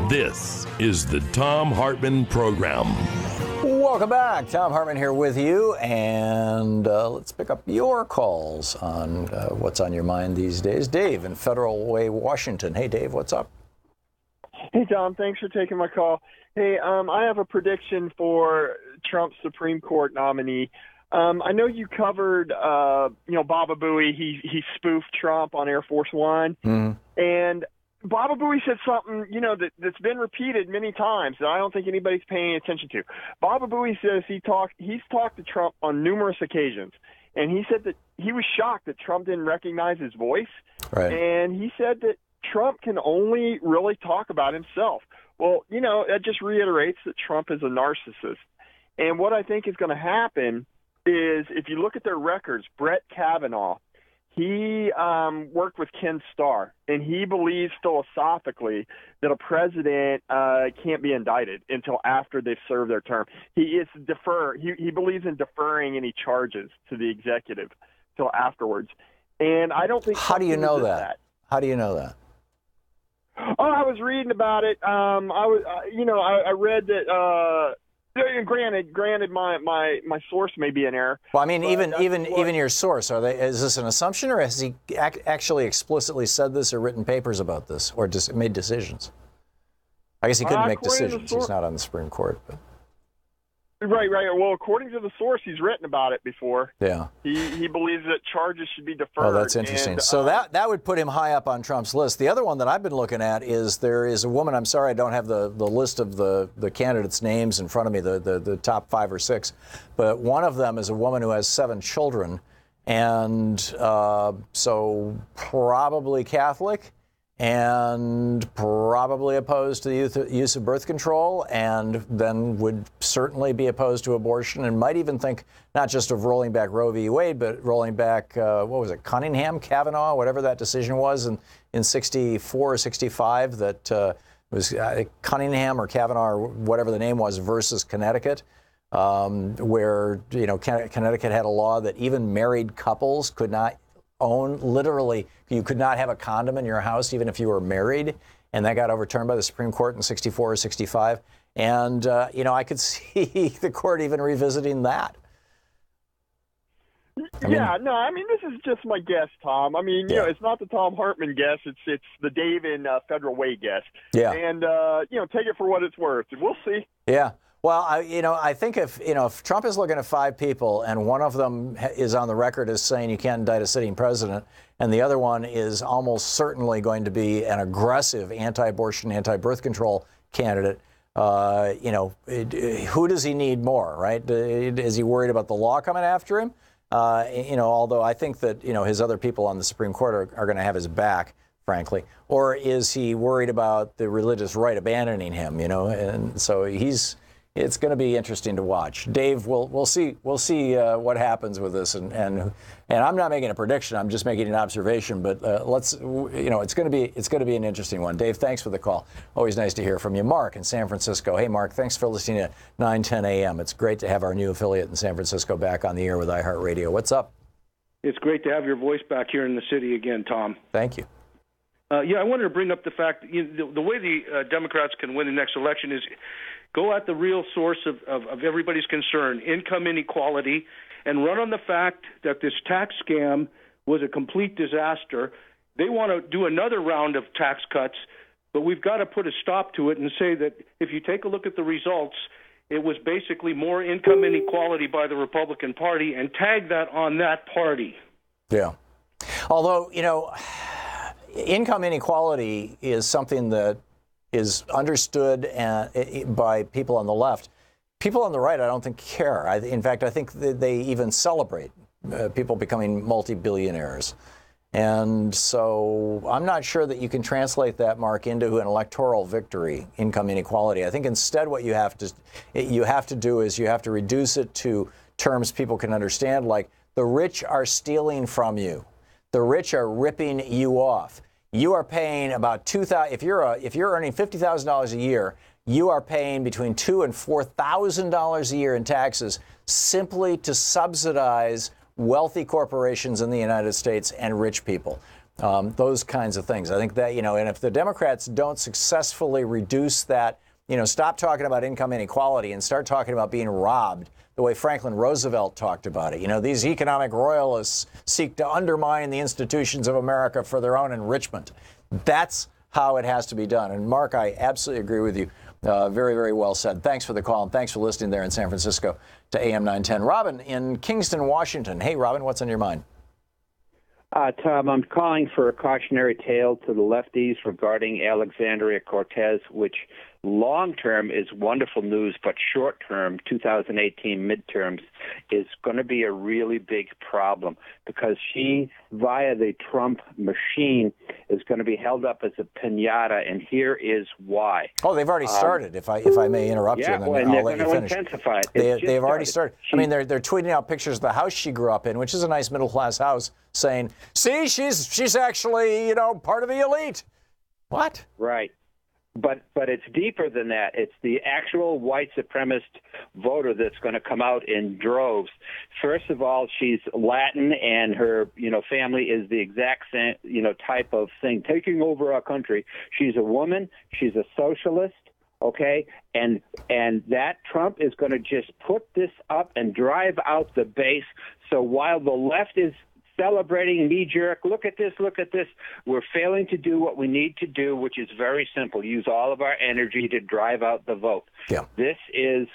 This is the Thom Hartmann Program. Welcome back. Thom Hartmann here with you, and let's pick up your calls on what's on your mind these days. Dave in Federal Way, Washington. Hey, Dave, what's up? Hey, Tom. Thanks for taking my call. Hey, I have a prediction for Trump's Supreme Court nominee. I know you covered, Baba Booey. He spoofed Trump on Air Force One, and Baba Booey said something, that's been repeated many times that I don't think anybody's paying attention to. Baba Booey says he's talked to Trump on numerous occasions, and he said that he was shocked that Trump didn't recognize his voice. Right. And he said that Trump can only really talk about himself. Well, that just reiterates that Trump is a narcissist. And what I think is going to happen is, if you look at their records, Brett Kavanaugh, he worked with Ken Starr, and he believes philosophically that a president can't be indicted until after they've served their term. He believes in deferring any charges to the executive till afterwards. And I don't think. How do you know that? How do you know that? Oh, I was reading about it. I read that. Granted, my source may be in error. Well, I mean, even your source, is this an assumption, or has he actually explicitly said this or written papers about this, or just made decisions? I guess he couldn't make decisions. He's not on the Supreme Court. But. Right. Well, according to the source, he's written about it before. Yeah. He believes that charges should be deferred. Oh, that's interesting. So that would put him high up on Trump's list. The other one that I've been looking at is there is a woman. I'm sorry I don't have the list of the candidates' names in front of me, the top 5 or 6, but one of them is a woman who has 7 children, and so probably Catholic, and probably opposed to the use of birth control, and then would certainly be opposed to abortion, and might even think not just of rolling back Roe v. Wade, but rolling back, Cunningham, Kavanaugh, whatever that decision was in 64 or 65, that was Cunningham or Kavanaugh or whatever the name was versus Connecticut, where, Connecticut had a law that even married couples could not literally, you could not have a condom in your house even if you were married, and that got overturned by the Supreme Court in 64 or 65. And, I could see the court even revisiting that. This is just my guess, Tom. It's not the Thom Hartmann guess. It's the Dave in Federal Way guess. Yeah. And, take it for what it's worth. We'll see. Yeah. Well, I think if Trump is looking at 5 people and one of them is on the record as saying you can't indict a sitting president, and the other one is almost certainly going to be an aggressive anti-abortion, anti-birth control candidate, who does he need more, right? Is he worried about the law coming after him? Although I think that, his other people on the Supreme Court are going to have his back, frankly. Or is he worried about the religious right abandoning him, And so it's going to be interesting to watch. Dave, we'll see what happens with this, and I'm not making a prediction. I'm just making an observation. But it's going to be an interesting one. Dave, thanks for the call. Always nice to hear from you. Mark in San Francisco. Hey, Mark, thanks for listening to 910 AM. It's great to have our new affiliate in San Francisco back on the air with iHeartRadio. What's up? It's great to have your voice back here in the city again, Tom. Thank you. I wanted to bring up the fact that the way the Democrats can win the next election is go at the real source of everybody's concern, income inequality, and run on the fact that this tax scam was a complete disaster. They want to do another round of tax cuts, but we've got to put a stop to it and say that if you take a look at the results, it was basically more income inequality by the Republican Party, and tag that on that party. Yeah. Although, income inequality is something that is understood by people on the left. People on the right, I don't think, care. In fact, I think they even celebrate people becoming multi-billionaires. And so I'm not sure that you can translate that, Mark, into an electoral victory, income inequality. I think instead what you have to do is you have to reduce it to terms people can understand, like the rich are stealing from you. The rich are ripping you off. You are paying about $2,000. If you're earning $50,000 a year, you are paying between $2,000 and $4,000 a year in taxes simply to subsidize wealthy corporations in the United States and rich people. Those kinds of things. I think that, and if the Democrats don't successfully reduce that, stop talking about income inequality and start talking about being robbed the way Franklin Roosevelt talked about it. These economic royalists seek to undermine the institutions of America for their own enrichment. That's how it has to be done. And Mark, I absolutely agree with you. Very, very well said. Thanks for the call, and thanks for listening there in San Francisco to AM 910. Robin in Kingston, Washington. Hey, Robin, what's on your mind? Tom, I'm calling for a cautionary tale to the lefties regarding Alexandria Cortez, which long-term is wonderful news, but short-term, 2018 midterms, is going to be a really big problem because she, via the Trump machine, is going to be held up as a piñata, and here is why. Oh, they've already started, if I may interrupt you, and then I'll let you finish. Intensify it. They've already started. I mean, they're tweeting out pictures of the house she grew up in, which is a nice middle-class house, saying, see, she's actually, part of the elite. What? Right. But it's deeper than that. It's the actual white supremacist voter that's going to come out in droves. First of all, she's Latin, and her family is the exact same type of thing taking over our country. She's a woman. She's a socialist. Okay, and that Trump is going to just put this up and drive out the base. So while the left is celebrating knee-jerk, look at this, we're failing to do what we need to do, which is very simple. Use all of our energy to drive out the vote. Yeah. This is...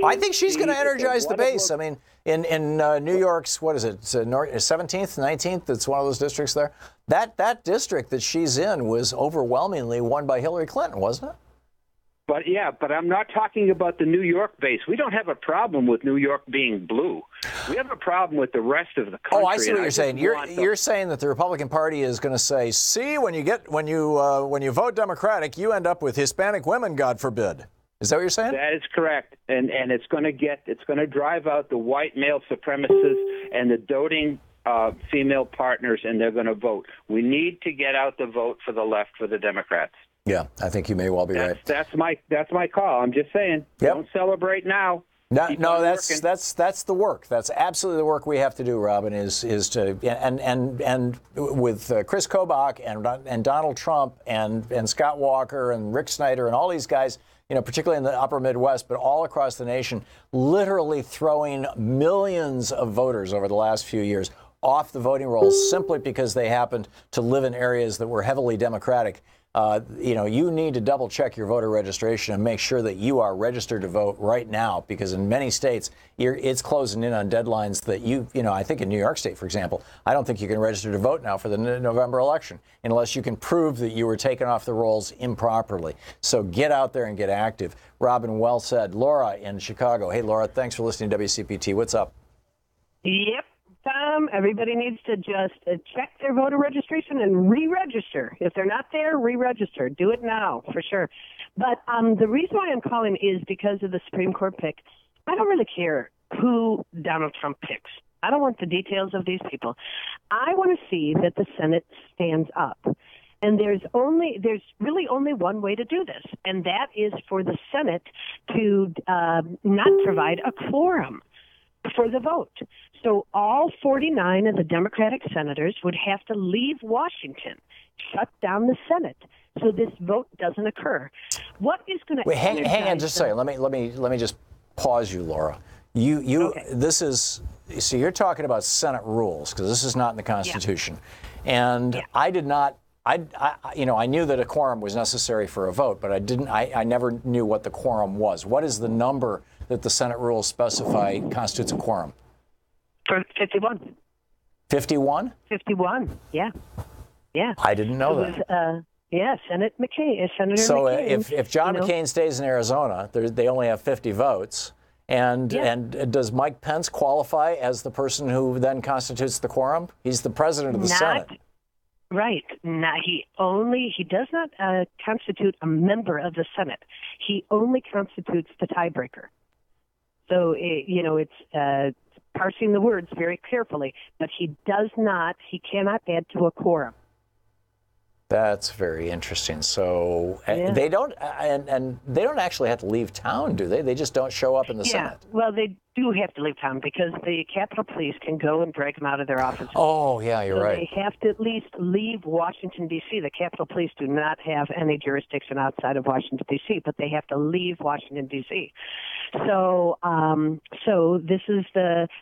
I think she's going to energize the base. I mean, in New York's, what is it, 17th, 19th? It's one of those districts there. That district that she's in was overwhelmingly won by Hillary Clinton, wasn't it? But I'm not talking about the New York base. We don't have a problem with New York being blue. We have a problem with the rest of the country. Oh, I see what you're saying. You're saying that the Republican Party is going to say, see, when you vote Democratic, you end up with Hispanic women, God forbid. Is that what you're saying? That is correct. And it's going to drive out the white male supremacists and the doting female partners, and they're going to vote. We need to get out the vote for the left, for the Democrats. Yeah, I think you may well be right. That's my call. I'm just saying, Don't celebrate now. No, that's the work. That's absolutely the work we have to do, Robin. Is to and with Chris Kobach and Donald Trump and Scott Walker and Rick Snyder and all these guys, particularly in the upper Midwest, but all across the nation, literally throwing millions of voters over the last few years off the voting rolls simply because they happened to live in areas that were heavily Democratic. You need to double check your voter registration and make sure that you are registered to vote right now, because in many states, it's closing in on deadlines that I think in New York State, for example, I don't think you can register to vote now for the November election unless you can prove that you were taken off the rolls improperly. So get out there and get active. Robin, well said. Laura in Chicago. Hey, Laura, thanks for listening to WCPT. What's up? Yep. Tom, everybody needs to just check their voter registration and re-register. If they're not there, re-register. Do it now, for sure. But the reason why I'm calling is because of the Supreme Court pick. I don't really care who Donald Trump picks. I don't want the details of these people. I want to see that the Senate stands up. And there's really only one way to do this, and that is for the Senate to not provide a quorum for the vote. So all 49 of the Democratic senators would have to leave Washington, shut down the Senate, so this vote doesn't occur. What is going to wait? Hang on just a second. Let me just pause you, Laura. Okay. This is so you're talking about Senate rules, because this is not in the Constitution, and I did not. I knew that a quorum was necessary for a vote, but I never knew what the quorum was. What is the number that the Senate rules specify constitutes a quorum? 51. 51? 51, yeah. I didn't know that. Senator McCain. So if John McCain stays in Arizona, they only have 50 votes. And does Mike Pence qualify as the person who then constitutes the quorum? He's the president of the Senate. Right. Now, he does not constitute a member of the Senate. He only constitutes the tiebreaker. So, it's parsing the words very carefully, but he cannot add to a quorum. That's very interesting. So they don't, and they don't actually have to leave town, do they? They just don't show up in the Senate. Well, they do have to leave town because the Capitol Police can go and drag them out of their offices. Oh, yeah, you're right. They have to at least leave Washington, D.C. The Capitol Police do not have any jurisdiction outside of Washington, D.C., but they have to leave Washington, D.C. So this is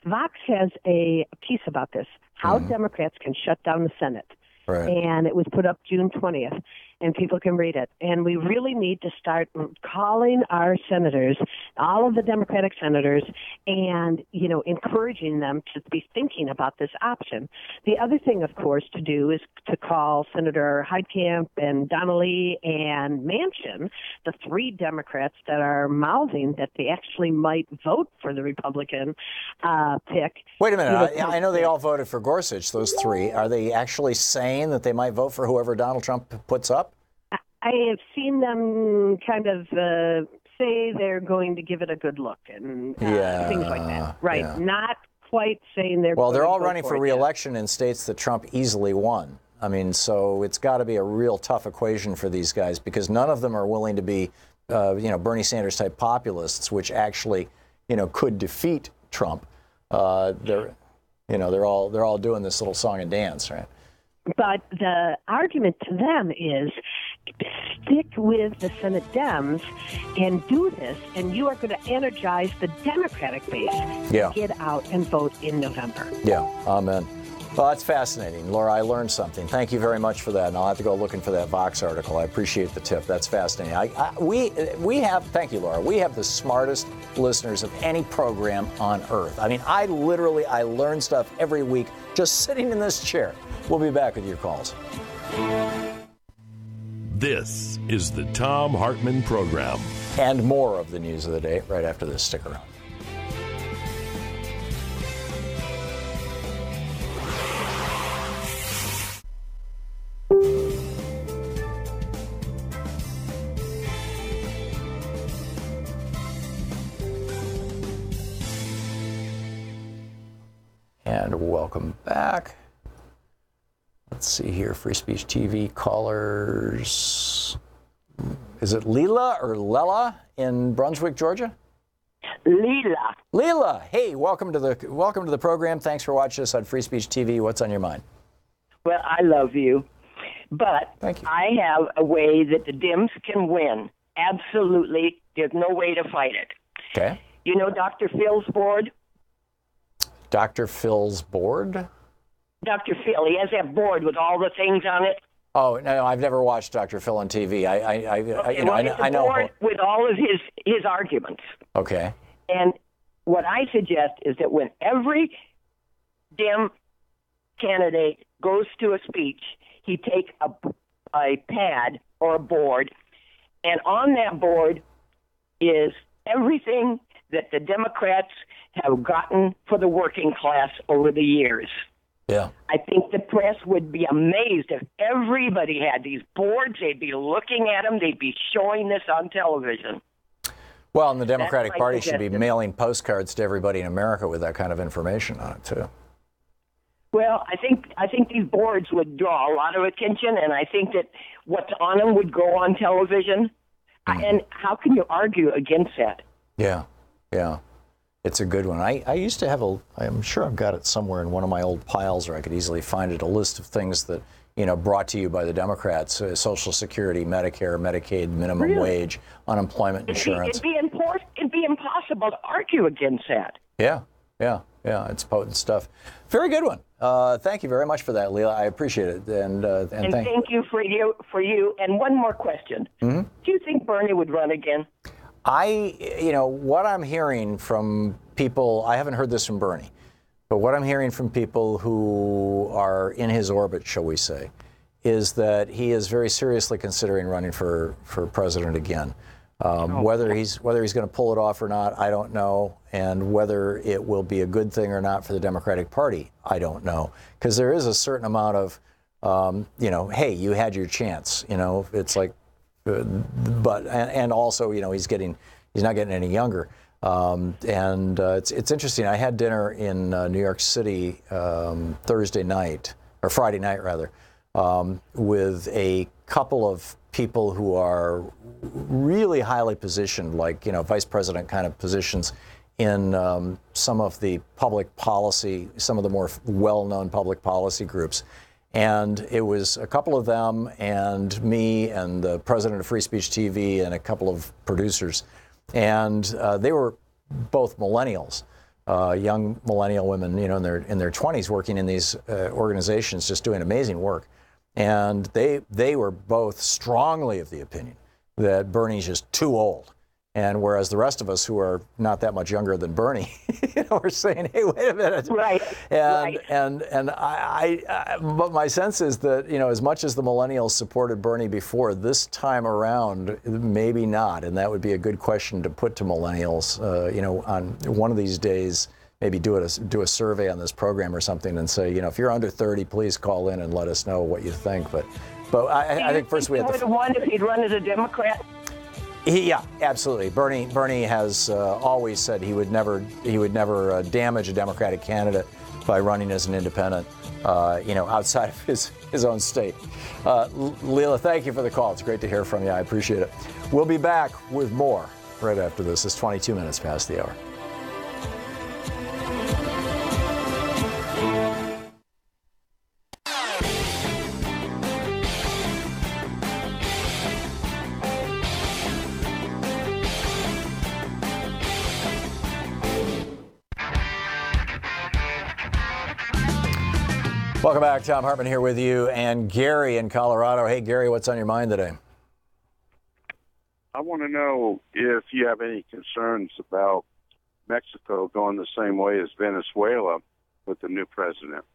Vox has a piece about this, how Democrats can shut down the Senate. Right. And it was put up June 20th, and people can read it. And we really need to start calling our senators, all of the Democratic senators, and, encouraging them to be thinking about this option. The other thing, of course, to do is to call Senator Heitkamp and Donnelly and Manchin, the three Democrats that are mouthing that they actually might vote for the Republican pick. Wait a minute. I know they all voted for Gorsuch, those three. Are they actually saying that they might vote for whoever Donald Trump puts up? I have seen them kind of say they're going to give it a good look and things like that. Right. Yeah. Not quite saying they're Well, going they're to all go running for re-election in states that Trump easily won. I mean, so it's got to be a real tough equation for these guys because none of them are willing to be, Bernie Sanders type populists, which actually, could defeat Trump. They're all doing this little song and dance, right? But the argument to them is stick with the Senate Dems and do this, and you are going to energize the Democratic base to get out and vote in November. Yeah, amen. Well, that's fascinating. Laura, I learned something. Thank you very much for that, and I'll have to go looking for that Vox article. I appreciate the tip. That's fascinating. Thank you, Laura. We have the smartest listeners of any program on earth. I mean, I learn stuff every week just sitting in this chair. We'll be back with your calls. This is the Thom Hartmann Program. And more of the news of the day right after this. Stick around. And welcome back. Let's see here, Free Speech TV callers. Is it Leela or Lela in Brunswick, Georgia? Leela. Leela, hey, welcome to the program. Thanks for watching us on Free Speech TV. What's on your mind? Well, I love you, but thank you. I have a way that the Dems can win. Absolutely, there's no way to fight it. Okay. You know Dr. Phil's board? Dr. Phil's board? Dr. Phil, he has that board with all the things on it. Oh no, I've never watched Dr. Phil on TV. I know. Board with all of his arguments. Okay. And what I suggest is that when every Dem candidate goes to a speech, he take a pad or a board, and on that board is everything that the Democrats have gotten for the working class over the years. Yeah. I think the press would be amazed if everybody had these boards. They'd be looking at them. They'd be showing this on television. Well, and the Democratic Party should be mailing postcards to everybody in America with that kind of information on it, too. Well, I think these boards would draw a lot of attention, and I think that what's on them would go on television. And how can you argue against that? Yeah. It's a good one. I used to have I'm sure I've got it somewhere in one of my old piles, or I could easily find it, a list of things that, brought to you by the Democrats, Social Security, Medicare, Medicaid, minimum wage, unemployment insurance. It'd be impossible to argue against that. Yeah. It's potent stuff. Very good one. Thank you very much for that, Leela. I appreciate it. And thank you for you. And one more question. Mm-hmm. Do you think Bernie would run again? What I'm hearing from people, I haven't heard this from Bernie, but what I'm hearing from people who are in his orbit, shall we say, is that he is very seriously considering running for president again. Whether he's going to pull it off or not, I don't know. And whether it will be a good thing or not for the Democratic Party, I don't know. Because there is a certain amount of you know, hey, you had your chance. You know, it's like, but and also, you know, he's not getting any younger. It's interesting. I had dinner in New York City Thursday night, or Friday night rather, with a couple of people who are really highly positioned, like, you know, vice president kind of positions in some of the public policy, some of the more well-known public policy groups. And it was a couple of them and me and the president of Free Speech TV and a couple of producers. And they were both millennials, young millennial women, you know, in their 20s, working in these organizations, just doing amazing work. And they were both strongly of the opinion that Bernie's just too old. And whereas the rest of us who are not that much younger than Bernie, you know, we're saying, hey, wait a minute. Right. But my sense is that, you know, as much as the millennials supported Bernie before, this time around, maybe not. And that would be a good question to put to millennials, you know, on one of these days, maybe do a survey on this program or something and say, you know, if you're under 30, please call in and let us know what you think. But I think first we have to. Would have won if he'd run as a Democrat. Yeah, absolutely. Bernie has always said he would never damage a Democratic candidate by running as an independent, you know, outside of his own state. Leila, thank you for the call. It's great to hear from you. I appreciate it. We'll be back with more right after this. It's 22 minutes past the hour. Welcome back. Thom Hartmann here with you, and Gary in Colorado. Hey, Gary, what's on your mind today? I want to know if you have any concerns about Mexico going the same way as Venezuela with the new president.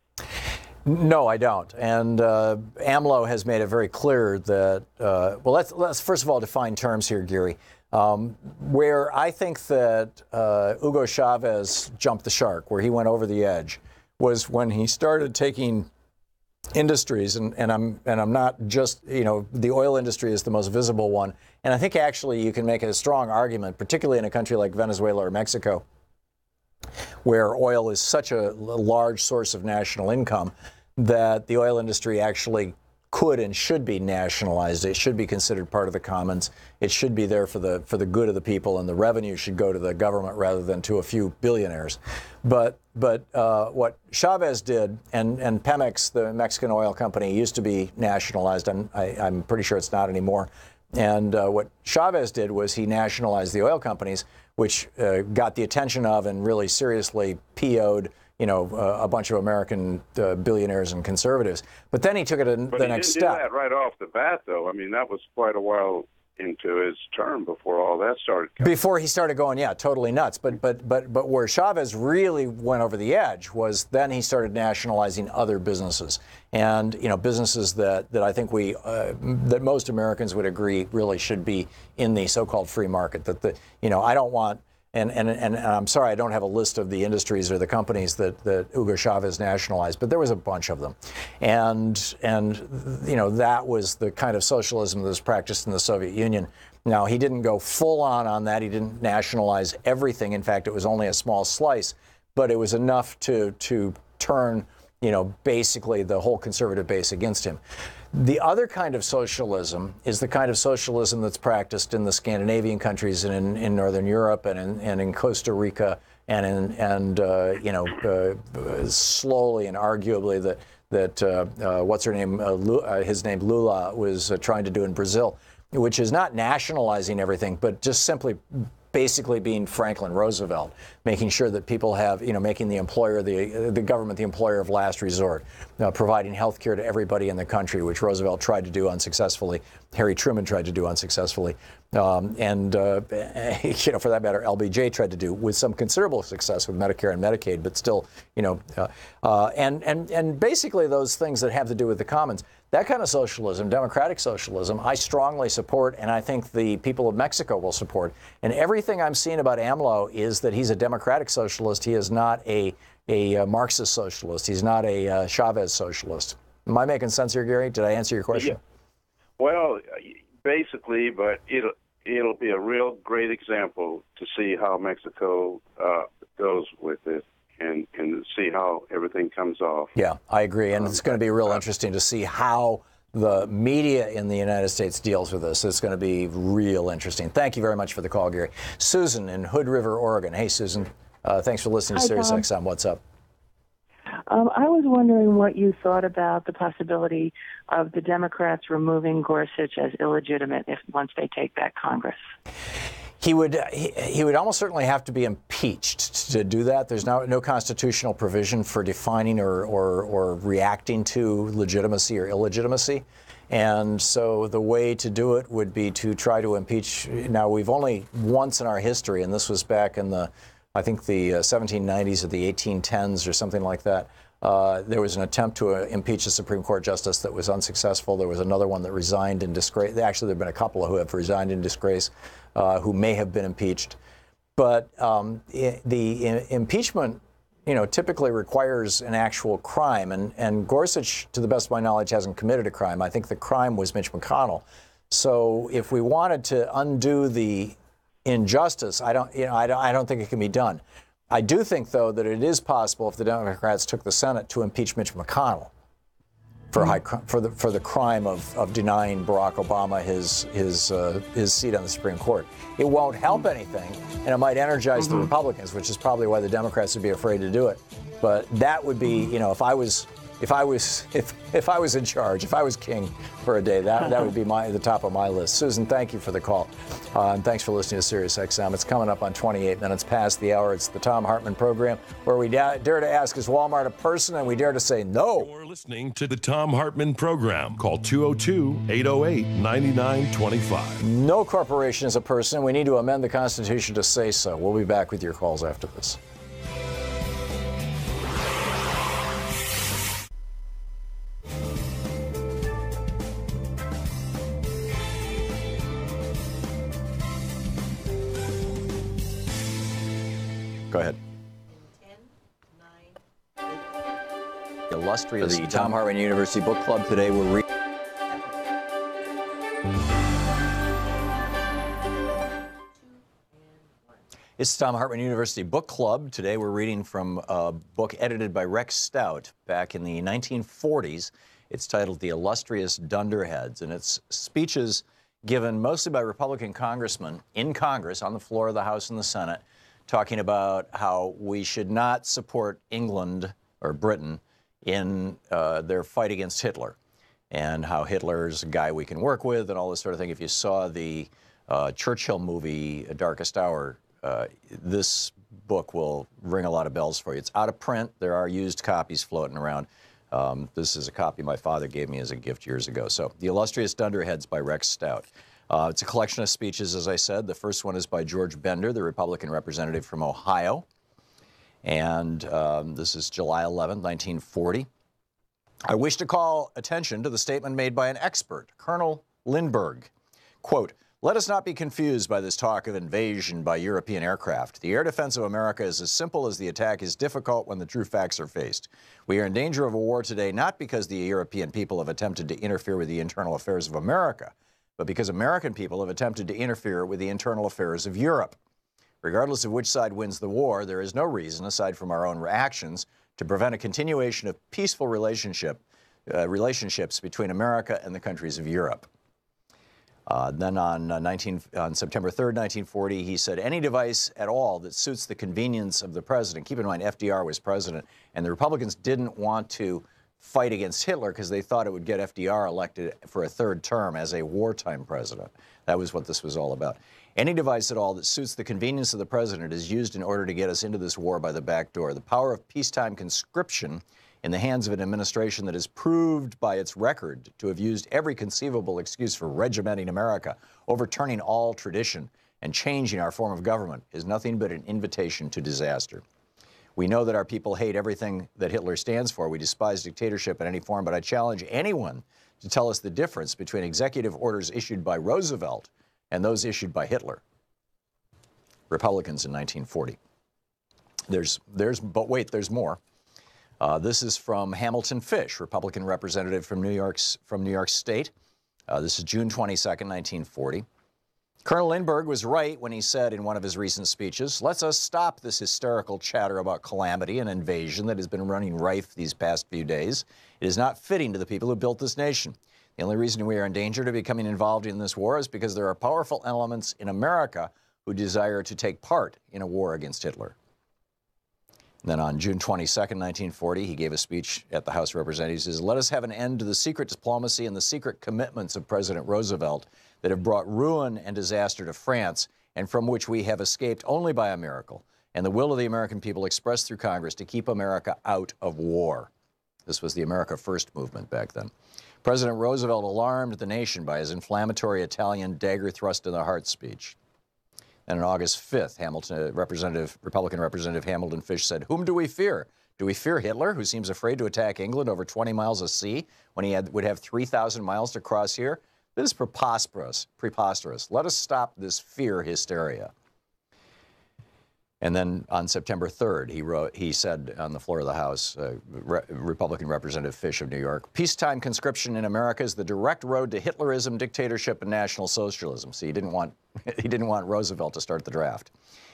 No, I don't. And AMLO has made it very clear that, well, let's first of all define terms here, Gary. Where I think that Hugo Chavez jumped the shark, where he went over the edge, was when he started taking industries, and I'm not just, you know, the oil industry is the most visible one. And I think actually you can make a strong argument, particularly in a country like Venezuela or Mexico, where oil is such a large source of national income, that the oil industry actually could and should be nationalized. It should be considered part of the commons. It should be there for the good of the people, and the revenue should go to the government rather than to a few billionaires. But what Chavez did, and Pemex, the Mexican oil company, used to be nationalized. I'm pretty sure it's not anymore. And what Chavez did was he nationalized the oil companies, which got the attention of and really seriously PO'd, you know, a bunch of American billionaires and conservatives. But then he took it the next step. But he didn't do that right off the bat, though. I mean, that was quite a while into his term before all that started coming. Before he started going, yeah, totally nuts. But where Chavez really went over the edge was then he started nationalizing other businesses, and, you know, businesses that I think that most Americans would agree really should be in the so-called free market. That you know, I don't want. And I'm sorry, I don't have a list of the industries or the companies that Hugo Chavez nationalized, but there was a bunch of them. And you know, that was the kind of socialism that was practiced in the Soviet Union. Now, he didn't go full on that. He didn't nationalize everything. In fact, it was only a small slice, but it was enough to turn, you know, basically the whole conservative base against him. The other kind of socialism is the kind of socialism that's practiced in the Scandinavian countries and in Northern Europe and in Costa Rica and you know, slowly and arguably that what's her name, his name Lula was trying to do in Brazil, which is not nationalizing everything, but just simply basically being Franklin Roosevelt, making sure that people have, you know, making the employer, the government the employer of last resort, providing health care to everybody in the country, which Roosevelt tried to do unsuccessfully, Harry Truman tried to do unsuccessfully, and you know, for that matter, LBJ tried to do with some considerable success with Medicare and Medicaid, but still, you know, and basically those things that have to do with the commons. That kind of socialism, democratic socialism, I strongly support, and I think the people of Mexico will support. And everything I'm seeing about AMLO is that he's a democratic socialist. He is not a Marxist socialist. He's not a Chavez socialist. Am I making sense here, Gary? Did I answer your question? Yeah. Well, basically, but it'll be a real great example to see how Mexico goes with it and see how everything comes off. Yeah, I agree. And it's going to be real interesting to see how the media in the United States deals with this. It's going to be real interesting. Thank you very much for the call, Gary. Susan in Hood River, Oregon. Hey, Susan. Thanks for listening to Sirius XM. What's up? I was wondering what you thought about the possibility of the Democrats removing Gorsuch as illegitimate once they take back Congress. He would almost certainly have to be impeached to do that. There's no constitutional provision for defining or reacting to legitimacy or illegitimacy. And so the way to do it would be to try to impeach. Now, we've only once in our history, and this was back in I think the 1790s or the 1810s or something like that. There was an attempt to impeach a Supreme Court justice that was unsuccessful. There was another one that resigned in disgrace. Actually, there have been a couple who have resigned in disgrace, who may have been impeached. But the impeachment, typically requires an actual crime. And Gorsuch, to the best of my knowledge, hasn't committed a crime. I think the crime was Mitch McConnell. So if we wanted to undo the injustice, I don't think it can be done. I do think, though, that it is possible if the Democrats took the Senate to impeach Mitch McConnell for the crime of denying Barack Obama his seat on the Supreme Court. It won't help anything, and it might energize the Republicans, which is probably why the Democrats would be afraid to do it. But that would be, if I was in charge, if I was king for a day, that would be the top of my list. Susan, thank you for the call. And thanks for listening to Sirius XM. It's coming up on 28 minutes past the hour. It's the Thom Hartmann Program, where we dare to ask, is Walmart a person? And we dare to say no. You're listening to the Thom Hartmann Program. Call 202-808-9925. No corporation is a person. We need to amend the Constitution to say so. We'll be back with your calls after this. Go ahead. Illustrious. The Thom Hartmann University Book Club today. We're reading. It's the Thom Hartmann University Book Club. Today we're reading from a book edited by Rex Stout back in the 1940s. It's titled The Illustrious Dunderheads, and it's speeches given mostly by Republican congressmen in Congress on the floor of the House and the Senate, talking about how we should not support England or Britain in their fight against Hitler, and how Hitler's a guy we can work with and all this sort of thing. If you saw the Churchill movie, Darkest Hour, this book will ring a lot of bells for you. It's out of print. There are used copies floating around. This is a copy my father gave me as a gift years ago. So, The Illustrious Dunderheads by Rex Stout. It's a collection of speeches, as I said. The first one is by George Bender, the Republican representative from Ohio. And this is July 11, 1940. I wish to call attention to the statement made by an expert, Colonel Lindbergh. Quote, "Let us not be confused by this talk of invasion by European aircraft. The air defense of America is as simple as the attack is difficult when the true facts are faced. We are in danger of a war today not because the European people have attempted to interfere with the internal affairs of America, but because American people have attempted to interfere with the internal affairs of Europe. Regardless of which side wins the war, there is no reason, aside from our own actions, to prevent a continuation of peaceful relationships between America and the countries of Europe." Then on September 3rd, 1940, he said, "Any device at all that suits the convenience of the president." Keep in mind, FDR was president, and the Republicans didn't want to fight against Hitler because they thought it would get FDR elected for a third term as a wartime president. That was what this was all about. "Any device at all that suits the convenience of the president is used in order to get us into this war by the back door. The power of peacetime conscription in the hands of an administration that is proved by its record to have used every conceivable excuse for regimenting America, overturning all tradition, and changing our form of government is nothing but an invitation to disaster. We know that our people hate everything that Hitler stands for. We despise dictatorship in any form, but I challenge anyone to tell us the difference between executive orders issued by Roosevelt and those issued by Hitler." Republicans in 1940. But wait, there's more. This is from Hamilton Fish, Republican representative from New York State. This is June 22nd, 1940. Colonel Lindbergh was right when he said in one of his recent speeches, "Let us stop this hysterical chatter about calamity and invasion that has been running rife these past few days. It is not fitting to the people who built this nation. The only reason we are in danger to becoming involved in this war is because there are powerful elements in America who desire to take part in a war against Hitler." And then on June 22nd, 1940, he gave a speech at the House of Representatives. He says, "Let us have an end to the secret diplomacy and the secret commitments of President Roosevelt that have brought ruin and disaster to France and from which we have escaped only by a miracle, and the will of the American people expressed through Congress to keep America out of war." This was the America First movement back then. President Roosevelt alarmed the nation by his inflammatory Italian dagger thrust in the heart speech. And on August 5th, Republican Representative Hamilton Fish said, "Whom do we fear? Do we fear Hitler, who seems afraid to attack England over 20 miles of sea when he would have 3,000 miles to cross here? This is preposterous. Let us stop this fear hysteria." And then on September 3rd, he said on the floor of the House, Republican Representative Fish of New York, "Peacetime conscription in America is the direct road to Hitlerism, dictatorship, and National Socialism." See, he didn't want Roosevelt to start the draft.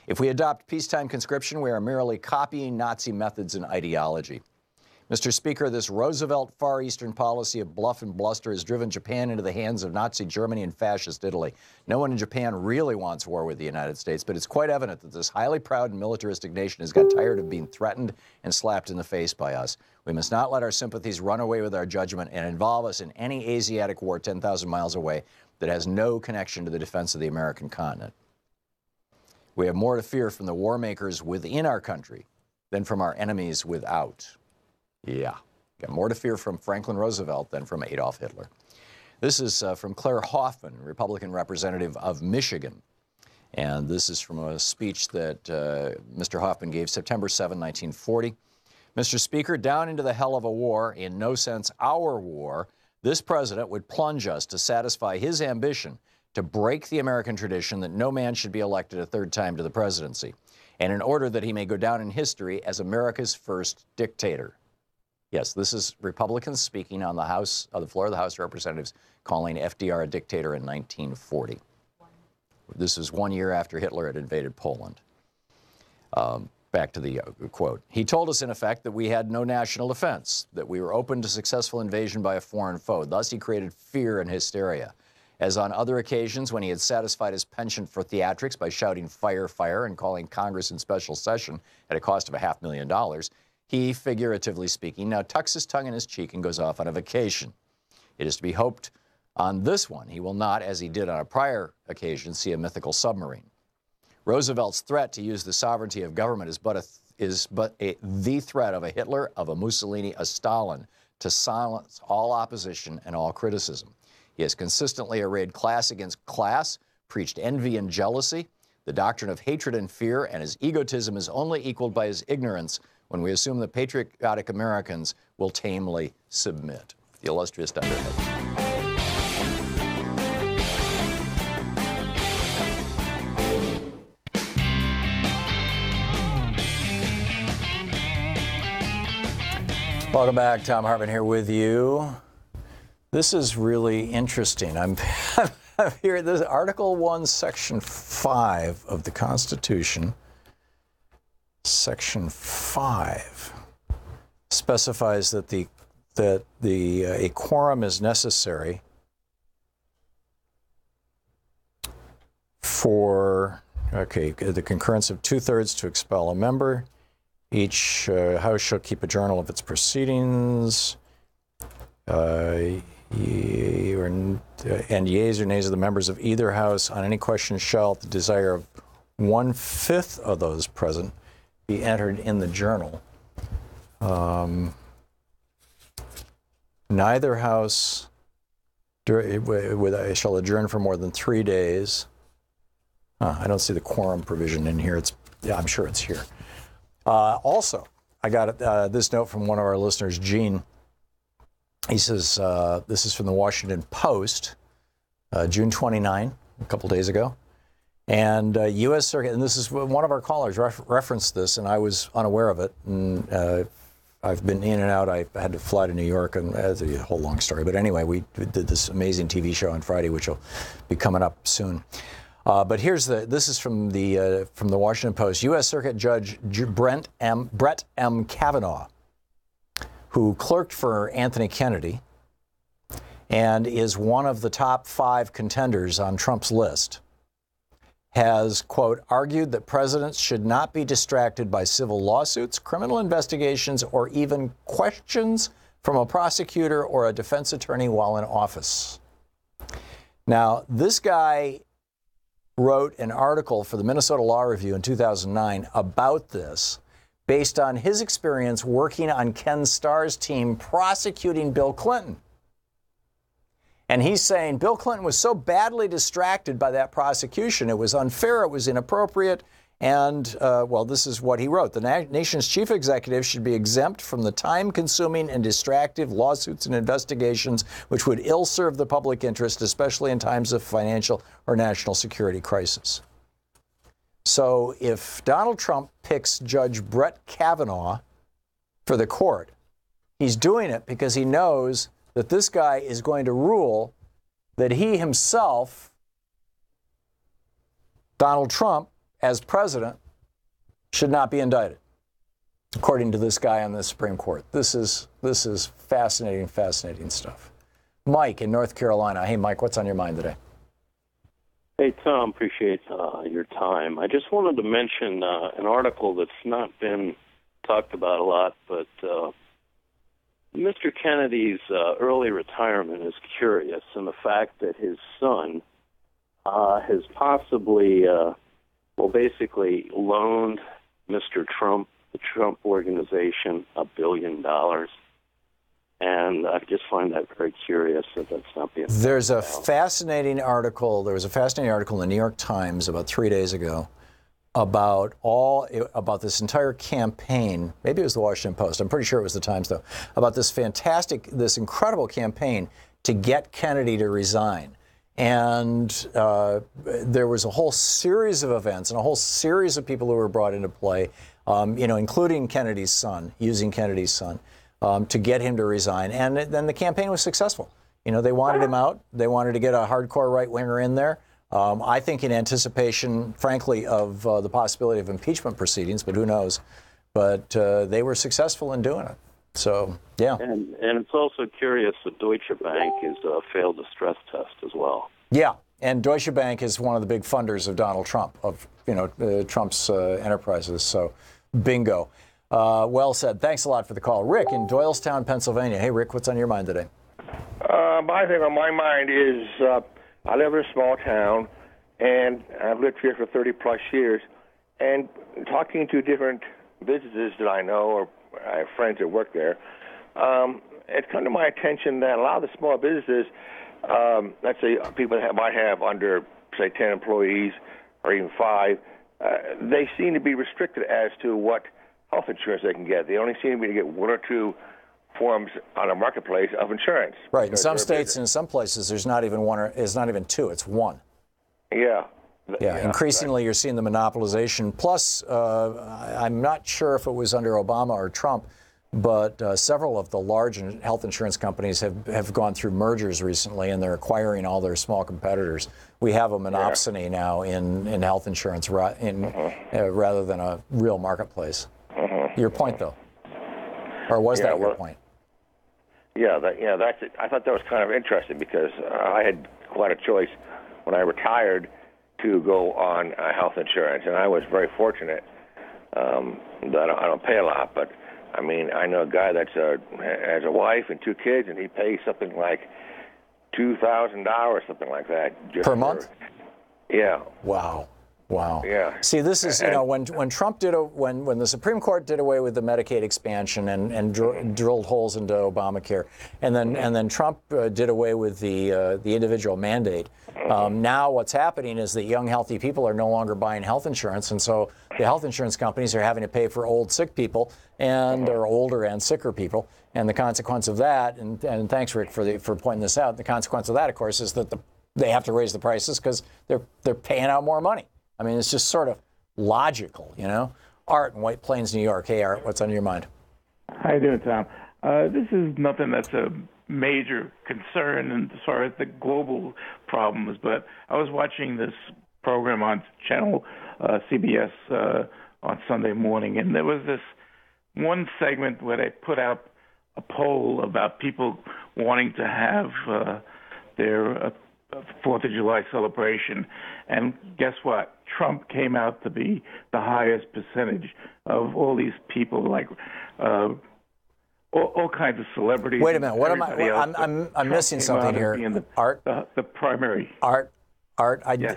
"If we adopt peacetime conscription, we are merely copying Nazi methods and ideology. Mr. Speaker, this Roosevelt Far Eastern policy of bluff and bluster has driven Japan into the hands of Nazi Germany and fascist Italy. No one in Japan really wants war with the United States, but it's quite evident that this highly proud and militaristic nation has got tired of being threatened and slapped in the face by us. We must not let our sympathies run away with our judgment and involve us in any Asiatic war 10,000 miles away that has no connection to the defense of the American continent. We have more to fear from the war makers within our country than from our enemies without." Yeah, got more to fear from Franklin Roosevelt than from Adolf Hitler. This is from Claire Hoffman, Republican representative of Michigan. And this is from a speech that Mr. Hoffman gave September 7, 1940. "Mr. Speaker, down into the hell of a war, in no sense our war, this president would plunge us to satisfy his ambition to break the American tradition that no man should be elected a third time to the presidency, and in order that he may go down in history as America's first dictator." Yes, this is Republicans speaking on the floor of the House of Representatives, calling FDR a dictator in 1940. This was 1 year after Hitler had invaded Poland. Back to the quote. "He told us, in effect, that we had no national defense, that we were open to successful invasion by a foreign foe. Thus, he created fear and hysteria. As on other occasions, when he had satisfied his penchant for theatrics by shouting 'fire, fire,' and calling Congress in special session at a cost of $500,000, he, figuratively speaking, now tucks his tongue in his cheek and goes off on a vacation. It is to be hoped on this one he will not, as he did on a prior occasion, see a mythical submarine. Roosevelt's threat to use the sovereignty of government is the threat of a Hitler, of a Mussolini, a Stalin, to silence all opposition and all criticism. He has consistently arrayed class against class, preached envy and jealousy, the doctrine of hatred and fear, and his egotism is only equaled by his ignorance when we assume that patriotic Americans will tamely submit." The illustrious Dunderhead. Welcome back. Thom Hartmann here with you. This is really interesting. I'm here. This Article 1, Section 5 of the Constitution. Section 5 specifies that a quorum is necessary for the concurrence of 2/3 to expel a member. Each house shall keep a journal of its proceedings. And yeas or nays of the members of either house on any question shall, at the desire of 1/5 of those present, be entered in the journal. Neither house shall adjourn for more than 3 days. I don't see the quorum provision in here. I'm sure it's here. Also, I got this note from one of our listeners, Gene. He says, this is from the Washington Post, June 29, a couple days ago. And U.S. Circuit, and this is one of our callers referenced this, and I was unaware of it. And I've been in and out. I had to fly to New York, and that's a whole long story. But anyway, we did this amazing TV show on Friday, which will be coming up soon. But this is from the Washington Post. U.S. Circuit Judge Brett M. Kavanaugh, who clerked for Anthony Kennedy and is one of the top 5 contenders on Trump's list, has, quote, argued that presidents should not be distracted by civil lawsuits, criminal investigations, or even questions from a prosecutor or a defense attorney while in office. Now, this guy wrote an article for the Minnesota Law Review in 2009 about this, based on his experience working on Ken Starr's team prosecuting Bill Clinton. And he's saying Bill Clinton was so badly distracted by that prosecution, it was unfair, it was inappropriate, and, well, this is what he wrote. The nation's chief executive should be exempt from the time-consuming and distractive lawsuits and investigations which would ill-serve the public interest, especially in times of financial or national security crisis. So if Donald Trump picks Judge Brett Kavanaugh for the court, he's doing it because he knows that this guy is going to rule that he himself, Donald Trump, as president, should not be indicted, according to this guy on the Supreme Court. This is fascinating, fascinating stuff. Mike in North Carolina. Hey, Mike, what's on your mind today? Hey, Tom, appreciate your time. I just wanted to mention an article that's not been talked about a lot, but Mr. Kennedy's early retirement is curious, and the fact that his son has possibly, basically loaned Mr. Trump, the Trump Organization, $1 billion. And I just find that very curious that that's not being. There's a fascinating article. There was a fascinating article in the New York Times about 3 days ago about this entire campaign. Maybe it was the Washington Post. I'm pretty sure it was the Times, though. About this incredible campaign to get Kennedy to resign. And there was a whole series of events and a whole series of people who were brought into play, including Kennedy's son, using Kennedy's son, to get him to resign. And then the campaign was successful. They wanted him out. They wanted to get a hardcore right-winger in there. I think in anticipation, frankly, of the possibility of impeachment proceedings, but who knows. But they were successful in doing it. So, yeah. And it's also curious that Deutsche Bank has failed the stress test as well. Yeah, and Deutsche Bank is one of the big funders of Donald Trump, of Trump's enterprises. So, bingo. Well said. Thanks a lot for the call. Rick in Doylestown, Pennsylvania. Hey, Rick, what's on your mind today? My thing on my mind is I live in a small town, and I've lived here for 30-plus years, and talking to different businesses that I know, or I have friends that work there, it's come to my attention that a lot of the small businesses, let's say people that might have under, say, 10 employees or even 5, they seem to be restricted as to what health insurance they can get. They only seem to be able to get 1 or 2 forms on a marketplace of insurance. Right. In some states and in some places, there's not even 1 or it's not even 2. It's 1. Yeah. Yeah. Increasingly, you're seeing the monopolization. Plus, I'm not sure if it was under Obama or Trump, but several of the large health insurance companies have gone through mergers recently, and they're acquiring all their small competitors. We have a monopsony now in health insurance rather than a real marketplace. Your point, though, or was that your point? Yeah, that's it. I thought that was kind of interesting because I had quite a choice when I retired to go on health insurance, and I was very fortunate that I don't pay a lot. But I mean, I know a guy that's has a wife and 2 kids, and he pays something like $2,000, something like that, just per month. Yeah. Wow. Wow. Yeah. See, this is, when Trump when the Supreme Court did away with the Medicaid expansion and drilled holes into Obamacare, and then Trump did away with the individual mandate. Now what's happening is that young, healthy people are no longer buying health insurance, and so the health insurance companies are having to pay for old, sick people, or older and sicker people. And the consequence of that, and thanks, Rick, for pointing this out. The consequence of that, of course, is that they have to raise the prices because they're paying out more money. I mean, it's just sort of logical, Art in White Plains, New York. Hey, Art, what's on your mind? How you doing, Tom? This is nothing that's a major concern as far as the global problems, but I was watching this program on channel CBS on Sunday morning, and there was this one segment where they put out a poll about people wanting to have their 4th of July celebration, and guess what? Trump came out to be the highest percentage of all these people, like all kinds of celebrities. Wait a minute. What am I? I'm missing something here. Art. The primary. Art. Yes.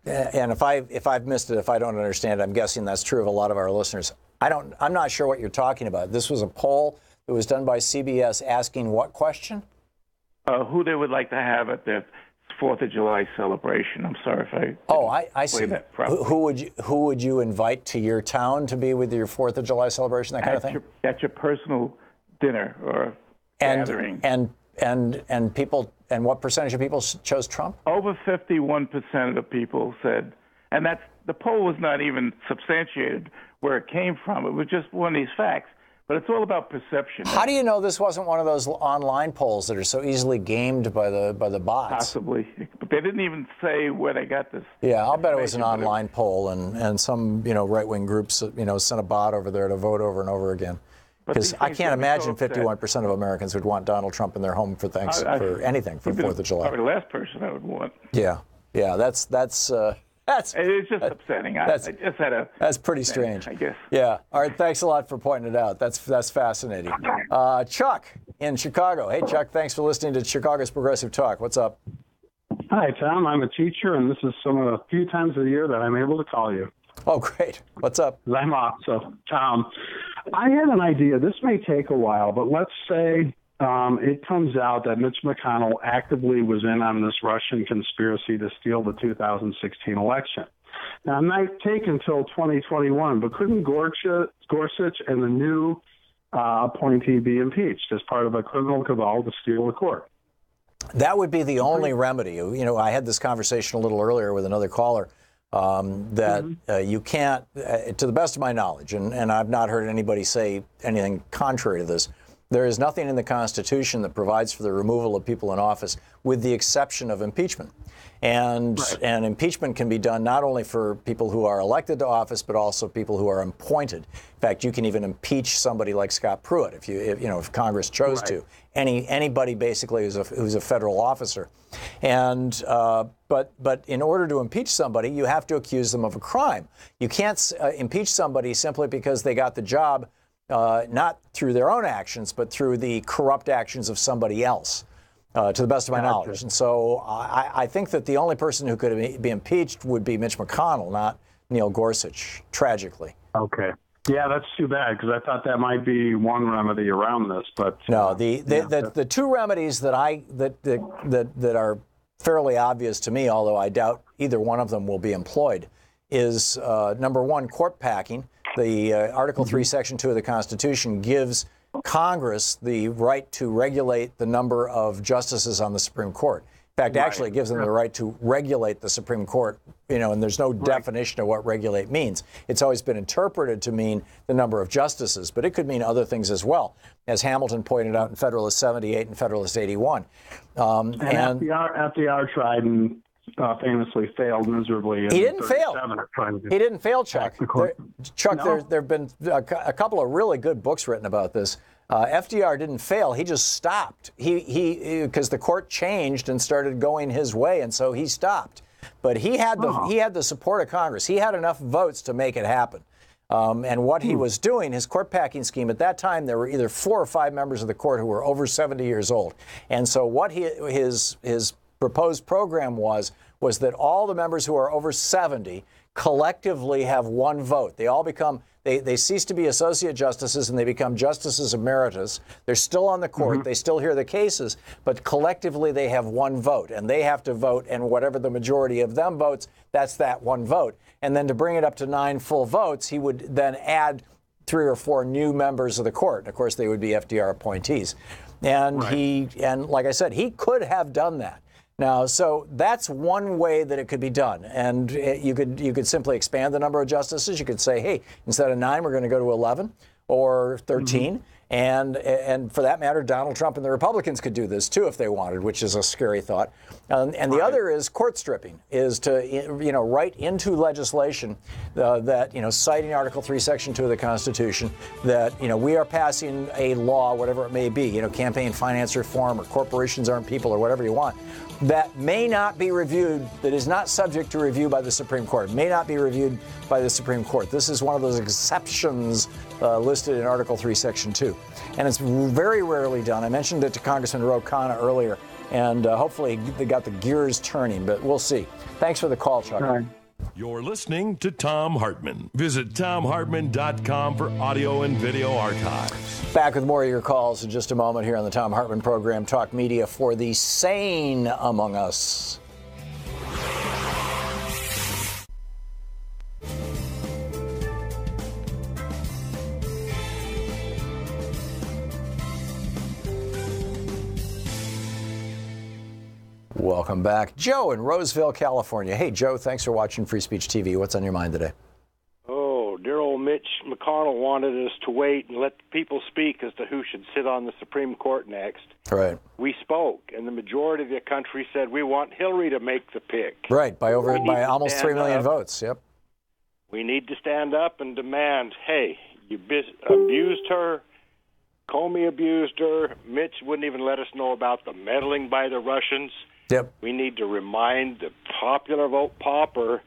And if I've missed it, if I don't understand, I'm guessing that's true of a lot of our listeners. I'm not sure what you're talking about. This was a poll that was done by CBS asking what question? Who they would like to have at their 4th of July celebration. I'm sorry if I see. That properly. Who would you invite to your town to be with your 4th of July celebration, that kind of thing? At your personal dinner or gathering. And people, and what percentage of people chose Trump? Over 51% of the people said, and that's, the poll was not even substantiated where it came from. It was just one of these facts. But it's all about perception. How do you know this wasn't one of those online polls that are so easily gamed by the bots? Possibly, but they didn't even say where they got this. Yeah, I'll bet it was an online poll, and some right-wing groups sent a bot over there to vote over and over again. Because I can't imagine 51% of Americans would want Donald Trump in their home for for anything for 4th of July. Probably the last person I would want. Yeah, that's. It's just upsetting. I just had that's pretty strange, I guess. Yeah. All right. Thanks a lot for pointing it out. That's fascinating. Chuck in Chicago. Hey, Chuck. Thanks for listening to Chicago's Progressive Talk. What's up? Hi, Tom. I'm a teacher, and this is some of the few times of the year that I'm able to call you. Oh, great. What's up? I'm off. So, Tom, I had an idea. This may take a while, but let's say it comes out that Mitch McConnell actively was in on this Russian conspiracy to steal the 2016 election. Now, it might take until 2021, but couldn't Gorsuch and the new appointee be impeached as part of a criminal cabal to steal the court? That would be the only remedy. I had this conversation a little earlier with another caller that you can't, to the best of my knowledge, and I've not heard anybody say anything contrary to this, there is nothing in the Constitution that provides for the removal of people in office with the exception of impeachment. And impeachment can be done not only for people who are elected to office, but also people who are appointed. In fact, you can even impeach somebody like Scott Pruitt if Congress chose to. Anybody basically who's a federal officer. And but in order to impeach somebody, you have to accuse them of a crime. You can't impeach somebody simply because they got the job not through their own actions, but through the corrupt actions of somebody else. To the best of my knowledge. And so I think that the only person who could be impeached would be Mitch McConnell, not Neil Gorsuch, tragically. Okay. Yeah, that's too bad, because I thought that might be one remedy around this. But no, the two remedies that are fairly obvious to me, although I doubt either one of them will be employed, is number one, court packing. The Article 3, Section 2 of the Constitution gives Congress the right to regulate the number of justices on the Supreme Court. In fact, actually, it gives them the right to regulate the Supreme Court, and there's no definition of what regulate means. It's always been interpreted to mean the number of justices, but it could mean other things as well, as Hamilton pointed out in Federalist 78 and Federalist 81. And FDR tried and famously failed miserably. He didn't fail. He didn't fail, Chuck. There have been a couple of really good books written about this. FDR didn't fail. He just stopped. Because the court changed and started going his way, and so he stopped. But he had the support of Congress. He had enough votes to make it happen. And what he was doing, his court packing scheme, at that time there were either 4 or 5 members of the court who were over 70 years old. And so what his proposed program was that all the members who are over 70 collectively have one vote. They all become, they cease to be associate justices and they become justices emeritus. They're still on the court. They still hear the cases, but collectively they have one vote, and they have to vote, and whatever the majority of them votes, that's that one vote. And then to bring it up to 9 full votes, he would then add 3 or 4 new members of the court. Of course, they would be FDR appointees. And and like I said, he could have done that. Now, so that's one way that it could be done. And you could simply expand the number of justices. You could say, hey, instead of 9, we're going to go to 11. or 13. And for that matter, Donald Trump and the Republicans could do this too if they wanted, which is a scary thought. And the other is court stripping, is to write into legislation that citing Article 3, Section 2 of the Constitution, that we are passing a law, whatever it may be, campaign finance reform or corporations aren't people or whatever you want, that may not be reviewed, that is not subject to review by the Supreme Court, may not be reviewed by the Supreme Court. This is one of those exceptions listed in Article 3, Section 2. And it's very rarely done. I mentioned it to Congressman Ro Khanna earlier, and hopefully they got the gears turning, but we'll see. Thanks for the call, Chuck. Right. You're listening to Thom Hartmann. Visit ThomHartmann.com for audio and video archives. Back with more of your calls in just a moment here on the Thom Hartmann Program, Talk Media for the sane among us. Welcome back. Joe in Roseville, California. Hey, Joe, thanks for watching Free Speech TV. What's on your mind today? Oh, dear old Mitch McConnell wanted us to wait and let the people speak as to who should sit on the Supreme Court next. Right. We spoke, and the majority of the country said we want Hillary to make the pick. Right, by almost 3 million votes. Yep. We need to stand up and demand, hey, you abused her, Comey abused her, Mitch wouldn't even let us know about the meddling by the Russians. Yep. We need to remind the popular vote pauper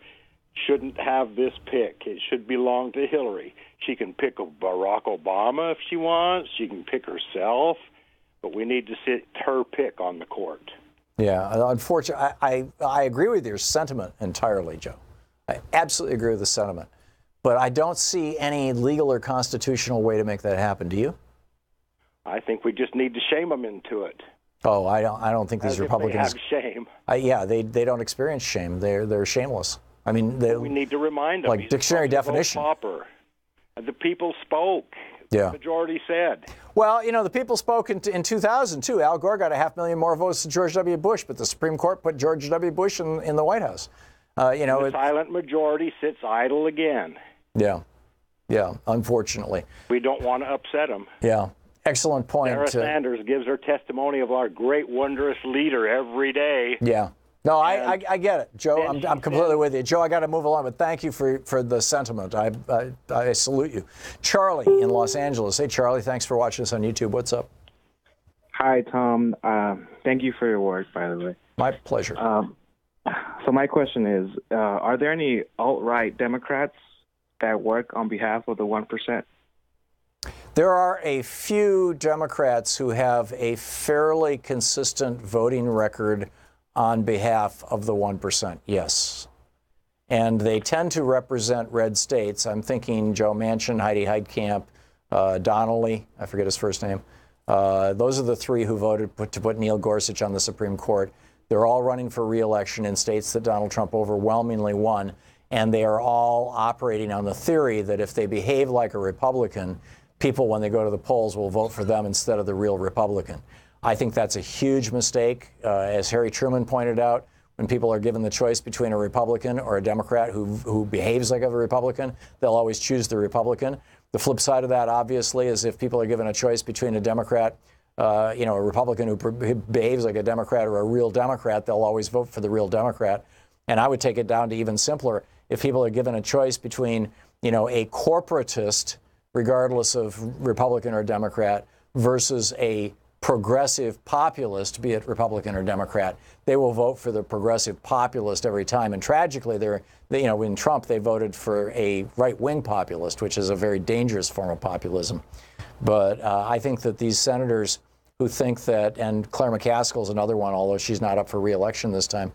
shouldn't have this pick. It should belong to Hillary. She can pick Barack Obama if she wants. She can pick herself. But we need to sit her pick on the court. Yeah, unfortunately, I agree with your sentiment entirely, Joe. I absolutely agree with the sentiment. But I don't see any legal or constitutional way to make that happen. Do you? I think we just need to shame them into it. Oh, I don't think these Republicans. If they have shame. Yeah, they don't experience shame. They're shameless. I mean, we need to remind them. Like dictionary definition. The people spoke. Yeah. The majority said. Well, the people spoke in 2002. Al Gore got 500,000 more votes than George W. Bush, but the Supreme Court put George W. Bush in the White House. The silent majority sits idle again. Yeah. Yeah. Unfortunately. We don't want to upset them. Yeah. Excellent point. Sarah Sanders gives her testimony of our great, wondrous leader every day. Yeah. No, I get it, Joe. I'm completely with you. Joe, I got to move along, but thank you for the sentiment. I salute you. Charlie in Los Angeles. Hey, Charlie, thanks for watching us on YouTube. What's up? Hi, Tom. Thank you for your work, by the way. My pleasure. So my question is, are there any alt-right Democrats that work on behalf of the 1%? There are a few Democrats who have a fairly consistent voting record on behalf of the 1%, yes. And they tend to represent red states. I'm thinking Joe Manchin, Heidi Heitkamp, Donnelly, I forget his first name. Those are the three who voted to put Neil Gorsuch on the Supreme Court. They're all running for re-election in states that Donald Trump overwhelmingly won, and they are all operating on the theory that if they behave like a Republican, people, when they go to the polls, will vote for them instead of the real Republican. I think that's a huge mistake. As Harry Truman pointed out, when people are given the choice between a Republican or a Democrat who behaves like a Republican, they'll always choose the Republican. The flip side of that, obviously, is if people are given a choice between a Democrat, a Republican who behaves like a Democrat or a real Democrat, they'll always vote for the real Democrat. And I would take it down to even simpler. If people are given a choice between, a corporatist, regardless of Republican or Democrat, versus a progressive populist, be it Republican or Democrat, they will vote for the progressive populist every time. And tragically, in Trump, they voted for a right-wing populist, which is a very dangerous form of populism. But I think that these senators who think that, and Claire McCaskill's another one, although she's not up for re-election this time,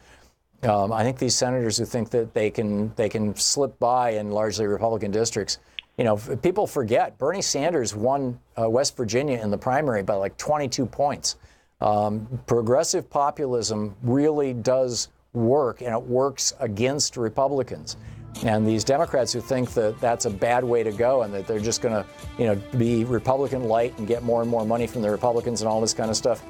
I think these senators who think that they can slip by in largely Republican districts. People forget Bernie Sanders won West Virginia in the primary by like 22 points. Progressive populism really does work, and it works against Republicans. And these Democrats who think that that's a bad way to go and that they're just going to, be Republican light and get more and more money from the Republicans and all this kind of stuff,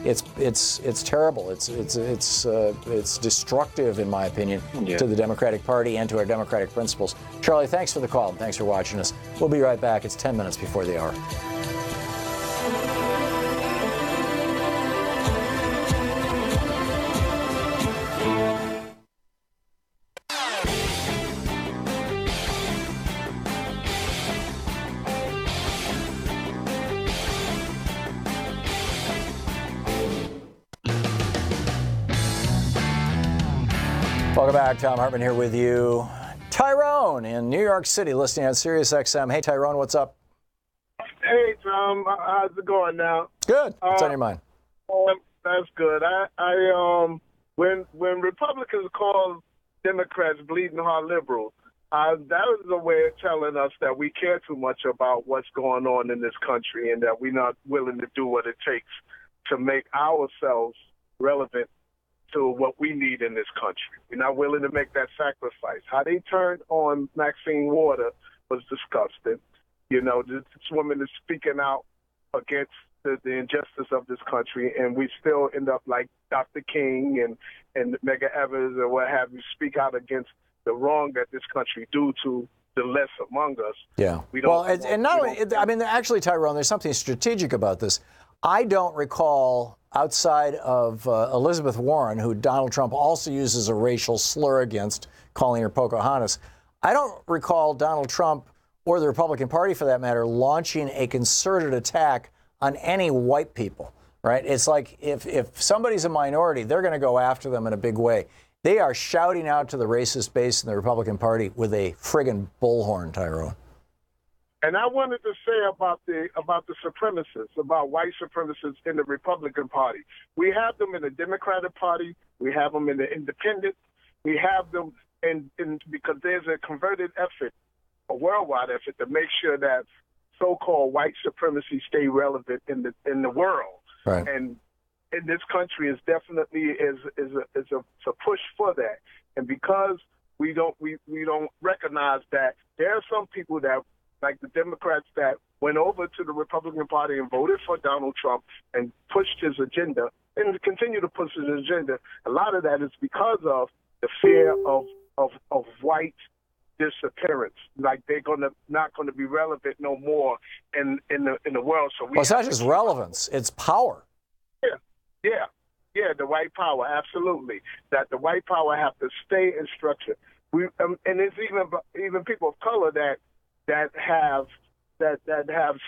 it's terrible. It's destructive, in my opinion, to the Democratic Party and to our democratic principles. Charlie, thanks for the call and thanks for watching us. We'll be right back. It's 10 minutes before the hour. Welcome back. Thom Hartmann here with you. Tyrone in New York City, listening on Sirius XM. Hey, Tyrone, what's up? Hey, Tom. How's it going now? Good. What's on your mind? That's good. When Republicans call Democrats bleeding heart liberals, that is a way of telling us that we care too much about what's going on in this country and that we're not willing to do what it takes to make ourselves relevant to what we need in this country. We're not willing to make that sacrifice. How they turned on Maxine Waters was disgusting. This woman is speaking out against the injustice of this country, and we still end up like Dr. King and Medgar Evers or what have you, speak out against the wrong that this country do to the less among us. Yeah. Actually, Tyrone, there's something strategic about this. I don't recall, outside of Elizabeth Warren, who Donald Trump also uses a racial slur against, calling her Pocahontas, I don't recall Donald Trump, or the Republican Party for that matter, launching a concerted attack on any white people, right? It's like if somebody's a minority, they're going to go after them in a big way. They are shouting out to the racist base in the Republican Party with a friggin' bullhorn, Tyrone. And I wanted to say about the supremacists, about white supremacists in the Republican Party. We have them in the Democratic Party. We have them in the Independent. We have them in because there's a converted effort, a worldwide effort, to make sure that so-called white supremacy stay relevant in the world. Right. And in this country is definitely is a push for that. And because we don't recognize that there are some people that, like the Democrats, that went over to the Republican Party and voted for Donald Trump and pushed his agenda and continue to push his agenda. A lot of that is because of the fear of white disappearance. Like they're not gonna be relevant no more in the world. So it's not just relevance; it's power. Yeah. The white power, absolutely. That the white power have to stay in structure. And it's even people of color that have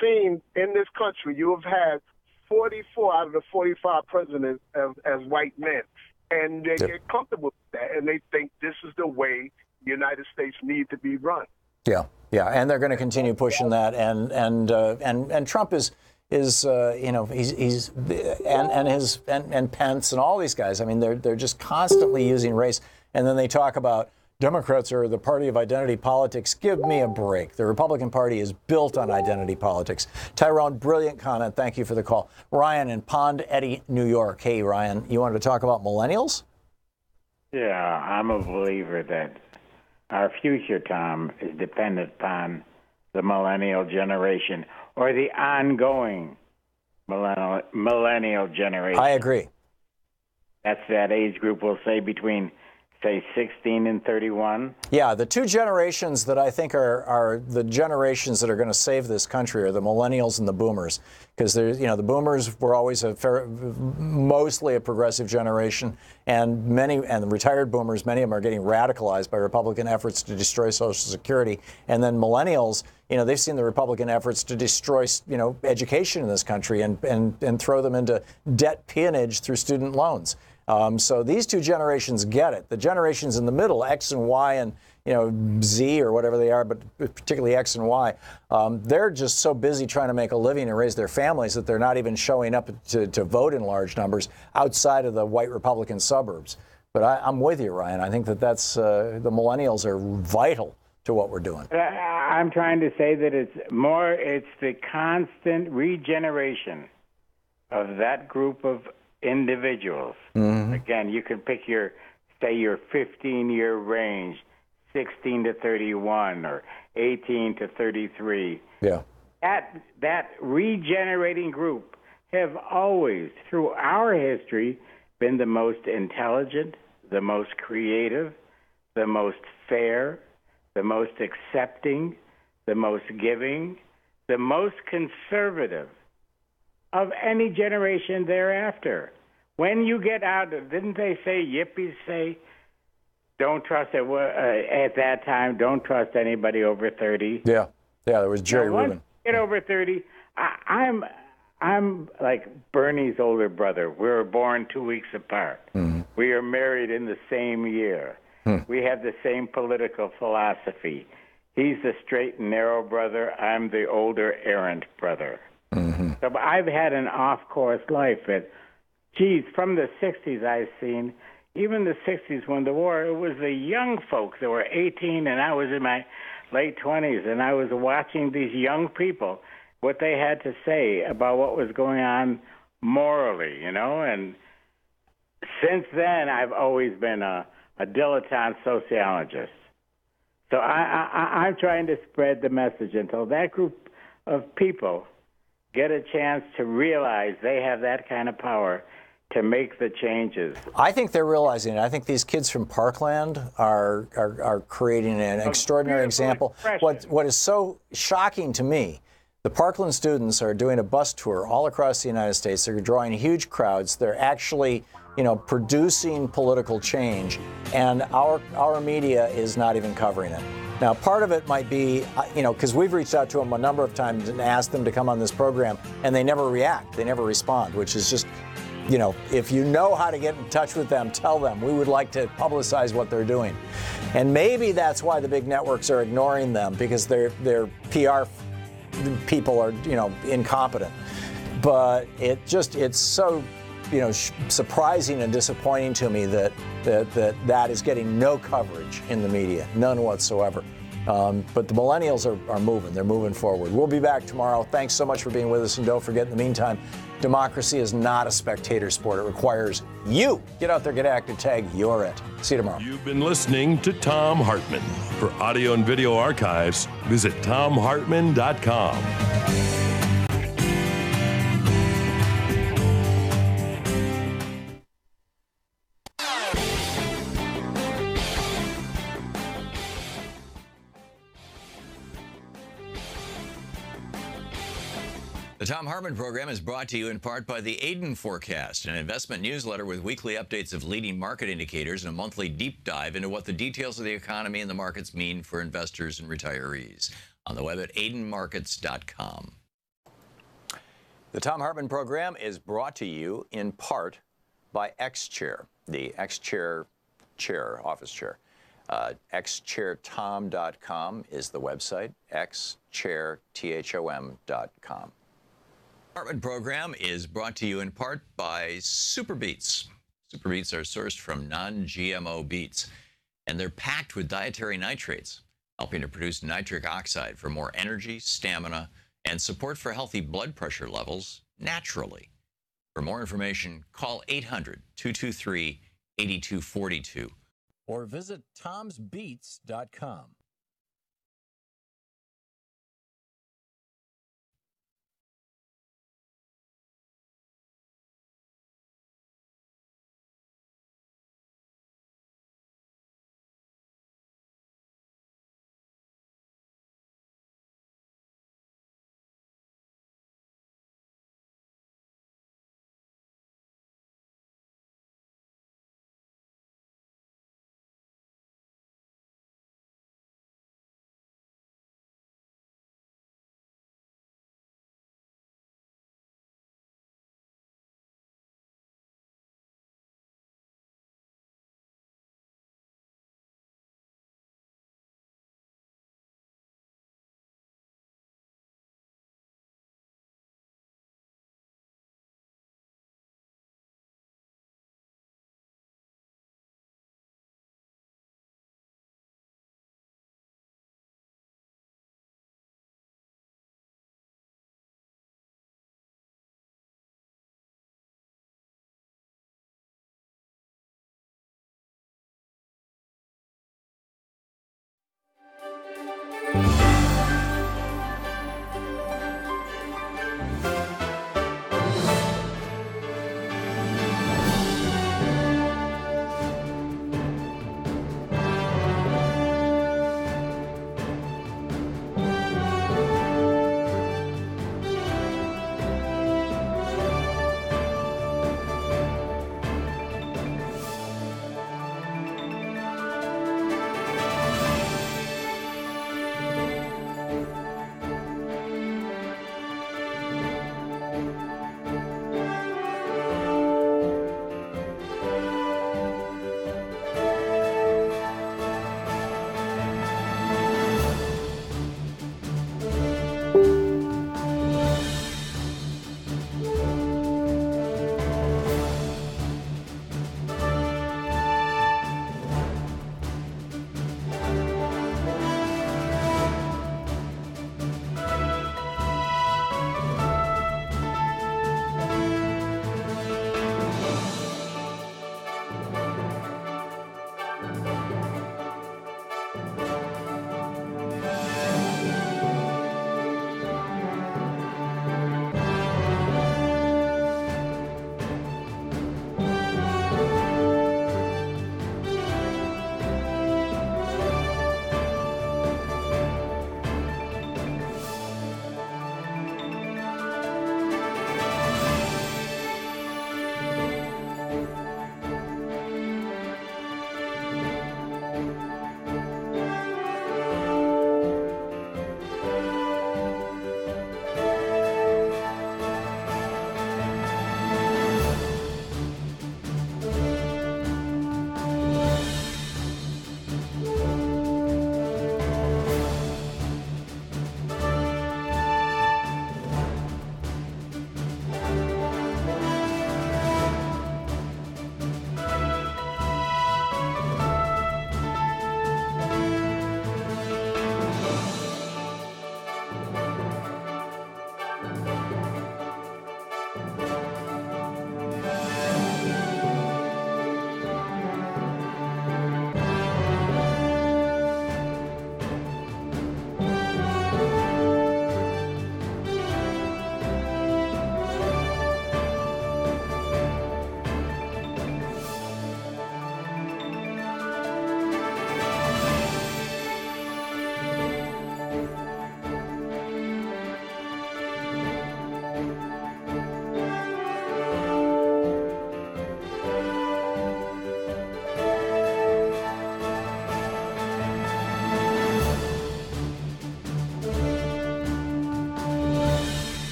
seen in this country. You have had 44 out of the 45 presidents as white men, and they get comfortable with that, and they think this is the way the United States need to be run. Yeah, and they're going to continue pushing that, and Trump is he's and Pence and all these guys. I mean, they're just constantly using race, and then they talk about Democrats are the party of identity politics. Give me a break. The Republican Party is built on identity politics. Tyrone, brilliant comment. Thank you for the call. Ryan in Pond Eddy, New York. Hey, Ryan, you wanted to talk about millennials? Yeah, I'm a believer that our future, Tom, is dependent upon the millennial generation or the ongoing millennial generation. I agree. That's that age group, we'll say, between, say, 16 and 31. Yeah, the two generations that I think are the generations that are going to save this country are the millennials and the boomers, because the boomers were always mostly a progressive generation, and the retired boomers, many of them are getting radicalized by Republican efforts to destroy Social Security, and then millennials, they've seen the Republican efforts to destroy education in this country and throw them into debt peonage through student loans. So these two generations get it. The generations in the middle, X and Y and Z or whatever they are, but particularly X and Y, they're just so busy trying to make a living and raise their families that they're not even showing up to vote in large numbers outside of the white Republican suburbs. But I'm with you, Ryan. I think that's the millennials are vital to what we're doing. I'm trying to say that it's the constant regeneration of that group of individuals. Mm-hmm. Again, you can pick your 15-year range, 16 to 31 or 18 to 33. Yeah. That regenerating group have always, through our history, been the most intelligent, the most creative, the most fair, the most accepting, the most giving, the most conservative of any generation thereafter. When you get out, didn't they say, yippies say, don't trust it, at that time, don't trust anybody over 30? Yeah, there was Jerry Rubin. Rubin. Get over 30. I'm like Bernie's older brother. We were born 2 weeks apart. Mm-hmm. We are married in the same year. We have the same political philosophy. He's the straight and narrow brother. I'm the older errant brother. Mm-hmm. So I've had an off-course life. From the 60s I've seen, even the 60s when the war, it was the young folks that were 18 and I was in my late 20s, and I was watching these young people, what they had to say about what was going on morally, and since then I've always been a dilettante sociologist. So I'm trying to spread the message until that group of people get a chance to realize they have that kind of power to make the changes. I think they're realizing it. I think these kids from Parkland are creating an extraordinary example. What is so shocking to me, the Parkland students are doing a bus tour all across the United States. They're drawing huge crowds. They're actually, producing political change, and our media is not even covering it. Now, part of it might be, because we've reached out to them a number of times and asked them to come on this program, and they never react. They never respond, which is just, if you know how to get in touch with them, tell them. We would like to publicize what they're doing. And maybe that's why the big networks are ignoring them, because their PR people are, incompetent. But it's so, surprising and disappointing to me that is getting no coverage in the media, none whatsoever. But the millennials are moving. They're moving forward. We'll be back tomorrow. Thanks so much for being with us. And don't forget, in the meantime, democracy is not a spectator sport. It requires you. Get out there, get active, tag, you're it. See you tomorrow. You've been listening to Thom Hartmann. For audio and video archives, visit thomhartmann.com. The Thom Hartmann Program is brought to you in part by the Aiden Forecast, an investment newsletter with weekly updates of leading market indicators and a monthly deep dive into what the details of the economy and the markets mean for investors and retirees. On the web at aidenmarkets.com. The Thom Hartmann Program is brought to you in part by XChair, the XChair office chair. XChairTom.com is the website, XChairTHOM.com. Hartmann Program is brought to you in part by Super Beets. Super Beets are sourced from non-GMO beets, and they're packed with dietary nitrates, helping to produce nitric oxide for more energy, stamina, and support for healthy blood pressure levels naturally. For more information, call 800-223-8242 or visit tomsbeets.com.